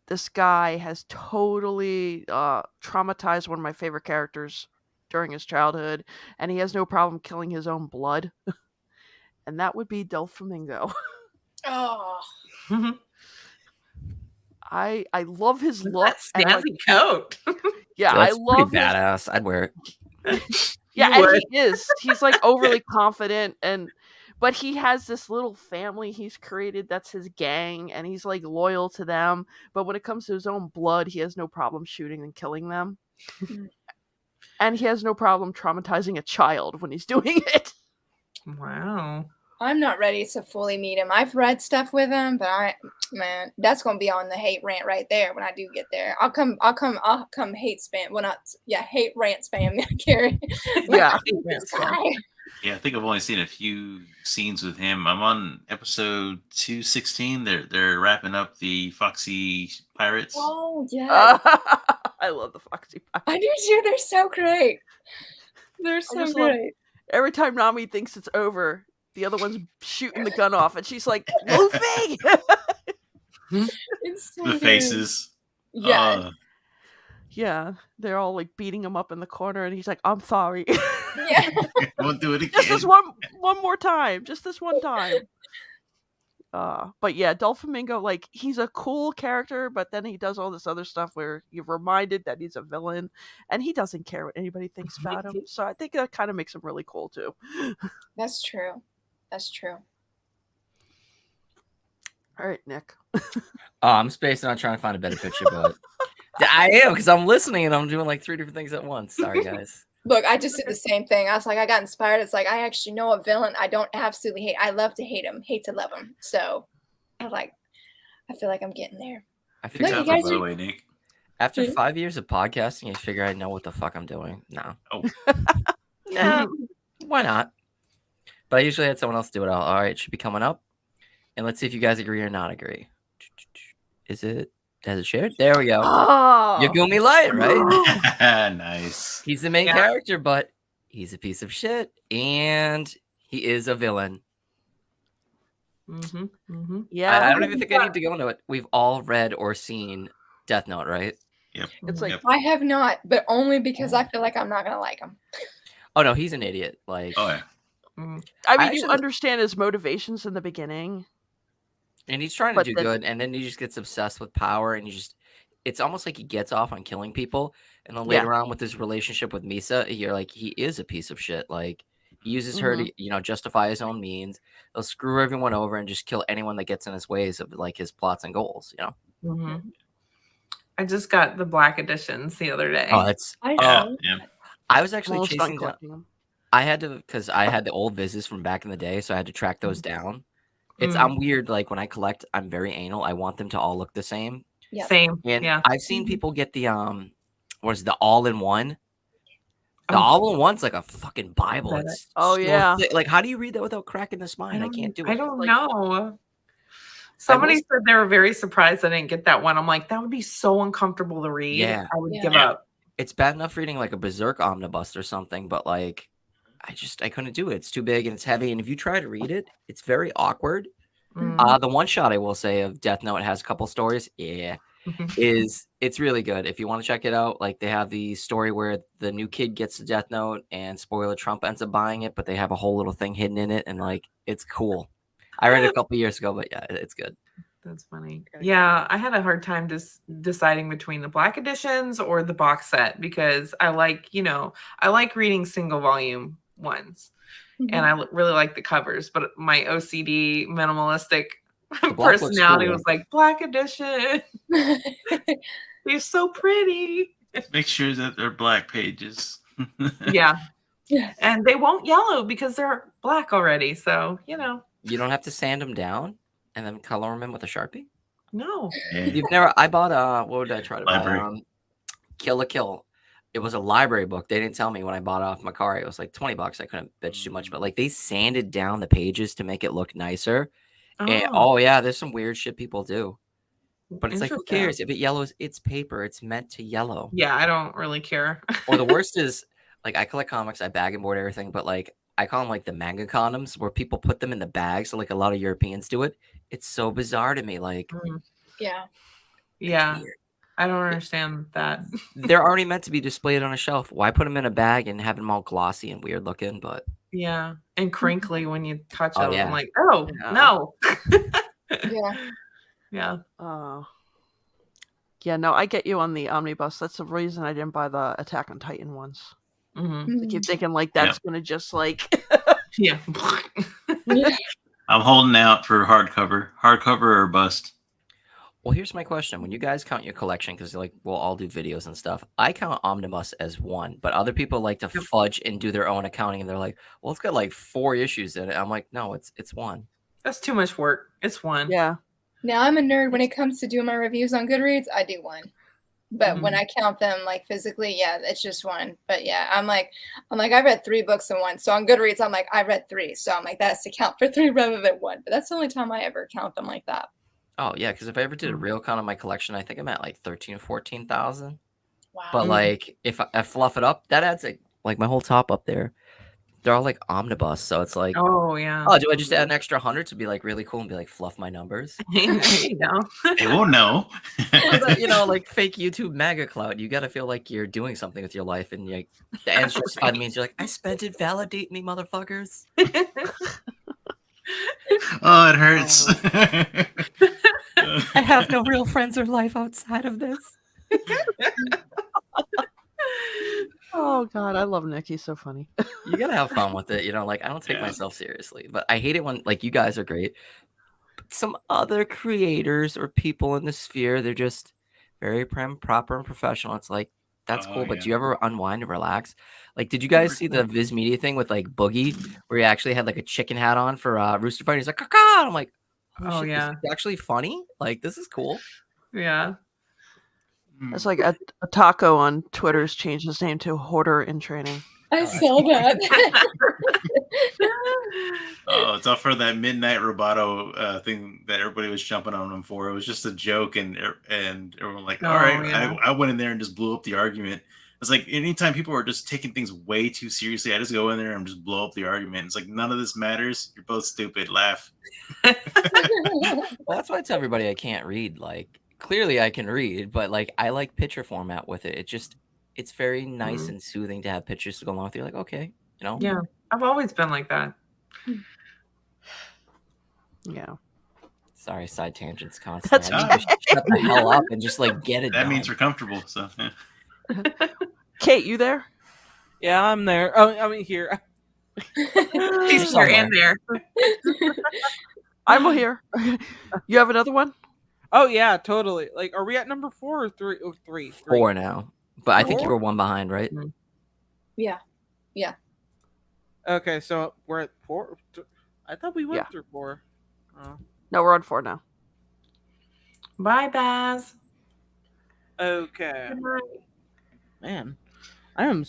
this guy has totally traumatized one of my favorite characters during his childhood, and he has no problem killing his own blood. And that would be Doflamingo. Oh, I love his That look. And, like, snazzy coat. yeah, That's I love pretty his badass. I'd wear it. Yeah, You and would. he is. He's like overly confident, but he has this little family he's created that's his gang, and he's like loyal to them. But when it comes to his own blood, he has no problem shooting and killing them. And he has no problem traumatizing a child when he's doing it. Wow. I'm not ready to fully meet him. I've read stuff with him, but man, that's gonna be on the hate rant right there when I do get there. I'll come hate spam. Well, not hate rant spam, Carrie. Yeah. Yeah, I think I've only seen a few scenes with him. I'm on episode 216. They're wrapping up the Foxy Pirates. Oh yeah, I love the Foxy Pie. I do too. They're so great. They're so just love- great. Every time Nami thinks it's over, the other one's shooting the gun off, and she's like, Luffy! It's so The good. faces. Yeah. Yeah, they're all like beating him up in the corner, and he's like, I'm sorry. Yeah. Won't do it again. Just this one more time. Just this one time. But yeah, Doflamingo, like, he's a cool character, but then he does all this other stuff where you're reminded that he's a villain, and he doesn't care what anybody thinks about him. So I think that kind of makes him really cool too. That's true. That's true. All right, Nick. Oh, I'm spacing on trying to find a better picture, but I am because I'm listening and I'm doing like 3 different things at once. Sorry, guys. Look, I just did the same thing. I was like, I got inspired. It's like, I actually know a villain I don't absolutely hate. I love to hate him, hate to love him. So I was like, I feel like I'm getting there. I Look, figured you Sounds guys like, by the are- way, Nick. after Mhm. 5 years of podcasting, I figure I know what the fuck I'm doing. No. Oh. Nah, why not? But I usually had someone else do it. All right, it should be coming up. And let's see if you guys agree or not agree. Has it shared? There we go. Oh, Yagumi Light, right? Nice. He's the main Yeah. character, but he's a piece of shit. And he is a villain. yeah. I don't even think I need to go into it. We've all read or seen Death Note, right? Yep. It's like, Yep. I have not, but only because I feel like I'm not going to like him. Oh, no, he's an idiot. Like, Oh yeah. I mean, I you actually- understand his motivations in the beginning. and he's trying to But do then- good, and then he just gets obsessed with power, and it's almost like he gets off on killing people. And then later on with his relationship with Misa, you're like, he is a piece of shit. Like, he uses her to, justify his own means. He'll screw everyone over and just kill anyone that gets in his ways of like his plots and goals, I just got the black editions the other day. Oh, that's I Yeah. know. Yeah. I was I'm actually almost done chasing down. collecting them. I had to, because I had the old Vizes from back in the day, so I had to track those down. It's Mm. I'm weird. Like when I collect, I'm very anal. I want them to all look the same. Yeah. Same. And Yeah. I've seen people get the what is it, the all-in-one? The Oh. all-in-one's like a fucking Bible. Read It's Oh, so yeah. thick. Like, how do you read that without cracking the spine? I can't do it. I don't Like- know. Somebody will- said they were very surprised I didn't get that one. I'm like, that would be so uncomfortable to read. Yeah. I would Yeah. give Yeah. up. It's bad enough reading like a Berserk omnibus or something, but like, I couldn't do it. It's too big and it's heavy. And if you try to read it, it's very awkward. Mm. The one shot I will say of Death Note has a couple stories. Yeah. It's really good. If you want to check it out, like they have the story where the new kid gets the Death Note and spoiler Trump ends up buying it, but they have a whole little thing hidden in it, and like it's cool. I read it a couple years ago, but yeah, it's good. That's funny. Okay. Yeah, I had a hard time deciding between the black editions or the box set because I like reading single volume ones and I really like the covers, but my OCD minimalistic black looks personality cool. was like, black edition. They're so pretty. Make sure that they're black pages. Yeah. Yeah. And they won't yellow because they're black already. So, You don't have to sand them down and then color them in with a Sharpie. no. Yeah. You've never. I bought what did I try to Library. buy? Kill la Kill. It was a library book. They didn't tell me when I bought it off Macari. It was like $20. I couldn't bitch too much, but like they sanded down the pages to make it look nicer. And oh yeah, there's some weird shit people do. But it's like, who Interesting. cares? If it yellows, it's paper. It's meant to yellow. Yeah, I don't really care. Or the worst is, like, I collect comics, I bag and board everything, but like I call them like the manga condoms, where people put them in the bag. So like a lot of Europeans do it. It's so bizarre to me. Like, Yeah. Yeah. weird. I don't understand that. They're already meant to be displayed on a shelf. Why put them in a bag and have them all glossy and weird looking? But Yeah, and crinkly when you touch Oh, them. yeah. I'm like, oh Yeah. no. Yeah. Yeah. Yeah, no, I get you on the omnibus. That's the reason I didn't buy the Attack on Titan ones. Mm-hmm. I keep thinking like that's gonna just like Yeah. Yeah. I'm holding out for hardcover or bust. well, here's my question: when you guys count your collection, because like we'll all do videos and stuff, I count omnibus as one, but other people like to fudge and do their own accounting, and they're like, "Well, it's got like 4 issues in it." I'm like, "No, it's one." That's too much work. It's one. yeah. Now I'm a nerd when it comes to doing my reviews on Goodreads. I do one, but when I count them like physically, yeah, it's just one. But yeah, I'm like I read 3 books in one. So on Goodreads, I'm like I read 3. So I'm like that's to count for 3 rather than 1. But that's the only time I ever count them like that. Oh yeah, because if I ever did a real count of my collection, I think I'm at like 13 or 14,000. Wow. But like if I fluff it up, that adds like my whole top up there. They're all like omnibus, so it's like, Oh yeah. oh, do I just add an extra 100 to be like really cool and be like fluff my numbers? There you go. They won't know. But, you know, like fake YouTube MAGA clout. You got to feel like you're doing something with your life, and like the ends justify means you're like, I spent it. Validate me, motherfuckers. Oh, it hurts. I have no real friends or life outside of this. Oh god, I love Nick. He's so funny. You gotta have fun with it, you know. Like I don't take myself seriously, but I hate it when like you guys are great. But some other creators or people in the sphere, they're just very prim, proper, and professional. It's like that's cool, but do you ever unwind and relax? Like, did you guys see the Viz Media thing with like Boogie, where he actually had like a chicken hat on for Rooster Fight? He's like, "Caw-caw!" I'm like, Oh shit, yeah. this is actually funny. Like, this is cool. Yeah. It's like a taco on Twitter's changed his name to Hoarder in Training. I saw that. Oh, it's all for that Midnight Roboto thing that everybody was jumping on him for. It was just a joke, and everyone like, all right, yeah. I went in there and just blew up the argument. It's like anytime people are just taking things way too seriously, I just go in there and just blow up the argument. It's like none of this matters. You're both stupid. Laugh. Well, that's why I tell everybody I can't read. Like, clearly I can read, but like I like picture format with it. It's very nice and soothing to have pictures to go along with. You're like, okay, you know. Yeah. I've always been like that. Yeah. Sorry, side tangents constantly. That's I need to shut the hell up and just like get it That done. means we're comfortable. So yeah. Kate, you there? Yeah, I'm there. Oh, I mean here. She's here and there. I'm here. You have another one? Oh yeah, totally. Like, are we at number 4 or 3? Oh, 3. 4 now, but I think you Four? were 1 behind, right? Yeah. Okay, so we're at 4. I thought we went through 4. Oh. No, we're on 4 now. Bye, Baz. Okay. Good night. Man, I am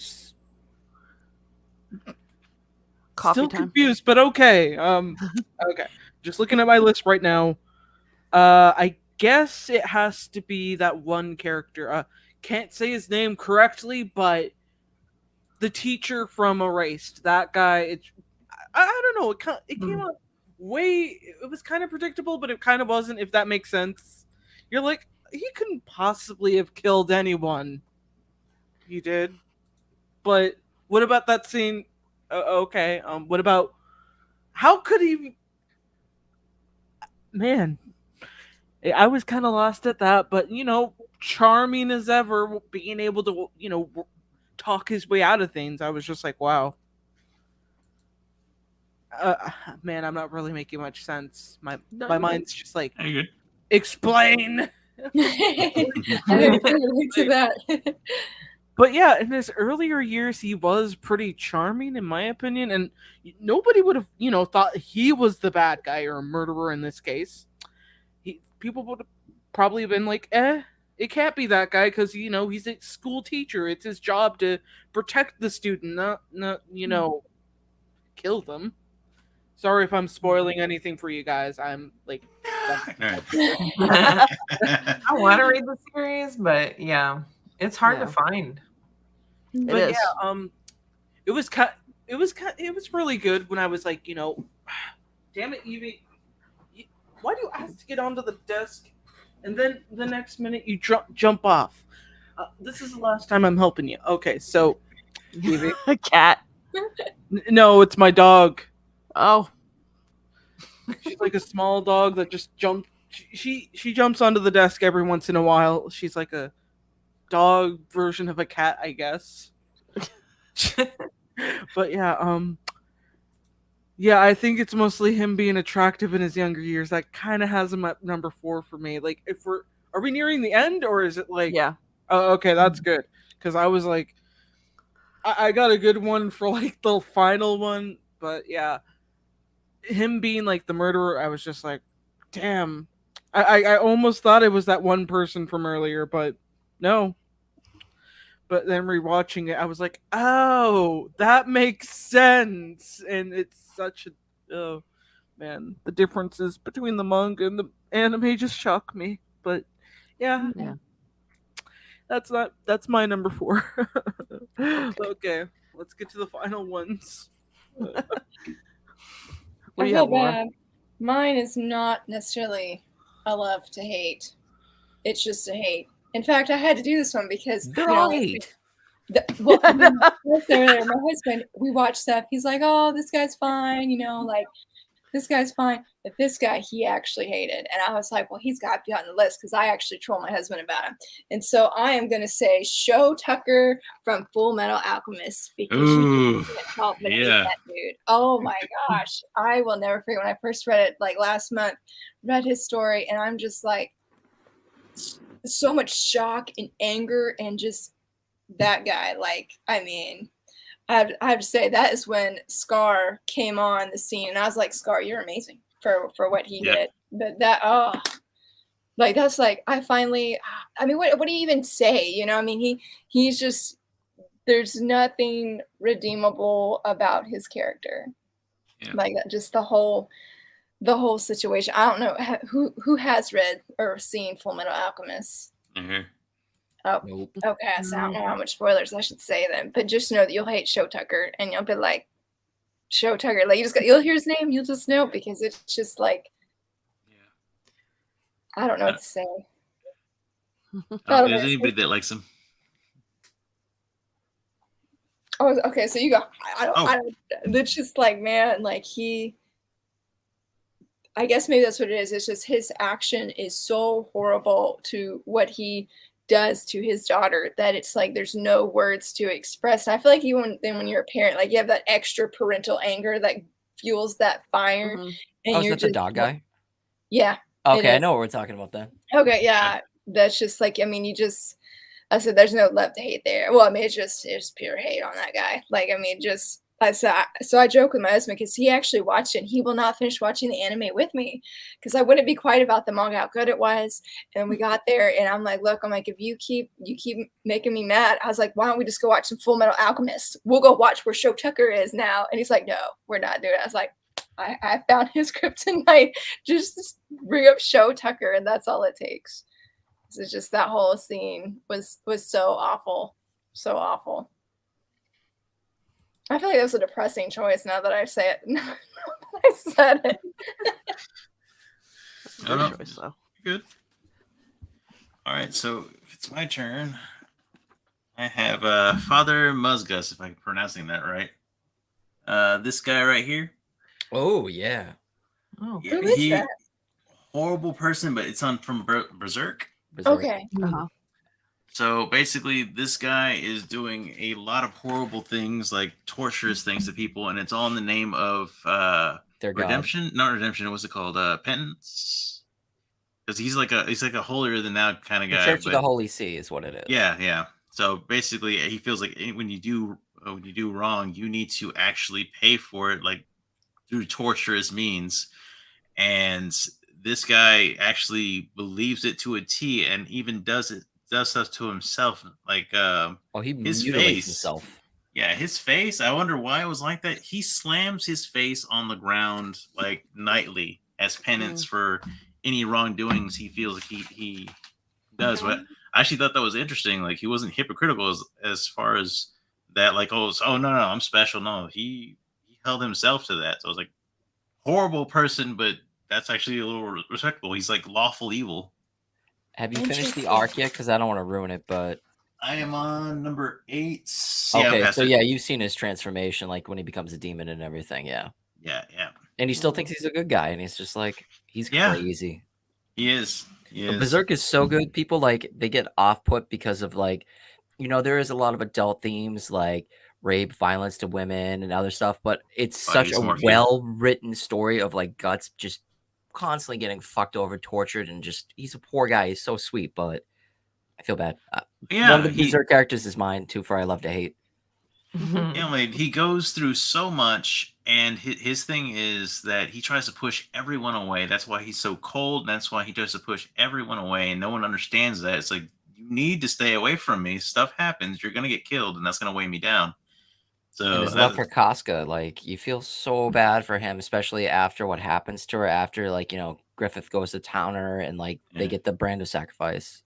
Coffee still time. confused, but okay. Okay. Just looking at my list right now. I guess it has to be that one character. Can't say his name correctly, but the teacher from Erased. That guy. I don't know. It came out way. It was kind of predictable, but it kind of wasn't. If that makes sense. You're like, he couldn't possibly have killed anyone. He did. But what about that scene? Okay. What about? How could he? Man, I was kind of lost at that. But charming as ever, being able to talk his way out of things. I was just like, wow. Man, I'm not really making much sense. My mind's just like, explain. I can relate to that. But yeah, in his earlier years, he was pretty charming, in my opinion, and nobody would have, thought he was the bad guy or a murderer in this case. People would have probably been like, it can't be that guy because, he's a school teacher. It's his job to protect the student, not kill them. Sorry if I'm spoiling anything for you guys. I'm like... I want to read the series, but yeah, it's hard to find. But it was really good when I was like, damn it, Evie, why do you ask to get onto the desk? and then the next minute you jump off. This is the last time I'm helping you. Okay, so Evie. A cat. No, it's my dog. Oh, She's like a small dog that just jumps. She jumps onto the desk every once in a while. She's like a dog version of a cat, I guess. But yeah, I think it's mostly him being attractive in his younger years that kind of has him at number 4 for me. Like, are we nearing the end, or is it like? yeah. Oh, okay, that's good. Because I was like, I got a good one for like the final one, but yeah, him being like the murderer, I was just like, damn. I almost thought it was that one person from earlier, but no. But then rewatching it, I was like, oh, that makes sense. And it's such a, oh man, the differences between the manga and the anime just shock me. But yeah, Yeah. that's my number 4. Okay, let's get to the final ones. What do I you feel have, Laura? bad. Mine is not necessarily a love to hate. It's just a hate. In fact, I had to do this one because They're all hate. Well, earlier, my husband, we watch stuff. He's like, "Oh, this guy's fine," like this guy's fine. But this guy, he actually hated, and I was like, "Well, he's got to be on the list," because I actually troll my husband about him. And so I am going to say Sho Tucker from Full Metal Alchemist because you can't help but hate that dude. Oh my gosh, I will never forget when I first read it, like last month. Read his story, and I'm just like, so much shock and anger and just. That guy, like, I mean, I have to say that is when Scar came on the scene, and I was like, Scar, you're amazing for what he did. But like that's like I mean, what do you even say? I mean, he's just there's nothing redeemable about his character, like that. Just the whole situation. I don't know who has read or seen Full Metal Alchemist. Mm-hmm. Oh, Nope. okay. So I don't know how much spoilers I should say then, but just know that you'll hate Sho Tucker, and you'll be like, Sho Tucker. Like you'll hear his name, you'll just know because it's just like, I don't know what to say. There's anybody that likes him? Oh, okay. So you go. I don't. It's just like, man, like I guess maybe that's what it is. It's just his action is so horrible to what he does to his daughter that it's like there's no words to express. And I feel like even when you're a parent, like you have that extra parental anger that fuels that fire. Mhm. And is that the dog guy? Yeah. Okay, I know what we're talking about then. Okay, yeah. That's just like, I mean, I said there's no love to hate there. Well, I mean, it's pure hate on that guy. Like, I mean, so I joke with my husband because he actually watched it and he will not finish watching the anime with me because I wouldn't be quiet about the manga, how good it was. And we got there and I'm like, look, if you keep making me mad, I was like, why don't we just go watch some Full Metal Alchemist? We'll go watch where Sho Tucker is now. And he's like, no, we're not doing it. I was like, I found his kryptonite. Just bring up Sho Tucker and that's all it takes. It's just that whole scene was so awful. So awful. I feel like that was a depressing choice now that I say it. I said it. That's a good choice, though. Good. All right, so if it's my turn, I have Father Musgus, if I'm pronouncing that right. This guy right here. Oh, yeah. Oh, Yeah, Who is he that? horrible person, but it's from Berserk. Okay. uh-huh. So basically, this guy is doing a lot of horrible things, like torturous things to people, and it's all in the name of Their god. redemption. Not redemption. What's it called? Penance. Because he's like a holier than thou kind of The guy. Church of the Holy See is what it is. Yeah. So basically, he feels like when you do wrong, you need to actually pay for it, like through torturous means. And this guy actually believes it to a T, and even does stuff to himself, like he his mutilates face. himself. Yeah, his face. I wonder why it was like that. He slams his face on the ground like nightly as penance for any wrongdoings he feels like he does. But I actually thought that was interesting. Like he wasn't hypocritical as far as that. Like no, I'm special. No, he held himself to that. So I was like, horrible person, but that's actually a little respectable. He's like lawful evil. Have you finished the arc yet? Because I don't want to ruin it, but I am on number 8. Yeah, okay, past so it. yeah, you've seen his transformation, like when he becomes a demon and everything. Yeah, Yeah. and he still thinks he's a good guy, and he's just like he's Yeah. crazy. He is. Berserk is so good. People like they get off put because of like, there is a lot of adult themes like rape, violence to women, and other stuff, but it's such a well written story of like Guts just constantly getting fucked over, tortured, and just he's a poor guy. He's so sweet, but I feel bad. One of the Berserk characters is mine too. For I love to hate. Yeah, he goes through so much, and his thing is that he tries to push everyone away. That's why he's so cold. And that's why he tries to push everyone away, and no one understands that. It's like, you need to stay away from me. Stuff happens. You're gonna get killed, and that's gonna weigh me down. So and his love for Casca, like you feel so bad for him, especially after what happens to her. After like Griffith goes to town her, and like they get the brand of sacrifice.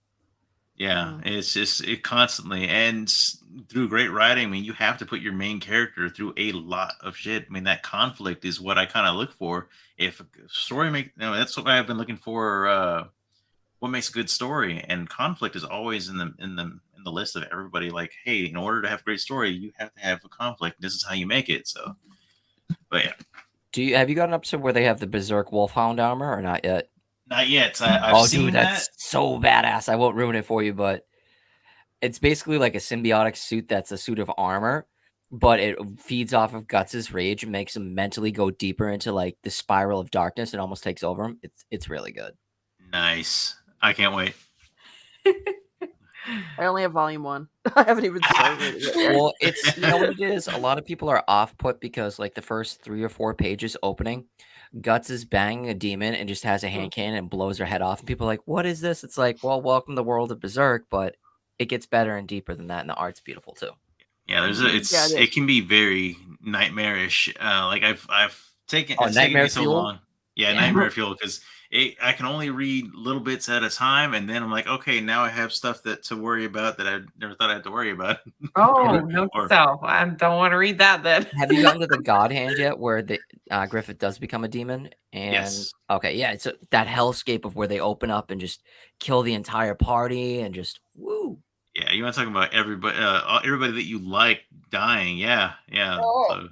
Yeah, it's just constantly, and through great writing, I mean, you have to put your main character through a lot of shit. I mean, that conflict is what I kind of look for. If a story that's what I've been looking for. What makes a good story, and conflict is always in the list of everybody. Like, hey, in order to have a great story, you have to have a conflict. This is how you make it. So, but yeah. Have you got an episode where they have the Berserk Wolfhound armor or not yet? Not yet. I've seen that's so badass. I won't ruin it for you, but it's basically like a symbiotic suit that's a suit of armor, but it feeds off of Guts's rage and makes him mentally go deeper into like the spiral of darkness and almost takes over him. It's really good. Nice. I can't wait. I only have volume 1. I haven't even started it yet. Well, it's what it is. A lot of people are off put because like the first 3 or 4 pages opening, Guts is banging a demon and just has a hand cannon and blows her head off. And people are like, what is this? It's like, well, welcome to the world of Berserk, but it gets better and deeper than that, and the art's beautiful too. Yeah, it can be very nightmarish. Like I've taken it's taken me so long. Yeah, Nightmare Fuel, because I can only read little bits at a time, and then I'm like, okay, now I have stuff to worry about that I never thought I had to worry about. Oh, no, I don't want to read that then. Have you gotten to the God Hand yet, where the Griffith does become a demon? And yes. Okay, yeah, it's that hellscape of where they open up and just kill the entire party and just woo. Yeah, you want to talk about everybody that you like dying? Yeah. Oh.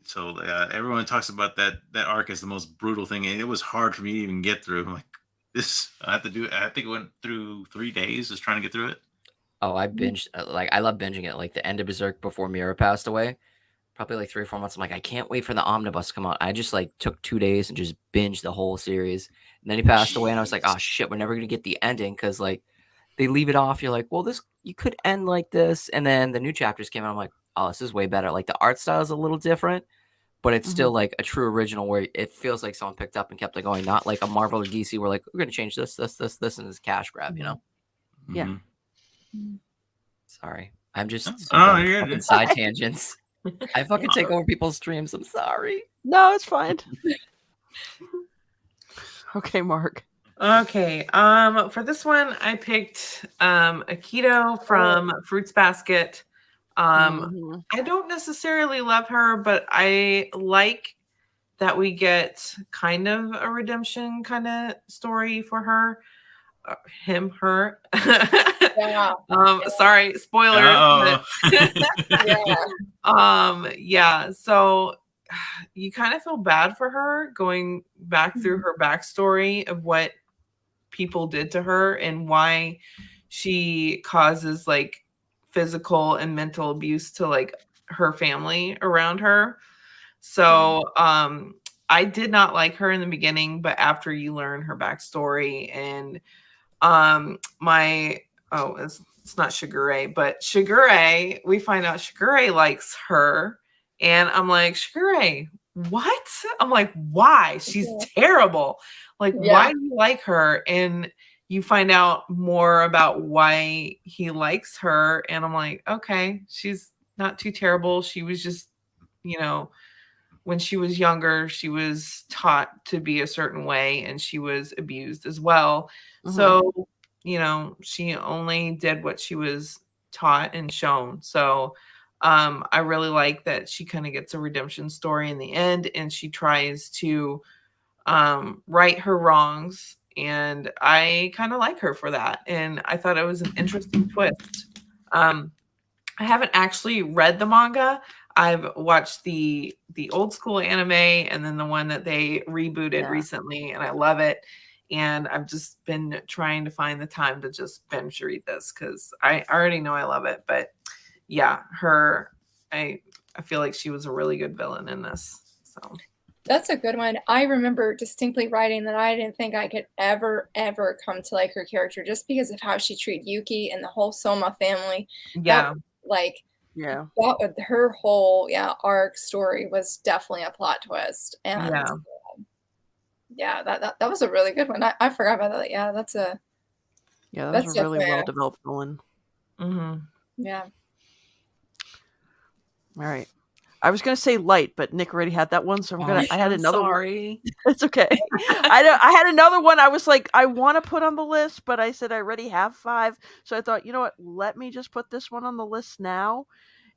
So, everyone talks about that arc as the most brutal thing, and it was hard for me to even get through. I'm like, this, I think it went through 3 days just trying to get through it. Oh, I binged, I love binging it. Like the end of Berserk before Mira passed away, probably like 3 or 4 months. I'm like, I can't wait for the omnibus to come out. I just like took 2 days and just binged the whole series. And then he passed away, and I was like, oh shit, we're never gonna get the ending because like they leave it off. You're like, well, you could end like this, and then the new chapters came out. I'm like, oh, this is way better. Like the art style is a little different, but it's still like a true original where it feels like someone picked up and kept it going, not like a Marvel or DC where like we're gonna change this, and this cash grab, Yeah. Sorry, I'm just you're side tangents. I fucking take over people's streams. I'm sorry. No, it's fine. Okay, Mark. Okay. For this one, I picked Akito from Fruits Basket. I don't necessarily love her, but I like that we get kind of a redemption kind of story for her. Her. Yeah. Sorry, spoilers. Yeah. So you kind of feel bad for her going back through her backstory of what people did to her and why she causes like physical and mental abuse to like her family around her. So I did not like her in the beginning, but after you learn her backstory and it's not Shigure, but Shigure, we find out Shigure likes her. And I'm like, Shigure, what? I'm like, why? She's terrible. Like, why do you like her? And you find out more about why he likes her. And I'm like, okay, she's not too terrible. She was just, when she was younger, she was taught to be a certain way and she was abused as well. So, she only did what she was taught and shown. So I really like that she kind of gets a redemption story in the end and she tries to right her wrongs and I kind of like her for that. And I thought it was an interesting twist. I haven't actually read the manga. I've watched the old school anime and then the one that they rebooted recently, and I love it. And I've just been trying to find the time to just binge read this because I already know I love it. But yeah, I feel like she was a really good villain in this. So that's a good one. I remember distinctly writing that I didn't think I could ever come to like her character just because of how she treated Yuki and the whole Soma family. Yeah. That her whole arc story was definitely a plot twist. And that was a really good one. I forgot about that. Yeah, that's a really well developed villain. Mm-hmm. Yeah. All right. I was gonna say light, but Nick already had that one, so I had another one. It's okay. I had another one. I was like, I want to put on the list, but I said I already have 5, so I thought, you know what? Let me just put this one on the list now.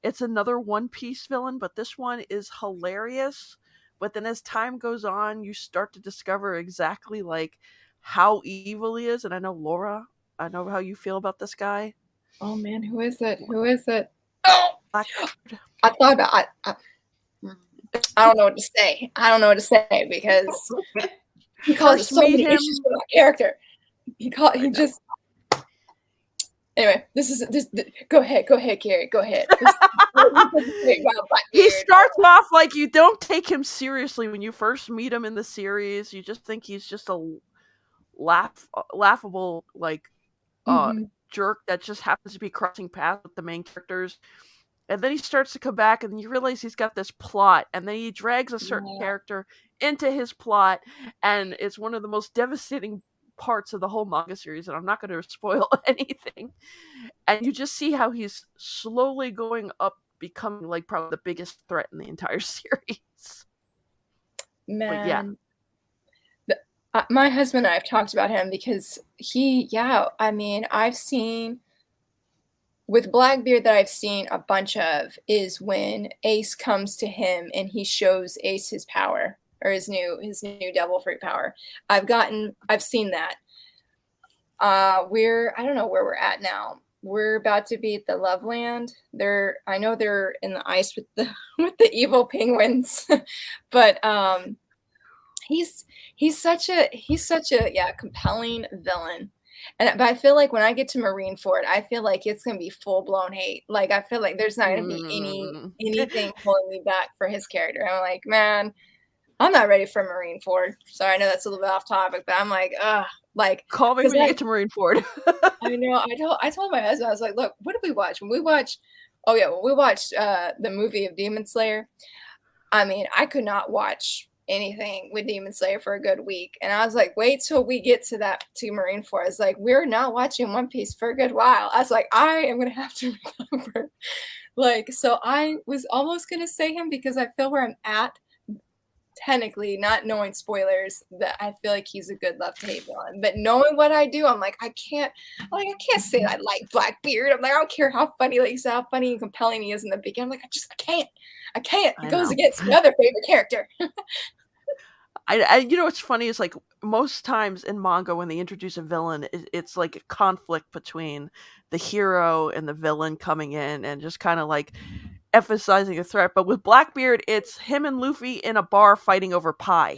It's another One Piece villain, but this one is hilarious. But then as time goes on, you start to discover exactly like how evil he is. And I know Laura, I know how you feel about this guy. Oh man, who is it? Oh, I thought about I don't know what to say. Because he causes so many issues with that character. Anyway, go ahead, Carrie, go ahead. He starts off like you don't take him seriously when you first meet him in the series. You just think he's just a laughable jerk that just happens to be crossing paths with the main characters. And then he starts to come back, and you realize he's got this plot, and then he drags a certain character into his plot, and it's one of the most devastating parts of the whole manga series, and I'm not going to spoil anything. And you just see how he's slowly going up, becoming like probably the biggest threat in the entire series. Man. My husband and I have talked about him because I've seen... With Blackbeard that I've seen a bunch of is when Ace comes to him and he shows Ace his power, or his new devil fruit power. I've seen that. I don't know where we're at now. We're about to be at the Loveland. I know they're in the ice with the evil penguins. But he's such a compelling villain. But I feel like when I get to Marineford, I feel like it's gonna be full blown hate. Like I feel like there's not gonna be anything holding me back for his character. I'm like, man, I'm not ready for Marineford. Sorry, I know that's a little bit off topic, but I'm like, call me when you get to Marineford. I know. I told my husband, I was like, look, what did we watch? When we watched the movie of Demon Slayer, I mean, I could not watch anything with Demon Slayer for a good week, and I was like, wait till we get to Marineford. I was like, we're not watching One Piece for a good while. I was like, I am gonna have to recover. So I was almost gonna say him because I feel where I'm at, technically, not knowing spoilers, that I feel like he's a good love to hate villain. But knowing what I do, I'm like, I can't say I like Blackbeard. I'm like, I don't care how funny and compelling he is in the beginning. I'm like, I can't. It goes against my other favorite character. What's funny is like most times in manga when they introduce a villain, it's like a conflict between the hero and the villain coming in and just kind of like emphasizing a threat. But with Blackbeard, it's him and Luffy in a bar fighting over pie.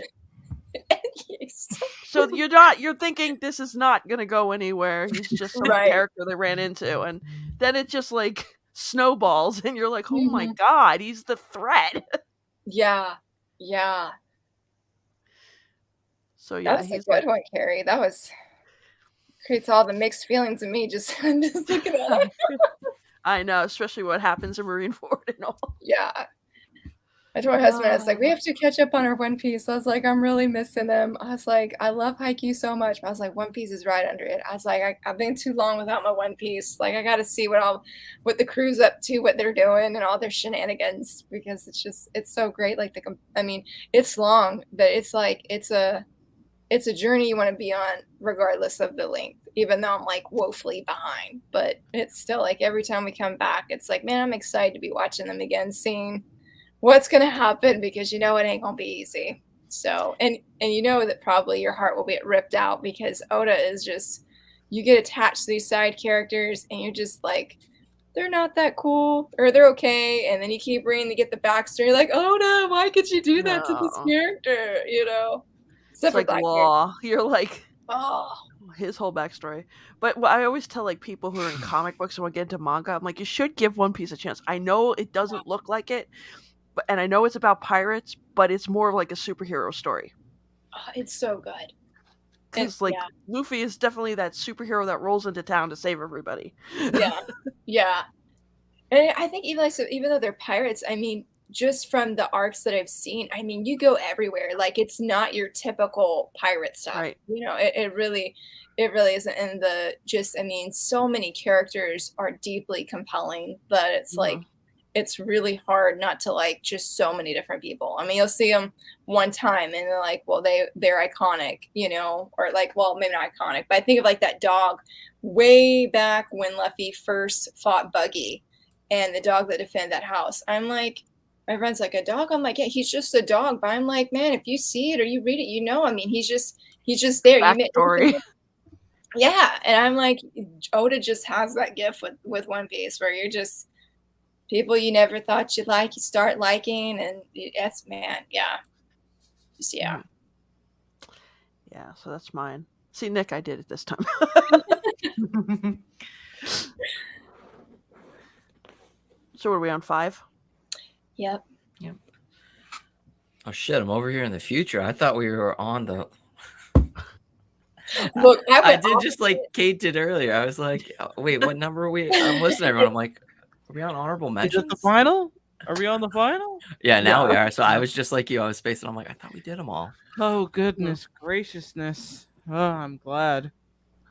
So you're thinking this is not gonna go anywhere. He's just some character they ran into, and then it just like snowballs, and you're like, oh my god, he's the threat. Yeah. So that's a good one, Carrie. That creates all the mixed feelings in me just looking at it. I know, especially what happens in Marineford and all. Yeah. I told my husband, I was like, we have to catch up on our One Piece. I was like, I'm really missing them. I was like, I love Haikyuu so much. I was like, One Piece is right under it. I was like, I've been too long without my One Piece. Like, I got to see what the crew's up to, what they're doing, and all their shenanigans, because it's so great. Like, it's long, but it's like, it's a journey you want to be on regardless of the length, even though I'm like woefully behind. But it's still like every time we come back, it's like, man, I'm excited to be watching them again, seeing what's going to happen, because it ain't going to be easy. So, and you know that probably your heart will get ripped out because Oda is just, you get attached to these side characters and you're just like, they're not that cool or they're okay. And then you keep reading to get the backstory. You're like, Oda, why could you do that to this No. character? You know? It's Except for like Black Law. You're like Oh, his whole backstory. But what I always tell like people who are in comic books and want to get into manga, I'm like, you should give One Piece a chance. I know it doesn't look like it, but and I know it's about pirates, but it's more of like a superhero story. it's so good. And Because like yeah, Luffy is definitely that superhero that rolls into town to save everybody. yeah, yeah. And I think even like so, even though they're pirates, I mean, just from the arcs that I've seen, I mean, you go everywhere. Like it's not your typical pirate stuff. Right. You know, it really isn't. And the just, I mean, so many characters are deeply compelling that it's like it's really hard not to like just so many different people. I mean, you'll see them one time and they're like, well, they're iconic, you know, or like, well, maybe not iconic, but I think of like that dog way back when Luffy first fought Buggy and the dog that defended that house. I'm like, my friend's like, a dog? I'm like, yeah, he's just a dog. But I'm like, man, if you see it or you read it, you know, I mean, he's just there. Backstory. Yeah. And I'm like, Oda just has that gift with One Piece where you're just people you never thought you'd like, you start liking, and that's, man, yeah. Just, yeah. Yeah, so that's mine. See, Nick, I did it this time. So are we on 5? Yep. Oh shit! I'm over here in the future. I thought we were on the. Look, I did just like Kate did earlier. I was like, oh, wait, what number are we? I'm listening to everyone. I'm like, are we on honorable Is mentions? it the final? Are we on the final? Yeah, now we are. So I was just like you. I was spacing. I'm like, I thought we did them all. Oh goodness graciousness! Oh, I'm glad.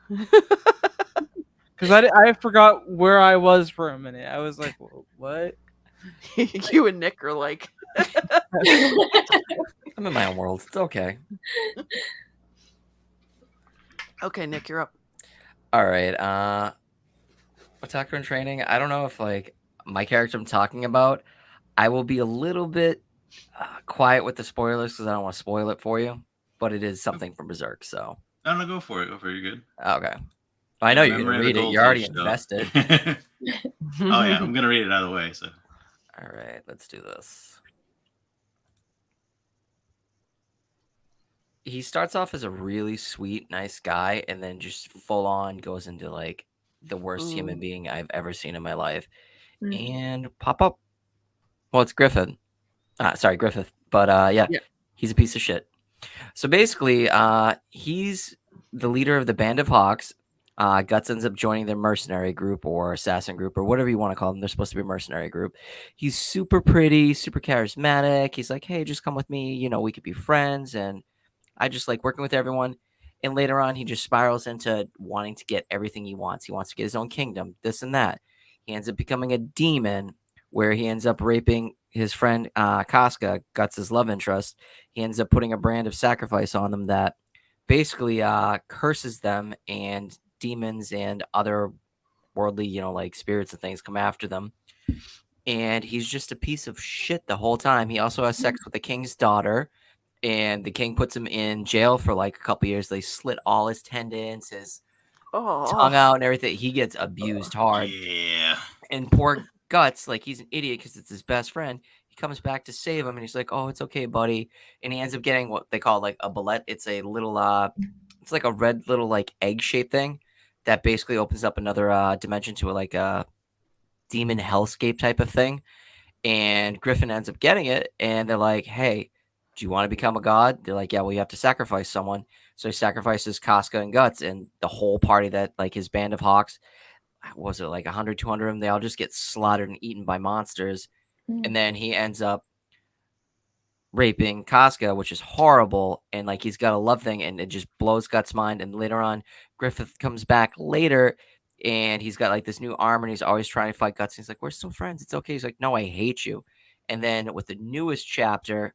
Because I forgot where I was for a minute. I was like, what? You and Nick are like. I'm in my own world. It's okay. Okay, Nick, you're up. All right. Attacker in Training. I don't know if like my character I'm talking about. I will be a little bit quiet with the spoilers because I don't want to spoil it for you. But it is something from Berserk. So. No, go for it. Go for it. You're good. Okay. I know you're Memory gonna of read the it. You're already Goldfish, though. invested. Oh yeah, I'm gonna read it out of the way. So. All right, let's do this. He starts off as a really sweet, nice guy, and then just full on goes into like the worst human being I've ever seen in my life. And pop up. Well, it's Griffith. Sorry, Griffith. But yeah, he's a piece of shit. So basically, he's the leader of the Band of Hawks. Guts ends up joining their mercenary group or assassin group or whatever you want to call them. They're supposed to be a mercenary group. He's super pretty, super charismatic. He's like, hey, just come with me. You know, we could be friends. And I just like working with everyone. And later on, he just spirals into wanting to get everything he wants. He wants to get his own kingdom, this and that. He ends up becoming a demon where he ends up raping his friend Casca, Guts' love interest. He ends up putting a brand of sacrifice on them that basically curses them, and demons and other worldly, you know, like spirits and things come after them. And he's just a piece of shit the whole time. He also has sex with the king's daughter, and the king puts him in jail for like a couple years. They slit all his tendons, his tongue out and everything. He gets abused hard. Yeah. And poor Guts, like he's an idiot because it's his best friend. He comes back to save him, and he's like, "Oh, it's okay, buddy." And he ends up getting what they call like a bullet. It's a little, it's like a red little like egg shaped thing that basically opens up another dimension to like a demon hellscape type of thing. And Griffin ends up getting it, and they're like, "Hey, do you want to become a god?" They're like, "Yeah, well, you have to sacrifice someone." So he sacrifices Casca and Guts, and the whole party that like his band of hawks, was it like 100, 200 of them? They all just get slaughtered and eaten by monsters. And then he ends up raping Casca, which is horrible. And like he's got a love thing, and it just blows Guts' mind. And later on, Griffith comes back later, and he's got like this new armor, and he's always trying to fight Guts. And he's like, "We're still friends. It's okay." He's like, "No, I hate you." And then with the newest chapter,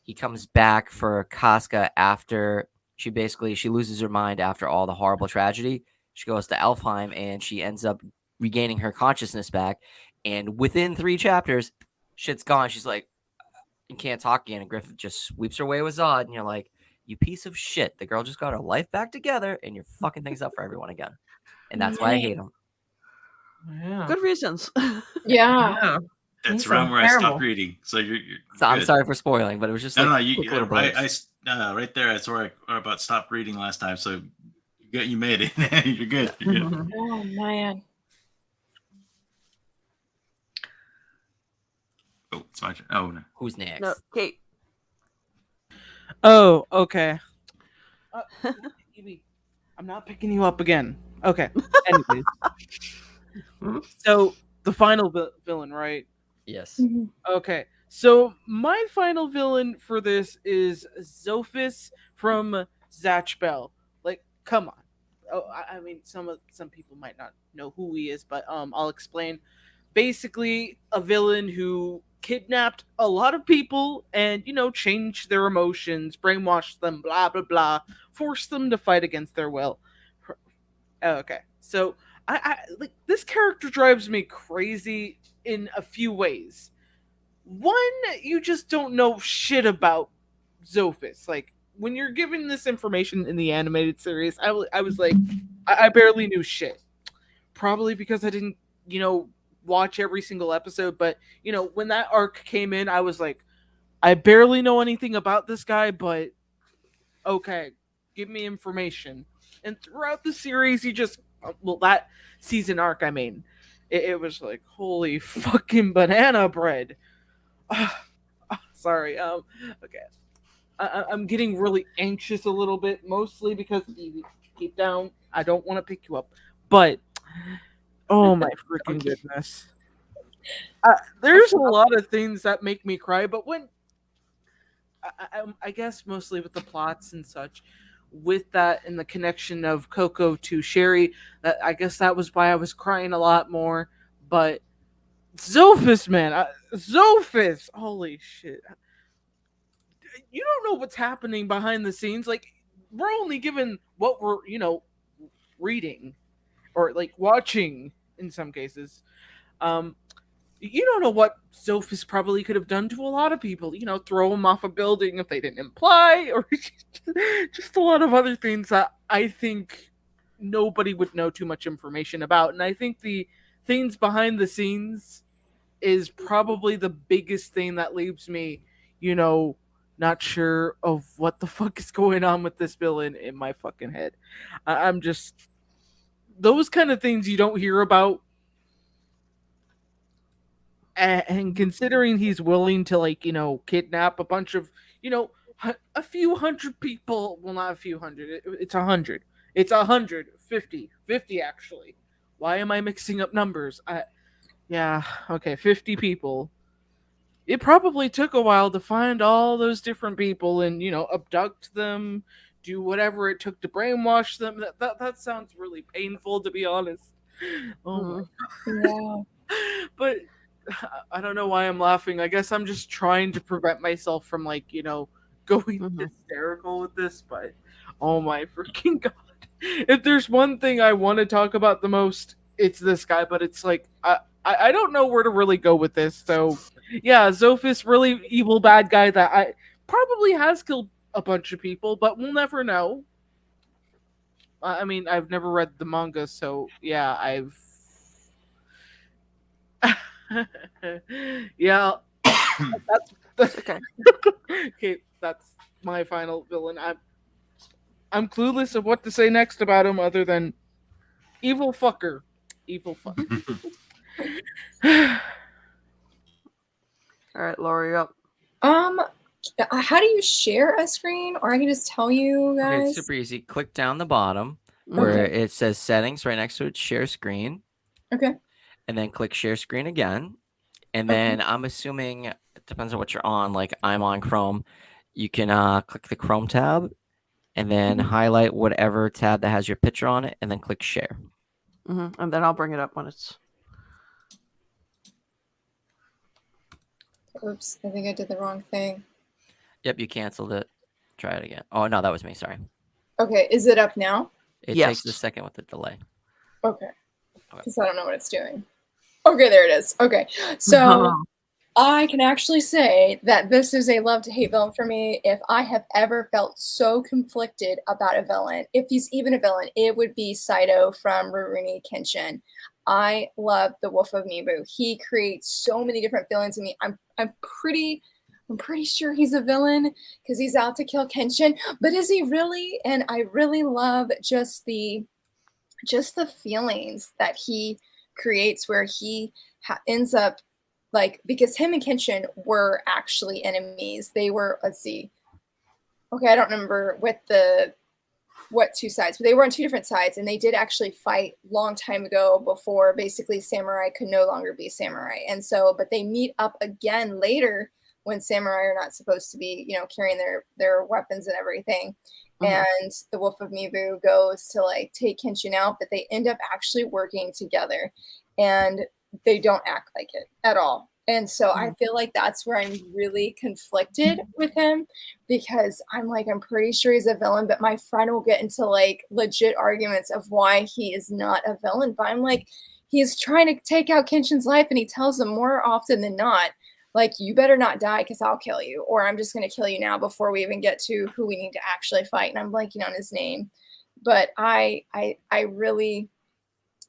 he comes back for Casca after she loses her mind after all the horrible tragedy. She goes to Elfheim, and she ends up regaining her consciousness back. And within 3 chapters, shit's gone. She's like, and can't talk again, and Griffith just sweeps her away with Zod, and you're like, you piece of shit. The girl just got her life back together, and you're fucking things up for everyone again. And that's why I hate him. Yeah. Good reasons. Yeah. That's He's around so where I terrible. stopped reading. So you're So I'm good. sorry for spoiling, but it was just No, like no, quick little bursts. right there. That's where I about stopped reading last time. So you made it. You're good. You're good. Oh man. Oh, it's my turn. Oh no. Who's next? No, Kate. Oh, okay. Evie, I'm not picking you up again. Okay. Anyways. So, the final villain, right? Yes. Okay. So, my final villain for this is Zophis from Zatch Bell. Like, come on. Oh, I mean, some people might not know who he is, but I'll explain. Basically, a villain who kidnapped a lot of people and, changed their emotions, brainwashed them, blah, blah, blah, forced them to fight against their will. Okay. So, I like, this character drives me crazy in a few ways. One, you just don't know shit about Zophis. Like, when you're given this information in the animated series, I was like, I barely knew shit. Probably because I didn't, watch every single episode, but when that arc came in, I was like, I barely know anything about this guy, but okay, give me information. And throughout the series, he just, that season arc, I mean, it was like, holy fucking banana bread. Sorry. Okay. I'm getting really anxious a little bit, mostly because Evie, keep down. I don't want to pick you up, but oh my freaking goodness. There's a lot of things that make me cry, but when I guess mostly with the plots and such, with that and the connection of Coco to Sherry, I guess that was why I was crying a lot more. But Zophis, man, Zophis, holy shit. You don't know what's happening behind the scenes. Like, we're only given what we're, reading or like watching in some cases. You don't know what Zophis probably could have done to a lot of people. Throw them off a building if they didn't imply, or just a lot of other things that I think nobody would know too much information about. And I think the things behind the scenes is probably the biggest thing that leaves me, not sure of what the fuck is going on with this villain in my fucking head. I'm just, those kind of things you don't hear about. And considering he's willing to, like, kidnap a bunch of, a few hundred people. Well, not a few hundred. It's 100. It's 150. 50, actually. Why am I mixing up numbers? Yeah, okay, 50 people. It probably took a while to find all those different people and, abduct them, do whatever it took to brainwash them. That sounds really painful, to be honest. Oh my God. Yeah. But I don't know why I'm laughing. I guess I'm just trying to prevent myself from, like, going hysterical with this, but oh my freaking God. If there's one thing I want to talk about the most, it's this guy, but it's like, I don't know where to really go with this. So, yeah, Zophis, really evil bad guy that I probably has killed a bunch of people, but we'll never know. I mean, I've never read the manga, so yeah, yeah, that's Okay. Okay, that's my final villain. I'm clueless of what to say next about him other than evil fucker. Evil fucker. All right, Laura, you're up. How do you share a screen, or I can just tell you Okay, guys? it's super easy. Click down the bottom where it says settings. Right next to it, share screen. Okay. And then click share screen again. And then I'm assuming it depends on what you're on. Like I'm on Chrome. You can click the Chrome tab and then highlight whatever tab that has your picture on it and then click share. And then I'll bring it up when it's... Oops, I think I did the wrong thing. Yep, you canceled it. Try it again. Oh, no, that was me. Sorry. Okay, is it up now? It Yes. takes a second with the delay. Okay. Because I don't know what it's doing. Okay, there it is. Okay. So I can actually say that this is a love to hate villain for me. If I have ever felt so conflicted about a villain, if he's even a villain, it would be Saito from Rurouni Kenshin. I love the Wolf of Mibu. He creates so many different villains in me. I'm pretty sure he's a villain because he's out to kill Kenshin, but is he really? And I really love just the feelings that he creates, where he ends up like, because him and Kenshin were actually enemies. They were, let's see, okay, I don't remember what two sides, but they were on two different sides, and they did actually fight long time ago before basically samurai could no longer be samurai. And so, but they meet up again later when samurai are not supposed to be, you know, carrying their weapons and everything. And the Wolf of Mibu goes to like take Kenshin out, but they end up actually working together, and they don't act like it at all. And so I feel like that's where I'm really conflicted with him, because I'm like, I'm pretty sure he's a villain, but my friend will get into like legit arguments of why he is not a villain. But I'm like, he's trying to take out Kenshin's life, and he tells them more often than not, like, you better not die because I'll kill you, or I'm just going to kill you now before we even get to who we need to actually fight. And I'm blanking on his name, but I really,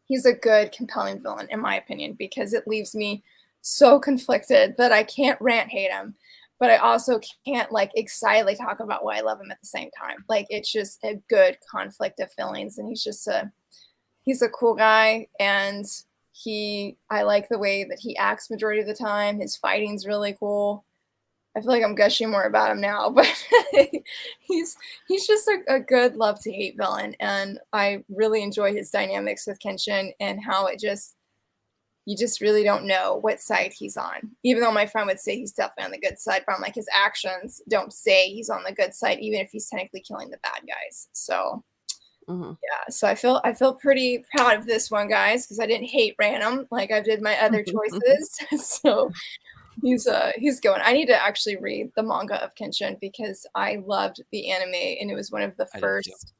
he's a good, compelling villain in my opinion, because it leaves me so conflicted that I can't rant hate him, but I also can't like excitedly talk about why I love him at the same time. Like, it's just a good conflict of feelings, and he's a cool guy, and I like the way that he acts majority of the time. His fighting's really cool. I feel like I'm gushing more about him now, but he's just a good love to hate villain, and I really enjoy his dynamics with Kenshin and how you just really don't know what side he's on. Even though my friend would say he's definitely on the good side, but I'm like, his actions don't say he's on the good side, even if he's technically killing the bad guys. So yeah, so I feel pretty proud of this one, guys, because I didn't hate random like I did my other choices. So he's going. I need to actually read the manga of Kenshin because I loved the anime, and it was one of the first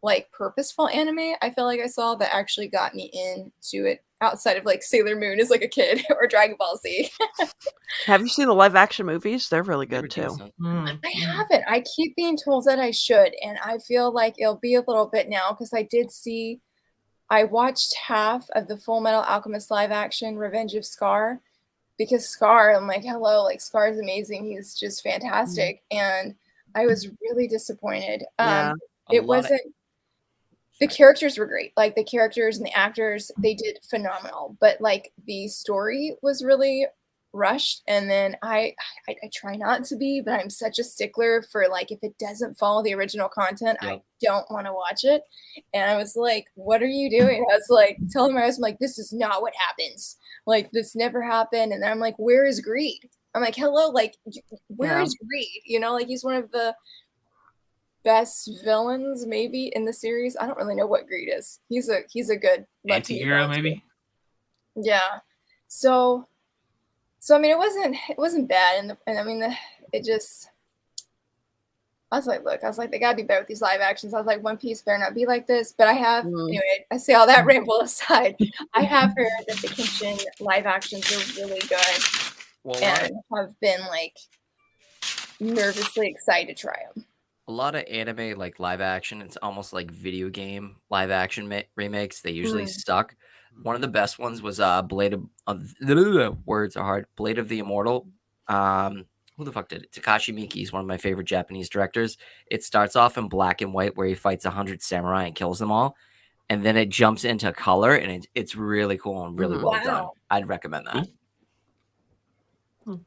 like purposeful anime I feel like I saw that actually got me into it outside of like Sailor Moon as like a kid or Dragon Ball Z. Have you seen the live action movies? They're really good too. I haven't. I keep being told that I should, and I feel like it'll be a little bit now because I watched half of the Full Metal Alchemist live action Revenge of Scar, because Scar, I'm like, hello, like Scar is amazing. He's just fantastic. And I was really disappointed. It wasn't, the characters were great. Like the characters and the actors, they did phenomenal. But like the story was really rushed. And then I try not to be, but I'm such a stickler for like, if it doesn't follow the original content, I don't want to watch it. And I was like, what are you doing? I was like telling my husband, like, this is not what happens. Like, this never happened. And then I'm like, where is Greed? I'm like, hello, like, where is Greed? You know, like, he's one of the best villains maybe in the series. I don't really know what Greed is. He's a good anti-hero maybe. Yeah. So I mean, it wasn't bad, and I mean, it just. I was like, look, they gotta be better with these live actions. I was like, One Piece better not be like this. But I have, anyway, I say all that ramble aside, I have heard that the Kenshin live actions are really good, and have been like nervously excited to try them. A lot of anime like live action, it's almost like video game live action remakes. They usually suck. One of the best ones was Blade of words are hard. Blade of the Immortal. Who the fuck did it? Takashi Miike is one of my favorite Japanese directors. It starts off in black and white where he fights 100 samurai and kills them all. And then it jumps into color, and it's really cool and really well done. I'd recommend that.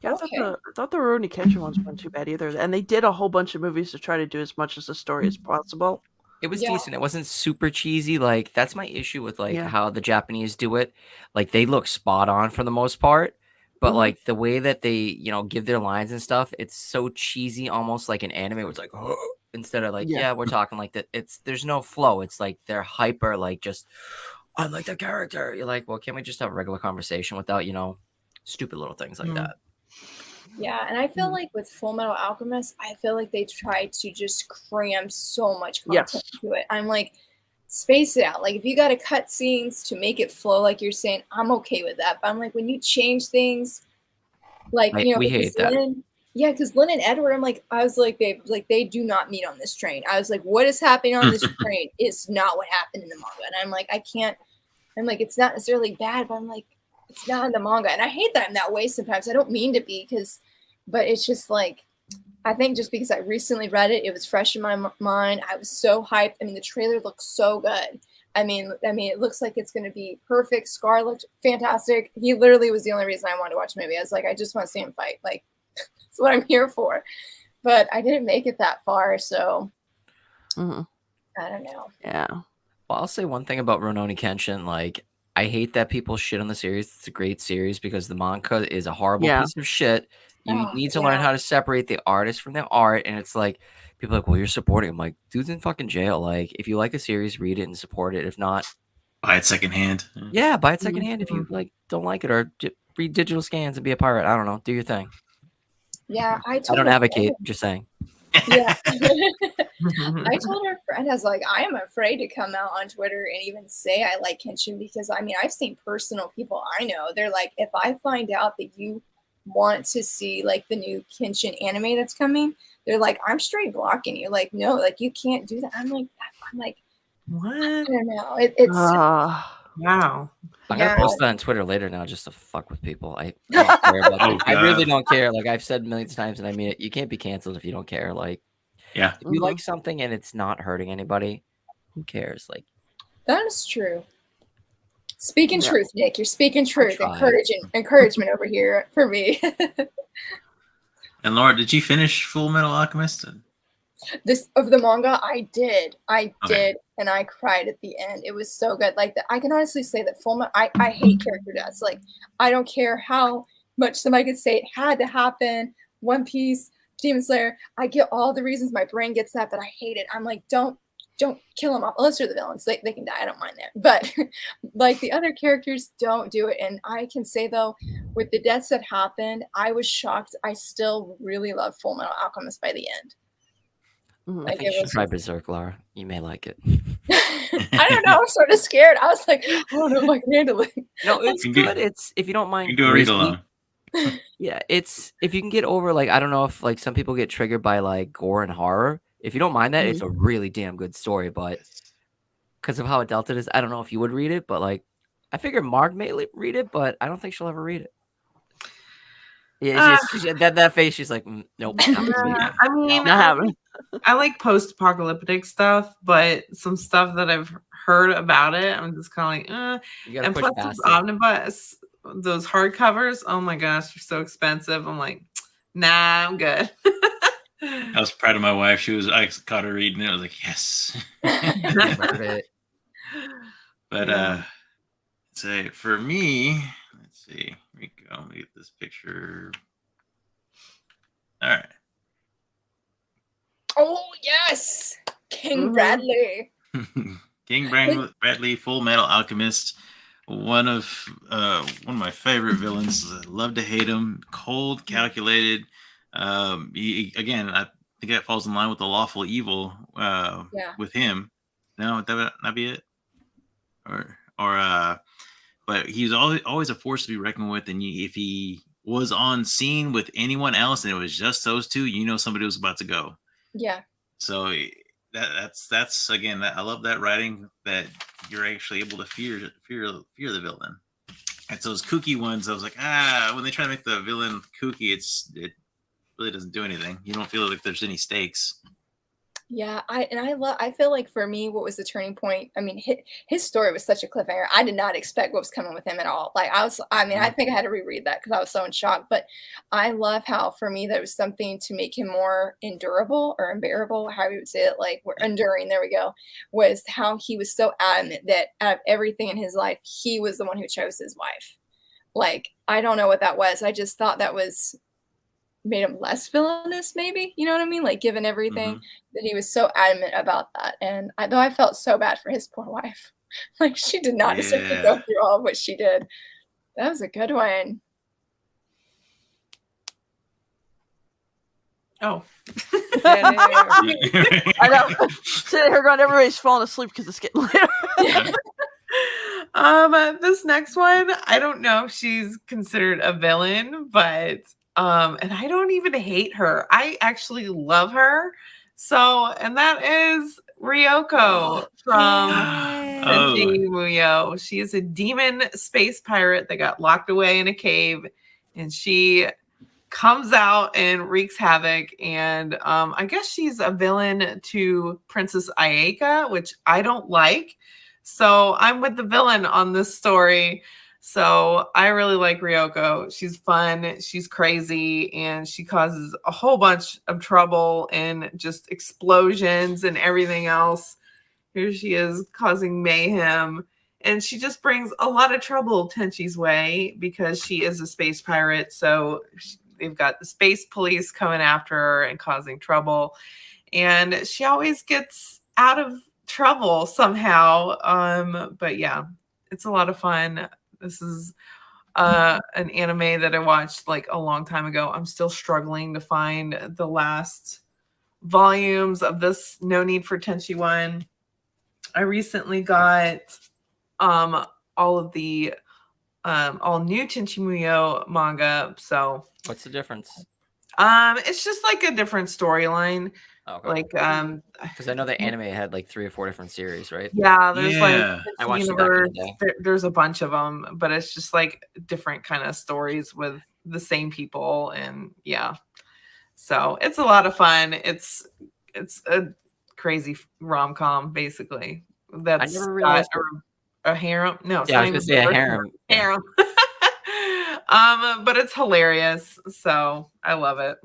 Yeah, I thought the Rurouni Kenshin ones weren't too bad either. And they did a whole bunch of movies to try to do as much as the story as possible. It was decent. It wasn't super cheesy. Like, that's my issue with like how the Japanese do it. Like, they look spot on for the most part. But like the way that they, you know, give their lines and stuff, it's so cheesy, almost like an anime where it's like, oh, instead of like, we're talking like that. There's no flow. It's like they're hyper, like just, I like the character. You're like, well, can't we just have a regular conversation without, you know, stupid little things like that? Yeah, and I feel like with Full Metal Alchemist, I feel like they tried to just cram so much content into it. I'm like, space it out. Like, if you got to cut scenes to make it flow, like you're saying, I'm okay with that. But I'm like, when you change things, Like, you know, we because hate that. Lynn, yeah, because Lynn and Edward, I was like, they do not meet on this train. I was like, what is happening on this train is not what happened in the manga. And I'm like, I'm like, it's not necessarily bad, but I'm like, it's not in the manga. And I hate that I'm that way sometimes. I don't mean to be, but it's just like, I think just because I recently read it, it was fresh in my mind. I was so hyped. I mean, the trailer looks so good. I mean, it looks like it's going to be perfect. Scar looked fantastic. He literally was the only reason I wanted to watch the movie. I was like, I just want to see him fight. Like, that's what I'm here for. But I didn't make it that far, so I don't know. Yeah. Well, I'll say one thing about Rurouni Kenshin. Like, I hate that people shit on the series. It's a great series because the manga is a horrible piece of shit. You need to learn how to separate the artist from the art. And it's like, people are like, well, you're supporting him. Like, dude's in fucking jail. Like, if you like a series, read it and support it. If not, buy it secondhand. Yeah, buy it secondhand if you don't like it, or read digital scans and be a pirate. I don't know. Do your thing. Yeah, I don't advocate. Just saying. Yeah. I told her friend, I was like, I am afraid to come out on Twitter and even say I like Kenshin because, I mean, I've seen personal people I know. They're like, if I find out that you want to see like the new Kenshin anime that's coming, they're like, I'm straight blocking you. Like, no, like you can't do that. I'm like, what? I don't know. It's wow. I'm gonna post that on Twitter later now just to fuck with people. I don't care about I really don't care. Like I've said millions of times, and I mean it. You can't be canceled if you don't care. Like, yeah, if you like something and it's not hurting anybody, who cares? Like, that is true. Speaking truth, Nick. You're speaking truth. Encouragement over here for me. And Laura, did you finish Full Metal Alchemist? This of the manga, I did, and I cried at the end. It was so good. Like I can honestly say that Full Metal. I hate character deaths. Like I don't care how much somebody could say it had to happen. One Piece, Demon Slayer. I get all the reasons my brain gets that, but I hate it. I'm like, don't kill them off unless they're the villains. They can die. I don't mind that. But like the other characters, don't do it. And I can say though, with the deaths that happened, I was shocked. I still really love Full Metal Alchemist by the end. I think you should try Berserk, Laura. You may like it. I don't know. I'm sort of scared. I was like, I don't know if I can handle it. No, it's good. It's if you don't mind. You can do a read along. Yeah, it's if you can get over like I don't know if like some people get triggered by like gore and horror. If you don't mind that, it's a really damn good story. But because of how adult it is, I don't know if you would read it. But like, I figure Marg may read it, but I don't think she'll ever read it. Yeah, that face. She's like, nope. I mean, I like post-apocalyptic stuff, but some stuff that I've heard about it, I'm just kind of like, and plus those omnibus, those hardcovers, oh my gosh, they're so expensive. I'm like, nah, I'm good. I was proud of my wife. I caught her reading it. I was like, yes. But say for me, let's see. Here we go. Let me get this picture. All right. Oh yes, King Bradley. King Bradley, Full Metal Alchemist. One of my favorite villains. I love to hate him. Cold, calculated. Again, I think that falls in line with the lawful evil. With him. No, would that not be it? But he's always a force to be reckoned with. And if he was on scene with anyone else and it was just those two, somebody was about to go. Yeah. So that's again, I love that writing that you're actually able to fear the villain. It's those kooky ones. I was like, when they try to make the villain kooky, it really doesn't do anything. You don't feel like there's any stakes. Yeah, I feel like for me, what was the turning point? I mean, his story was such a cliffhanger. I did not expect what was coming with him at all. Like I think I had to reread that because I was so in shock. But I love how for me there was something to make him more endurable or unbearable, however you would say it. Like we're enduring. There we go. Was how he was so adamant that out of everything in his life, he was the one who chose his wife. Like I don't know what that was. I just thought that was. Made him less villainous, maybe, you know what I mean? Like given everything that he was so adamant about that. And though I felt so bad for his poor wife. Like she did not deserve to go through all of what she did. That was a good one. Oh. I know. Sitting here going, everybody's falling asleep because it's getting later. This next one, I don't know if she's considered a villain, but And I don't even hate her. I actually love her. So, and that is Ryoko from Tenchi Muyo. She is a demon space pirate that got locked away in a cave, and she comes out and wreaks havoc. And I guess she's a villain to Princess Ayaka, which I don't like. So I'm with the villain on this story. So I really like Ryoko. She's fun, she's crazy, and she causes a whole bunch of trouble and just explosions and everything else. Here she is causing mayhem. And she just brings a lot of trouble Tenchi's way because she is a space pirate. So they've got the space police coming after her and causing trouble. And she always gets out of trouble somehow. But yeah, it's a lot of fun. This is an anime that I watched like a long time ago. I'm still struggling to find the last volumes of this No Need for Tenchi one. I recently got all of the all new Tenchi Muyo manga. So What's the difference? it's just like a different storyline. Okay. Like Because I know the anime had like 3 or 4 different series, right? yeah, there's Yeah. I like watched it back in universe. the day. There's a bunch of them, but it's just like different kind of stories with the same people, and yeah, so it's a lot of fun. It's a crazy rom-com basically. That's never got realized a harem. No, it's Yeah, I not was even gonna say a harem. harem. But it's hilarious, so I love it.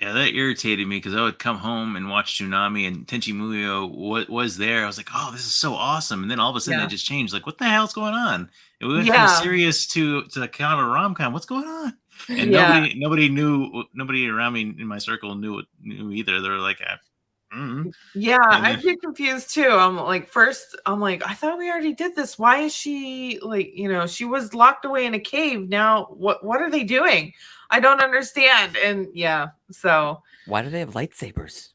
Yeah, that irritated me because I would come home and watch Tsunami and Tenchi Muyo was there. I was like, oh, this is so awesome. And then all of a sudden Yeah. it just changed. Like, what the hell's going on? It went from Yeah. serious to kind of a rom-com. What's going on? And Yeah. nobody knew, nobody around me in my circle knew either. They were like, Yeah, And I then- get confused too. I'm like, first, I'm like, I thought we already did this. Why is she like, she was locked away in a cave. Now, what are they doing? I don't understand. And yeah, so Why do they have lightsabers?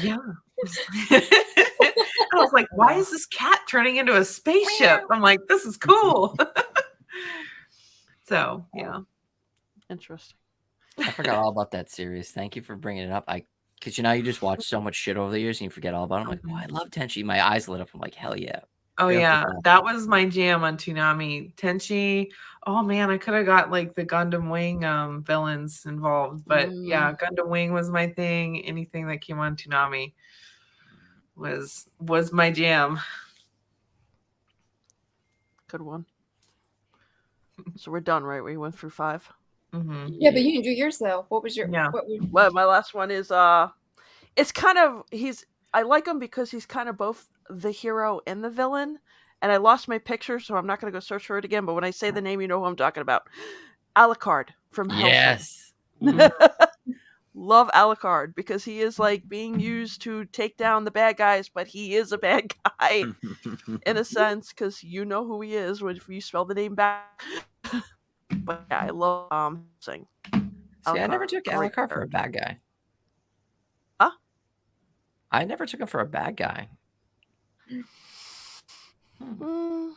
yeah. I was like, why is this cat turning into a spaceship? I'm like, this is cool. So yeah. Interesting. I forgot all about that series. Thank you for bringing it up. Because you just watch so much shit over the years and you forget all about it. I'm like, oh, I love Tenchi. My eyes lit up. I'm like, hell yeah. Oh Yeah. yeah, that was my jam on Toonami. Tenchi. Oh man, I could have got like the Gundam Wing villains involved, but yeah, Gundam Wing was my thing. Anything that came on Toonami was my jam. Good one. So we're done, right? We went through 5. Mm-hmm. Yeah, but you can do yours though. What was your? Yeah. Well, my last one is it's kind of I like him because he's kind of both the hero and the villain. And I lost my picture, so I'm not going to go search for it again. But when I say the name, you know who I'm talking about. Alucard from Hellsing. Yes. Love Alucard because he is like being used to take down the bad guys, but he is a bad guy in a sense because you know who he is if you spell the name back. But yeah, I love Hellsing. See, I never Alucard, took great Alucard for a character. bad guy. Huh? I never took him for a bad guy. Mm.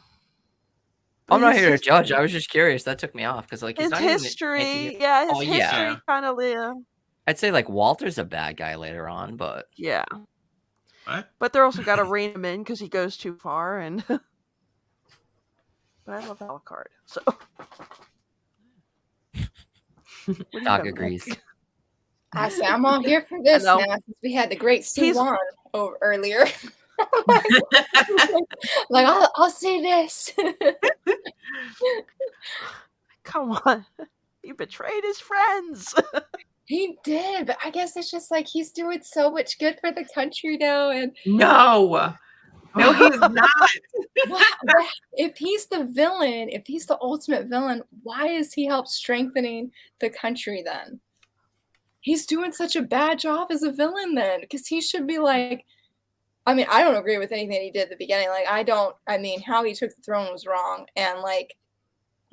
I'm not His here to history- judge. I was just curious. That took me off because like he's His not even history, anti- yeah, his Oh, yeah. history kind of, I'd say like Walter's a bad guy later on, but yeah. what? But they're also got to rein him in because he goes too far, and but I love Alucard. So What do you Doc got, agrees. Nick? I say I'm all here for this know. now since we had the great He's- Suwon over earlier. Like I'll say this. Come on, he betrayed his friends. He did, but I guess it's just like he's doing so much good for the country now. And No, he's not. if he's the villain, if he's the ultimate villain, why is he help strengthening the country then? He's doing such a bad job as a villain then, because he should be like, I mean, I don't agree with anything that he did at the beginning. Like, I mean, how he took the throne was wrong. And like,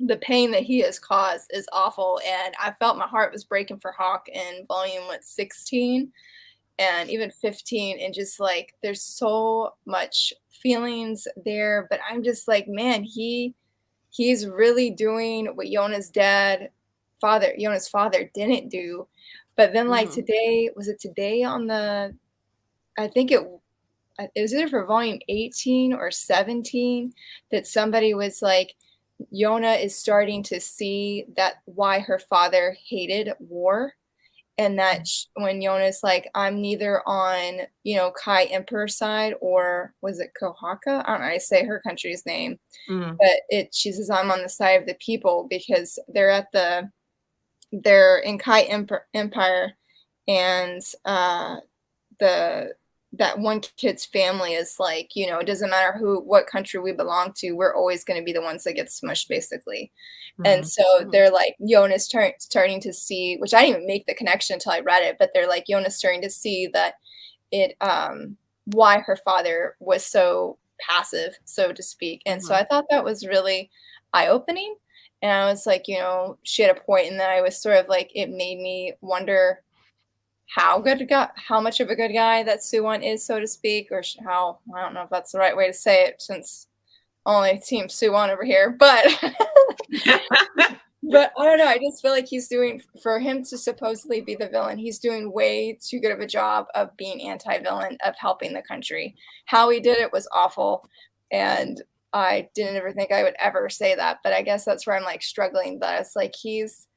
the pain that he has caused is awful. And I felt my heart was breaking for Hawk in volume 16 and even 15. And just like, there's so much feelings there. But I'm just like, man, he's really doing what Yona's dad Yona's father didn't do. But then like today, was it today on the, I think it was either for volume 18 or 17 that somebody was like, Yona is starting to see that why her father hated war. And that when Yona's like, I'm neither on, Kai Emperor's side, or was it Kohaka? I don't know how to say her country's name. But she says, I'm on the side of the people, because they're in Kai Empire, and that one kid's family is like, it doesn't matter what country we belong to, we're always going to be the ones that get smushed, basically. And so they're like, Yona's starting to see, which I didn't even make the connection until I read it, but they're like, Yona's starting to see that why her father was so passive, so to speak. And so I thought that was really eye-opening. And I was like, she had a point, and then I was sort of like, it made me wonder how much of a good guy that Suwon is, so to speak, or how, I don't know if that's the right way to say it, since only Team Suwon over here, but but I don't know, I just feel like he's doing, for him to supposedly be the villain, he's doing way too good of a job of being anti-villain, of helping the country. How he did it was awful, and I didn't ever think I would ever say that, but I guess that's where I'm like struggling. That it's like he's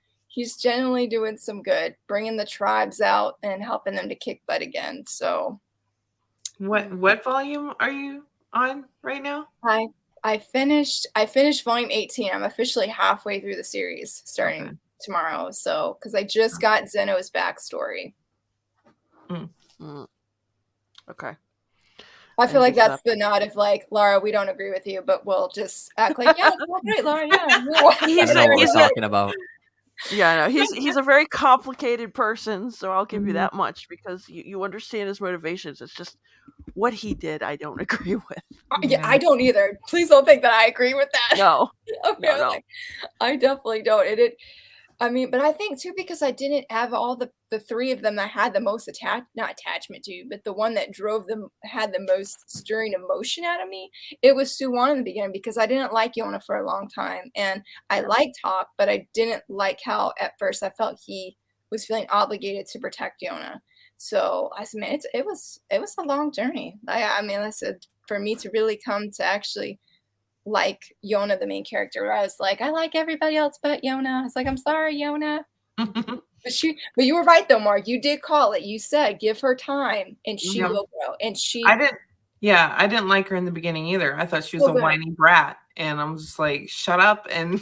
generally doing some good, bringing the tribes out and helping them to kick butt again. So, what volume are you on right now? I finished volume 18. I'm officially halfway through the series, starting tomorrow. So, because I just got Zeno's backstory. Okay. I feel like that's the nod of like, Laura, we don't agree with you, but we'll just act like, yeah, that's great, Laura. Yeah, I don't know what we're talking about. Yeah, no, he's a very complicated person, so I'll give you that much, because you understand his motivations. It's just what he did, I don't agree with. Yeah, I don't either. Please don't think that I agree with that. No, okay, no. Like, I definitely don't. I mean, but I think too, because I didn't have all the three of them that had the most not attachment to, but the one that had the most stirring emotion out of me, it was Suwon in the beginning, because I didn't like Yona for a long time, and I liked Hawk, but I didn't like how at first I felt he was feeling obligated to protect Yona. So I said, man, it was a long journey. I mean, I said, for me to really come to actually like Yona, the main character, I was like, I like everybody else but Yona. I was like, I'm sorry, Yona. But you were right though, Mark. You did call it. You said give her time and she will grow. And I didn't like her in the beginning either. I thought she was a whiny brat, and I'm just like, shut up and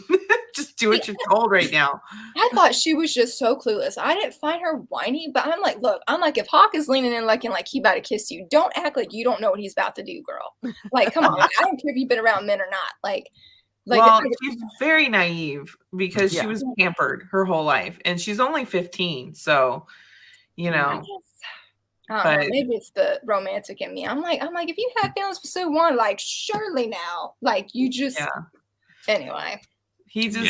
just do what you're told right now. I thought she was just so clueless. I didn't find her whiny, but I'm like, look, if Hawk is leaning in like he about to kiss you, don't act like you don't know what he's about to do, girl. Like, come on. Like, I don't care if you've been around men or not. Like well, she's very naive, because she was pampered her whole life, and she's only 15, so I don't know, maybe it's the romantic in me. I'm like, if you have feelings for Suwon, like, surely now, like, you just anyway. He just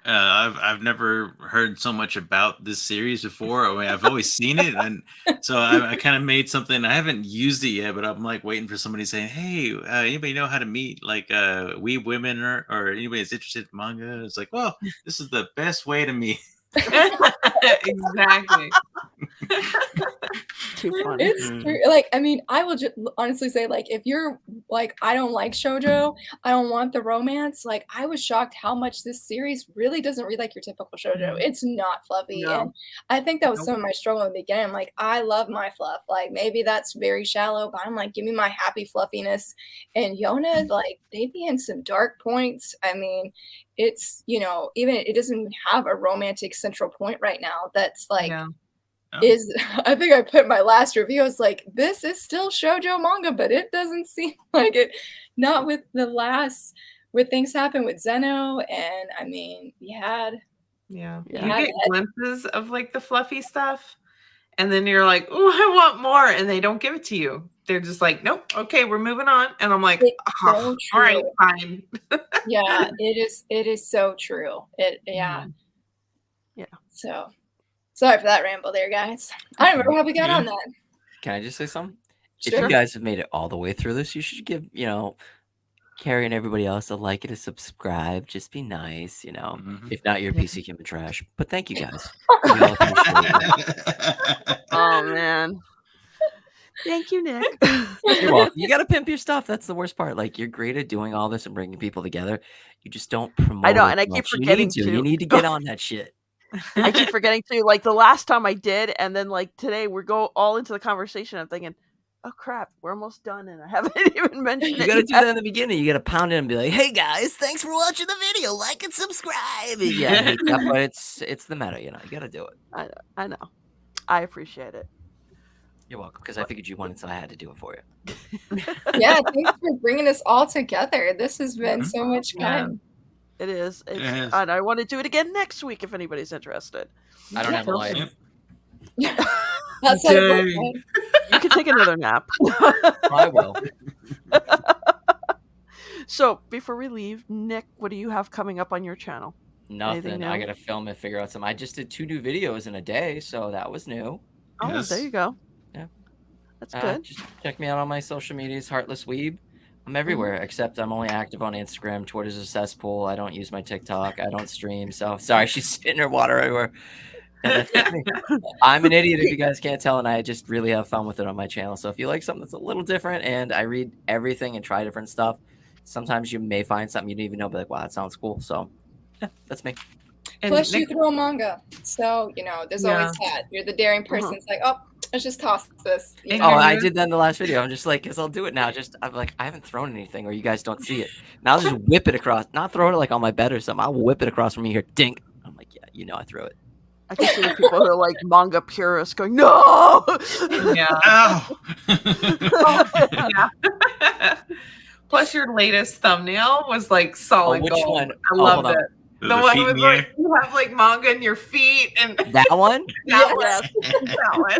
I've never heard so much about this series before. I mean, I've always seen it, and so I kind of made something. I haven't used it yet, but I'm like waiting for somebody saying, "Hey, anybody know how to meet like weeb women or anybody that's interested in manga?" It's like, well, this is the best way to meet. Exactly. Too funny. It's true. Like, I mean, I will just honestly say, like, if you're like, I don't like shoujo, I don't want the romance, like, I was shocked how much this series really doesn't read like your typical shoujo. It's not fluffy. No. And I think that was some of my struggle in the beginning. I'm like, I love my fluff. Like, maybe that's very shallow, but I'm like, give me my happy fluffiness. And Yona, like, they be in some dark points. I mean, it's, even it doesn't have a romantic central point right now that's like I think I put in my last review, I was like, this is still shoujo manga, but it doesn't seem like it, not with with things happen with Zeno. And I mean, you get glimpses of like the fluffy stuff, and then you're like, oh, I want more, and they don't give it to you. They're just like, nope, okay, we're moving on. And I'm like, all right, fine. Yeah, it is so true. Yeah. So sorry for that ramble there, guys. I don't remember how we got on that. Can I just say something? Sure. If you guys have made it all the way through this, you should give, Carrie and everybody else a like and a subscribe. Just be nice, you know. If not, you're a piece of human trash. But thank you guys. We all appreciate it. Oh man. Thank you, Nick. You're welcome. You gotta pimp your stuff. That's the worst part. Like, you're great at doing all this and bringing people together. You just don't promote. I know, it and I as keep much. forgetting You to. need to get on that shit. I keep forgetting to. Like the last time I did, and then like today we go all into the conversation. I'm thinking, oh crap, we're almost done, and I haven't even mentioned You it. gotta do that in the beginning. You gotta pound it and be like, "Hey guys, thanks for watching the video. Like and subscribe." Yeah, I hate that, but it's the meta. You know, you gotta do it. I know. I appreciate it. You're welcome, because I figured you wanted, so I had to do it for you. Yeah, thanks for bringing us all together. This has been so much fun. It is. It is. And I want to do it again next week if anybody's interested. I don't have a life. That's like a good one. You can take another nap. I will. So before we leave, Nick, what do you have coming up on your channel? Nothing. I gotta film and figure out some. I just did 2 new videos in a day, so that was new. Oh, Yes. there you go. Yeah. That's good. Just check me out on my social medias, Hartlessweeb. I'm everywhere, except I'm only active on Instagram. Twitter's a cesspool. I don't use my TikTok. I don't stream. So sorry, she's spitting her water everywhere. I'm an idiot if you guys can't tell, and I just really have fun with it on my channel. So if you like something that's a little different, and I read everything and try different stuff, sometimes you may find something you didn't even know, but like, wow, that sounds cool. So yeah, that's me. And Plus, you Nick, throw manga. So, you know, there's always that. You're the daring person. It's like, oh, let's just toss this. You know? Oh, I did that in the last video. I'm just like, because I'll do it now. I'm like, I haven't thrown anything, or you guys don't see it. Now I'll just whip it across. Not throw it like on my bed or something. I'll whip it across from you here. Dink. I'm like, yeah, you know I threw it. I can see the people who are like manga purists going, no! yeah. Ow! Yeah. Plus, your latest thumbnail was like solid which gold. one? I loved it. The The one feet with in the like air? you have like manga in your feet and That one? that Yes. one. That one.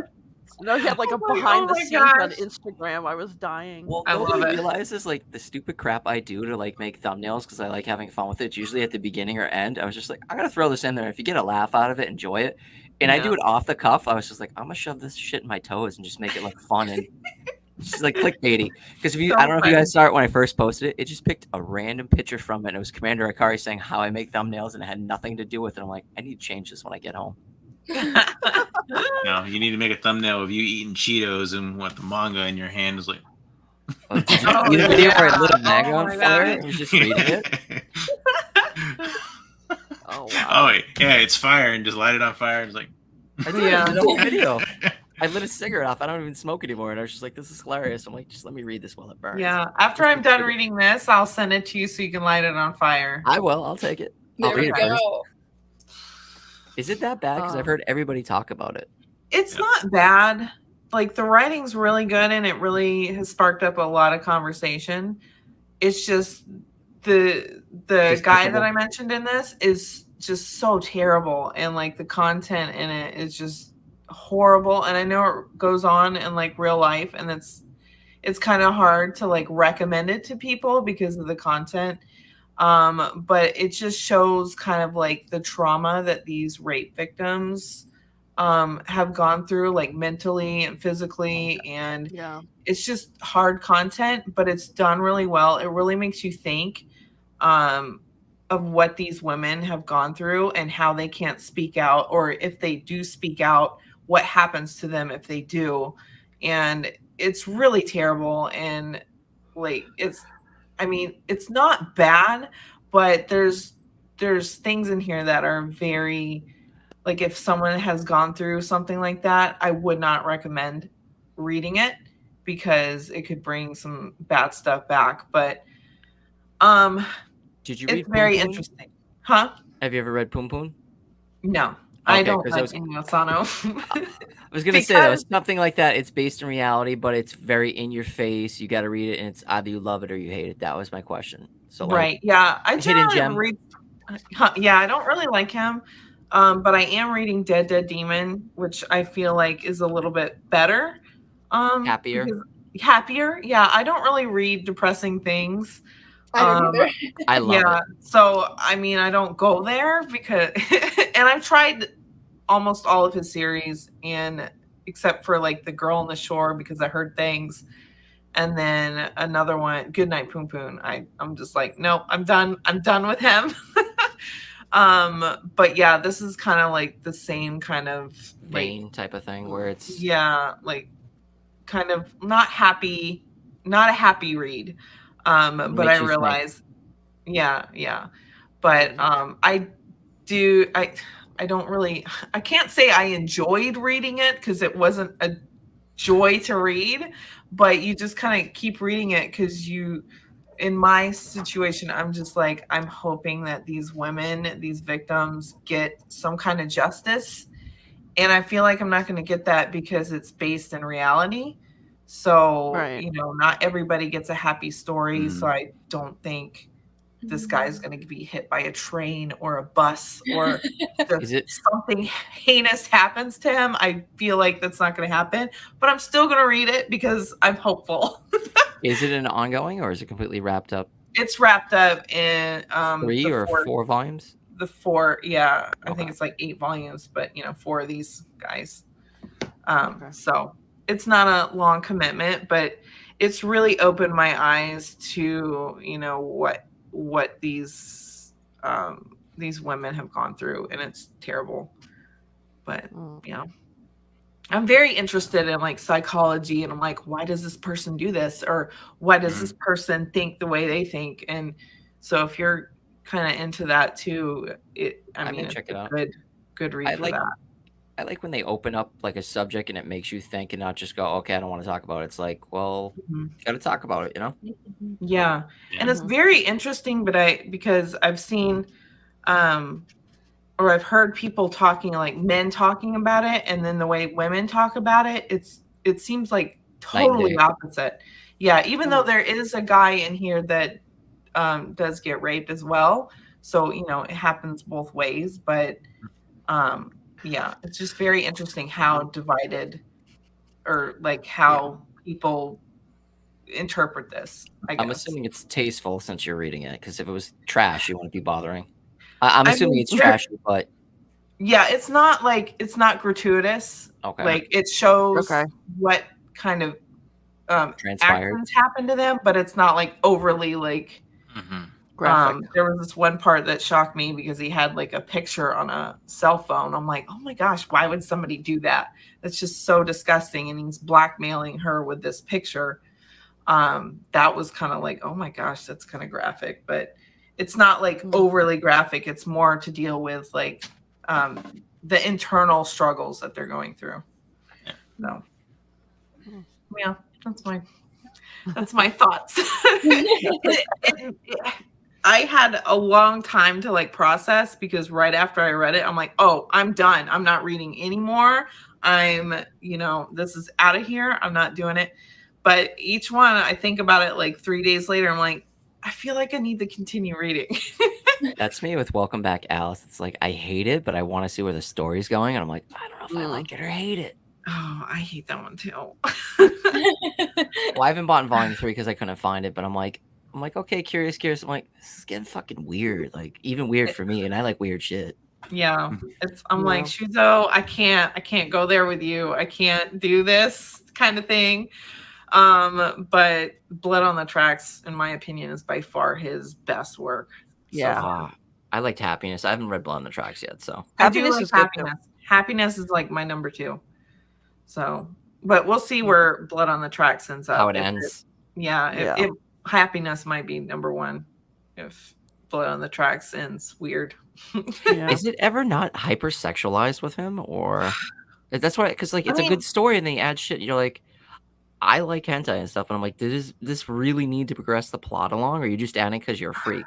No, he had like a Oh my- behind the oh my scenes on gosh. Instagram. I was dying. Well, I love nobody it. realizes like the stupid crap I do to like make thumbnails because I like having fun with it. It's usually at the beginning or end. I was just like, I gotta throw this in there. If you get a laugh out of it, enjoy it. And I do Yeah. it off the cuff. I was just like, I'm gonna shove this shit in my toes and just make it look fun and just like clickbaity. Because if you, So I don't know if you funny. guys saw it when I first posted it. It just picked a random picture from it. And it was Commander Akari saying how I make thumbnails, and it had nothing to do with it. I'm like, I need to change this when I get home. No, you need to make a thumbnail of you eating Cheetos and what the manga in your hand is like. Oh, did you Oh, see the video where I lit a yeah. manga Oh on my fire? God. It was just reading it. Oh, wow. Oh wait, yeah, it's fire and just light it on fire. It's like I did Yeah. the whole video. I lit a cigarette off. I don't even smoke anymore. And I was just like, this is hilarious. I'm like, just let me read this while it burns. Yeah. After I'm done reading this, I'll send it to you so you can light it on fire. I will. I'll take it. I'll There we read it first. go. Is it that bad? Because I've heard everybody talk about it. It's Yeah. not bad. Like the writing's really good and it really has sparked up a lot of conversation. It's just the Just guy pushable. that I mentioned in this is just so terrible, and like the content in it is just horrible. And I know it goes on in like real life, and it's kind of hard to like recommend it to people because of the content. But it just shows kind of like the trauma that these rape victims have gone through, like mentally and physically, and Yeah. it's just hard content, but it's done really well. It really makes you think of what these women have gone through and how they can't speak out, or if they do speak out, what happens to them if they do. And it's really terrible. And like it's not bad, but there's things in here that are very, like, if someone has gone through something like that, I would not recommend reading it because it could bring some bad stuff back. But Did you read it's very Poon Poon? interesting. Huh? Have you ever read Poon Poon? No. I Okay, don't 'cause I like was- Asano. I was gonna say though, Because- something like that. It's based in reality, but it's very in your face. You got to read it, and it's either you love it or you hate it. That was my question. So like, Right. Yeah. I Hidden generally Gem. read. Yeah, I don't really like him. But I am reading Dead Dead Demon, which I feel like is a little bit better. Happier? because- Happier. Yeah. I don't really read depressing things. I don't either. I love Yeah. it. So I mean, I don't go there because, and I've tried almost all of his series, and except for like The Girl on the Shore, because I heard things, And then another one, Goodnight Poon Poon. I'm just like, no, I'm done with him. But yeah, this is kind of like the same kind of vein type of thing where it's like kind of not a happy read. But I realize, yeah. But I don't really, I can't say I enjoyed reading it because it wasn't a joy to read, but you just kind of keep reading it because in my situation, I'm just like, I'm hoping that these women, these victims, get some kind of justice. And I feel like I'm not going to get that because it's based in reality. So, Right. you know, not everybody gets a happy story. So I don't think this guy's going to be hit by a train or a bus or something heinous happens to him. I feel like that's not going to happen, but I'm still going to read it because I'm hopeful. Is it an ongoing or is it completely wrapped up? It's wrapped up in 3 or 4 volumes. The 4, yeah, I think it's like 8 volumes, but you know, 4 of these guys. So it's not a long commitment, but it's really opened my eyes to, you know, what these women have gone through, and it's terrible. But yeah, I'm very interested in like psychology, and I'm like, why does this person do this, or why does this person think the way they think? And so if you're kind of into that too, I mean, check it out. Good read for that. I like when they open up like a subject and it makes you think and not just go, okay, I don't want to talk about it. It's like, well, got to talk about it, you know? Yeah. And it's very interesting, because I've seen, or I've heard people talking, like men talking about it, and then the way women talk about it, it seems like totally opposite. Yeah. Even though there is a guy in here that does get raped as well. So, you know, it happens both ways, but yeah, it's just very interesting how divided or like how people interpret this. I'm assuming it's tasteful since you're reading it, because if it was trash, you wouldn't be bothering. I'm assuming it's trashy, but yeah, it's not gratuitous. Okay. Like it shows what kind of actions happen to them, but it's not like overly like graphic. There was this one part that shocked me because he had like a picture on a cell phone. I'm like, oh my gosh, why would somebody do that? That's just so disgusting. And he's blackmailing her with this picture. That was kind of like, oh my gosh, that's kind of graphic, but it's not like overly graphic. It's more to deal with like the internal struggles that they're going through. So yeah, that's my thoughts. I had a long time to like process, because right after I read it, I'm like, oh, I'm done. I'm not reading anymore. This is out of here. I'm not doing it. But each one, I think about it like 3 days later. I'm like, I feel like I need to continue reading. That's me with Welcome Back, Alice. It's like, I hate it, but I want to see where the story's going. And I'm like, I don't know if I like it or hate it. Oh, I hate that one too. Well, I haven't bought volume 3 because I couldn't find it, but I'm like, okay, curious. I'm like, this is getting fucking weird. Like, even weird for me, and I like weird shit. Yeah. I'm like, Shuzo, I can't go there with you. I can't do this kind of thing. But Blood on the Tracks, in my opinion, is by far his best work. Yeah. I liked Happiness. I haven't read Blood on the Tracks yet, so Happiness is Happiness. Happiness is like my number 2. So, but we'll see where Blood on the Tracks ends up. How it ends. Happiness might be number 1 if Blood on the Tracks ends weird. Is it ever not hypersexualized with him, or that's why? Because like it's a good story and they add shit. You're like, I like hentai and stuff, and I'm like, does this really need to progress the plot along, or are you just adding because you're a freak?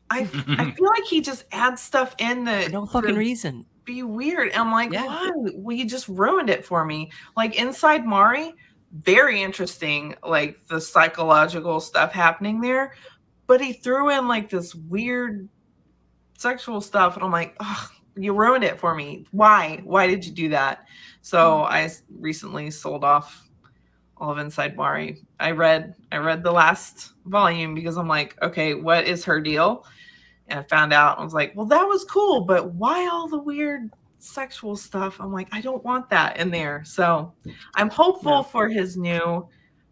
I feel like he just adds stuff in for no fucking reason. Be weird. And I'm like, why? Well, you just ruined it for me. Like Inside Mari, very interesting, like the psychological stuff happening there, but he threw in like this weird sexual stuff, and I'm like, oh, you ruined it for me. Why did you do that? So I recently sold off all of Inside Mari. I read the last volume because I'm like, okay, what is her deal? And I found out, I was like, well, that was cool, but why all the weird sexual stuff? I'm like, I don't want that in there. So I'm hopeful for his new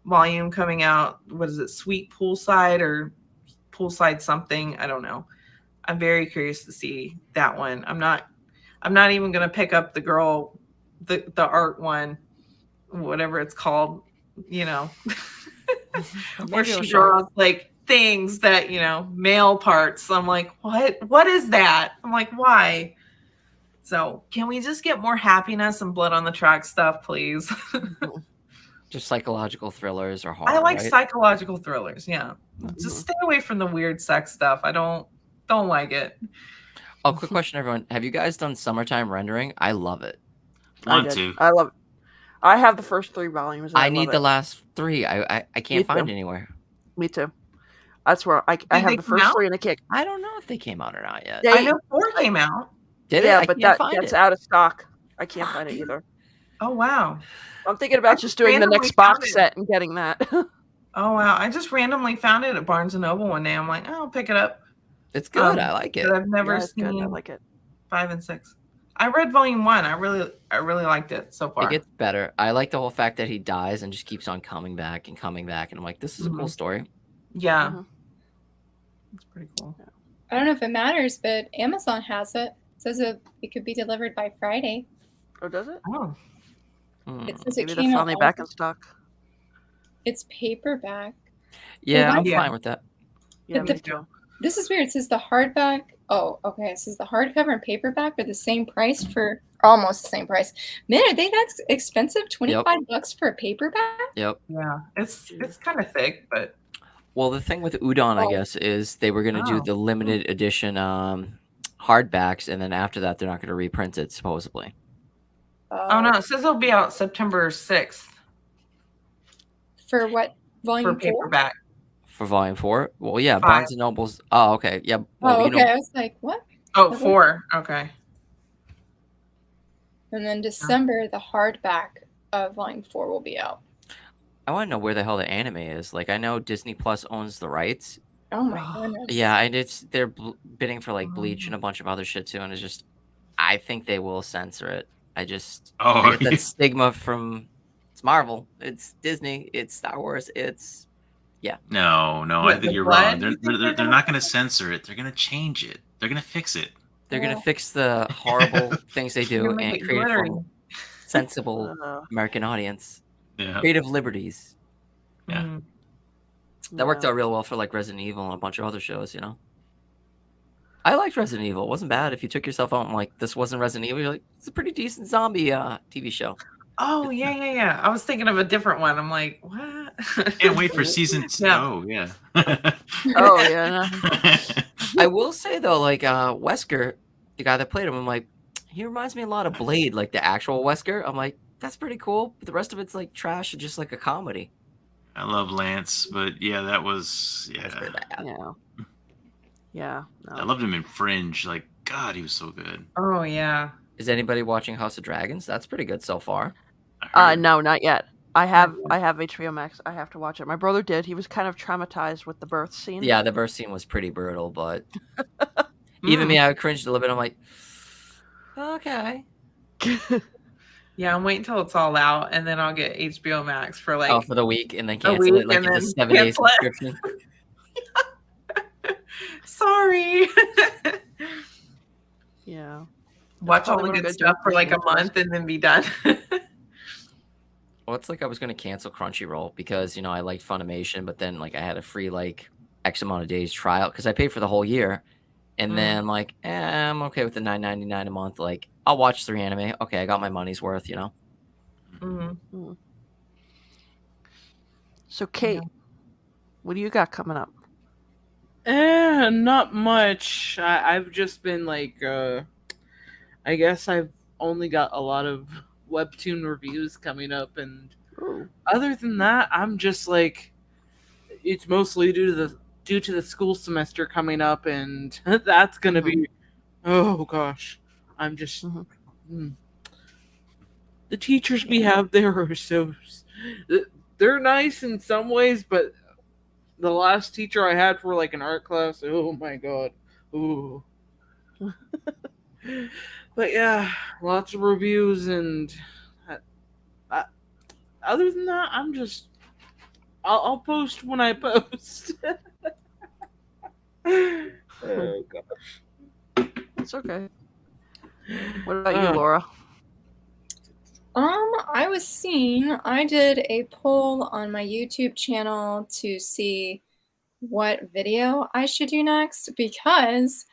volume coming out. What is it? Sweet Poolside or Poolside something? I don't know. I'm very curious to see that one. I'm not even gonna pick up the girl, the art one, whatever it's called, you know, where Maybe it'll she show. draws like things that, you know, male parts. I'm like, what is that? I'm like, why? So can we just get more happiness and blood on the track stuff, please? Just psychological thrillers or horror. I like right? psychological thrillers. Yeah, just stay away from the weird sex stuff. I don't like it. Oh, quick question, everyone. Have you guys done summertime rendering? I love it. Want to? I love it. I have the first 3 volumes. And I love need it. the last 3. I can't find too. anywhere. Me too. That's where I they have the come first out? 3 in a kick. I don't know if they came out or not yet. I know 4 came out. Did Yeah, it? I but can't find that's it. out of stock. I can't find it either. Oh wow. I'm thinking about just doing the randomly next box found it. set and getting that. Oh wow. I just randomly found it at Barnes and Noble one day. I'm like, oh, I'll pick it up. It's good. I like it. But I've never Yeah, it's good. I seen like it. 5 and 6. I read volume 1. I really liked it so far. It gets better. I like the whole fact that he dies and just keeps on coming back. And I'm like, this is a cool story. Yeah. Mhm. It's pretty cool. I don't know if it matters, but Amazon has it. It says it could be delivered by Friday. Oh, does it? Oh. It says it Maybe they're came out. finally back in stock. It's paperback. Yeah, I'm Yeah. fine with that. Yeah, the- me too. This is weird. It says the hardback. Oh, okay. It says the hardcover and paperback are the same price for almost the same price. Man, are they that expensive? $25 for a paperbag? Yep. Yeah. It's kind of thick, but Well, the thing with Udon, I Oh. guess, is they were going to do Oh. the limited edition hardbacks, and then after that, they're not going to reprint it, supposedly. oh no, it says it'll be out September 6th For what? for Volume 4? paperback. For Volume 4? Well, yeah, 5. Barnes & Noble's... Oh, okay. Yeah. Well, Oh, you okay. know, I was like, what? Oh, Okay. 4. Okay. And then December, the hardback of Volume 4 will be out. I want to know where the hell the anime is. Like, I know Disney Plus owns the rights. Oh my goodness. Yeah, and they're bidding for, like, Bleach and a bunch of other shit, too, and it's just... I think they will censor it. I get that stigma from... It's Marvel. It's Disney. It's Star Wars. It's... No, I What, think the you're blood? wrong. You think they're They're gonna- not going to censor it. They're going to change it. They're going to fix it. They're going Yeah. to fix the horrible things they do You're gonna and make it create it for glittery. a sensible American audience. Yeah. Creative liberties. Yeah. Mm. That worked out real well for like Resident Evil and a bunch of other shows, you know. I liked Resident Evil. It wasn't bad. If you took yourself out and like this wasn't Resident Evil, you're like, it's a pretty decent zombie TV show. Oh yeah. I was thinking of a different one. I'm like, what? Can't wait for season 2. Yeah. Oh, yeah. Oh, yeah. No. I will say though, like Wesker, the guy that played him, I'm like, he reminds me a lot of Blade, like the actual Wesker. I'm like, that's pretty cool. But the rest of it's like trash and just like a comedy. I love Lance, but yeah, that was That's pretty bad. Yeah. Yeah. I No. loved him in Fringe. Like, God, he was so good. Oh yeah. Is anybody watching House of Dragons? That's pretty good so far. I heard. No, not yet. I have HBO Max. I have to watch it. My brother did. He was kind of traumatized with the birth scene. Yeah, the birth scene was pretty brutal, but even me, I cringed a little bit. I'm like, okay. Yeah, I'm waiting until it's all out, and then I'll get HBO Max for like Oh, for the week and then a cancel week, it like and it's a then 7-day cancel it. subscription. Sorry. Yeah. Watch all probably the what I'm good gonna do stuff for like a Christmas. month and then be done. Well, it's like I was going to cancel Crunchyroll because, you know, I liked Funimation, but then like I had a free like X amount of days trial because I paid for the whole year. And then like, I'm okay with the $9.99 a month. Like, I'll watch 3 anime. Okay, I got my money's worth, you know? Mhm. So, Kate, what do you got coming up? Not much. I've just been like, I guess I've only got a lot of webtoon reviews coming up, and Ooh. other than that, I'm just like, it's mostly due to the school semester coming up, and that's gonna be, oh gosh, I'm just. The teachers we have there are they're nice in some ways, but the last teacher I had for like an art class, oh my god. Ooh. But yeah, lots of reviews, and other than that, I'm just I'll post when I post. Oh gosh. It's okay. What about you, Laura? I was seeing, I did a poll on my YouTube channel to see what video I should do next, because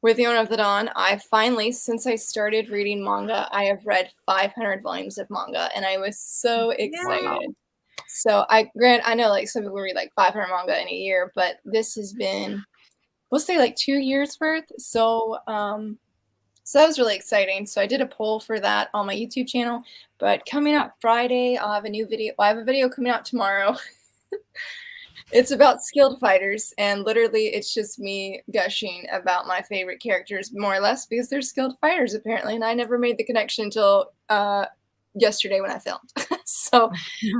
with Yona of the Dawn, I finally, since I started reading manga, I have read 500 volumes of manga, and I was so excited. Wow. So I know like some people read like 500 manga in a year, but this has been, we'll say like 2 years worth. So so that was really exciting. So I did a poll for that on my YouTube channel. But coming up Friday, I'll have a new video. Well, I have a video coming out tomorrow. It's about skilled fighters, and literally it's just me gushing about my favorite characters, more or less, because they're skilled fighters apparently, and I never made the connection until yesterday when I filmed. So,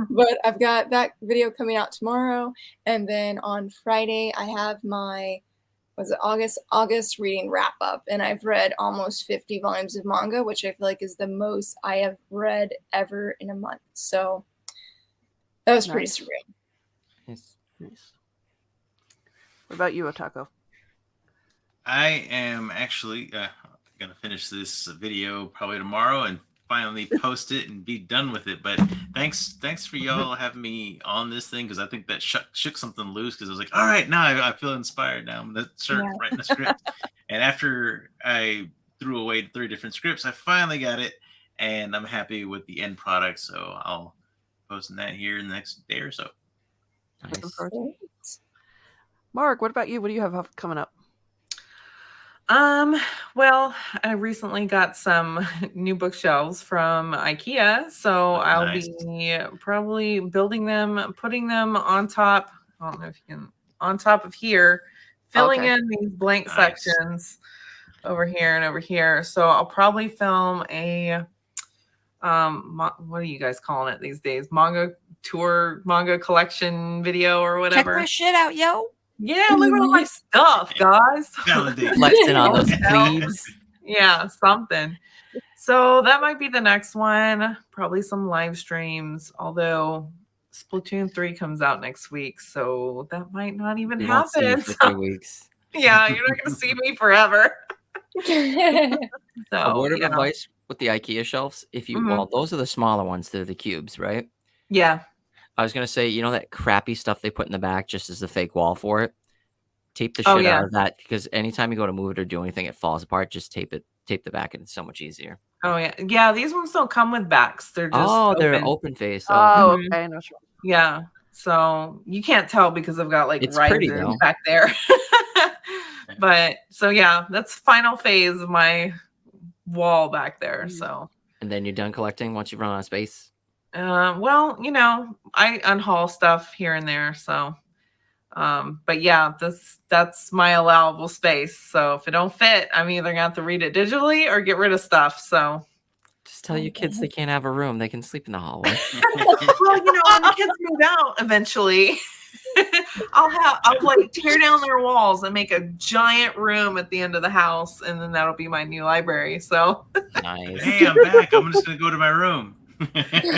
but I've got that video coming out tomorrow, and then on Friday I have my August reading wrap up, and I've read almost 50 volumes of manga, which I feel like is the most I have read ever in a month. So that was pretty surreal. Nice. What about you, Otako? I am actually gonna finish this video probably tomorrow and finally post it and be done with it. But thanks for y'all having me on this thing, because I think that shook something loose, because I was like, all right, now I feel inspired. Now I'm gonna start writing a script. And after I threw away 3 different scripts, I finally got it, and I'm happy with the end product. So I'll post that here in the next day or so. Nice. Marg, what about you? What do you have coming up? Well, I recently got some new bookshelves from IKEA, so I'll be probably building them, putting them on top. I don't know if you can, on top of here, filling in these blank sections over here and over here. So I'll probably film a what are you guys calling it these days? Manga tour, manga collection video or whatever. Check my shit out, yo. Yeah, look at all my stuff, guys. Flexing on those plebes. Yeah, something. So that might be the next one. Probably some live streams, although Splatoon 3 comes out next week, so that might not even happen. For 3 weeks. Yeah, you're not going to see me forever. A word of advice with the IKEA shelves: if you, well, those are the smaller ones. They're the cubes, right? Yeah. I was gonna say, you know that crappy stuff they put in the back just as the fake wall for it? Tape the shit out of that, because anytime you go to move it or do anything, it falls apart. Just tape the back, and it's so much easier. Oh yeah, yeah. These ones don't come with backs. They're just they're open face. Oh, okay. No, sure. Yeah. So you can't tell because I've got like risers back there. But so yeah, that's final phase of my wall back there. So. And then you're done collecting once you run out of space. Well, you know, I unhaul stuff here and there, so but yeah, that's my allowable space. So if it don't fit, I'm either gonna have to read it digitally or get rid of stuff. So just tell your kids they can't have a room, they can sleep in the hallway. Well, you know, when the kids move out eventually, I'll like tear down their walls and make a giant room at the end of the house, and then that'll be my new library. So nice. Hey, I'm back. I'm just gonna go to my room.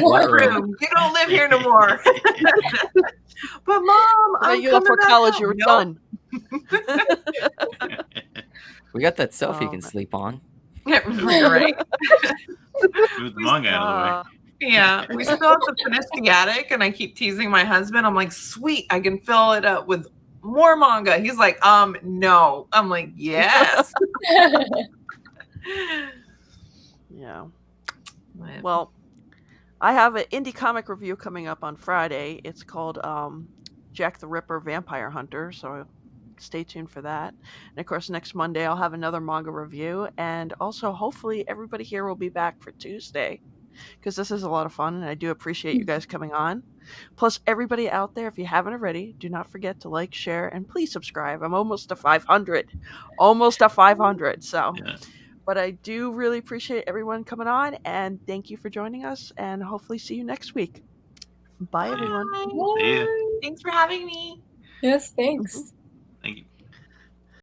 What room? You don't live here no more. But Mom, I'm you left for college. You were done. We got that sofa you can sleep on. Yeah, right. Move the manga out of the way. Yeah, we still have to finish the attic, and I keep teasing my husband. I'm like, sweet, I can fill it up with more manga. He's like, no. I'm like, yes. Yeah. Well, I have an indie comic review coming up on Friday. It's called Jack the Ripper Vampire Hunter, so stay tuned for that. And of course, next Monday I'll have another manga review, and also hopefully everybody here will be back for Tuesday, because this is a lot of fun, and I do appreciate you guys coming on. Plus, everybody out there, if you haven't already, do not forget to like, share, and please subscribe. I'm almost to 500. Almost to 500, so... Yeah. But I do really appreciate everyone coming on, and thank you for joining us, and hopefully see you next week. Bye, everyone. Bye. Thanks for having me. Yes, thanks.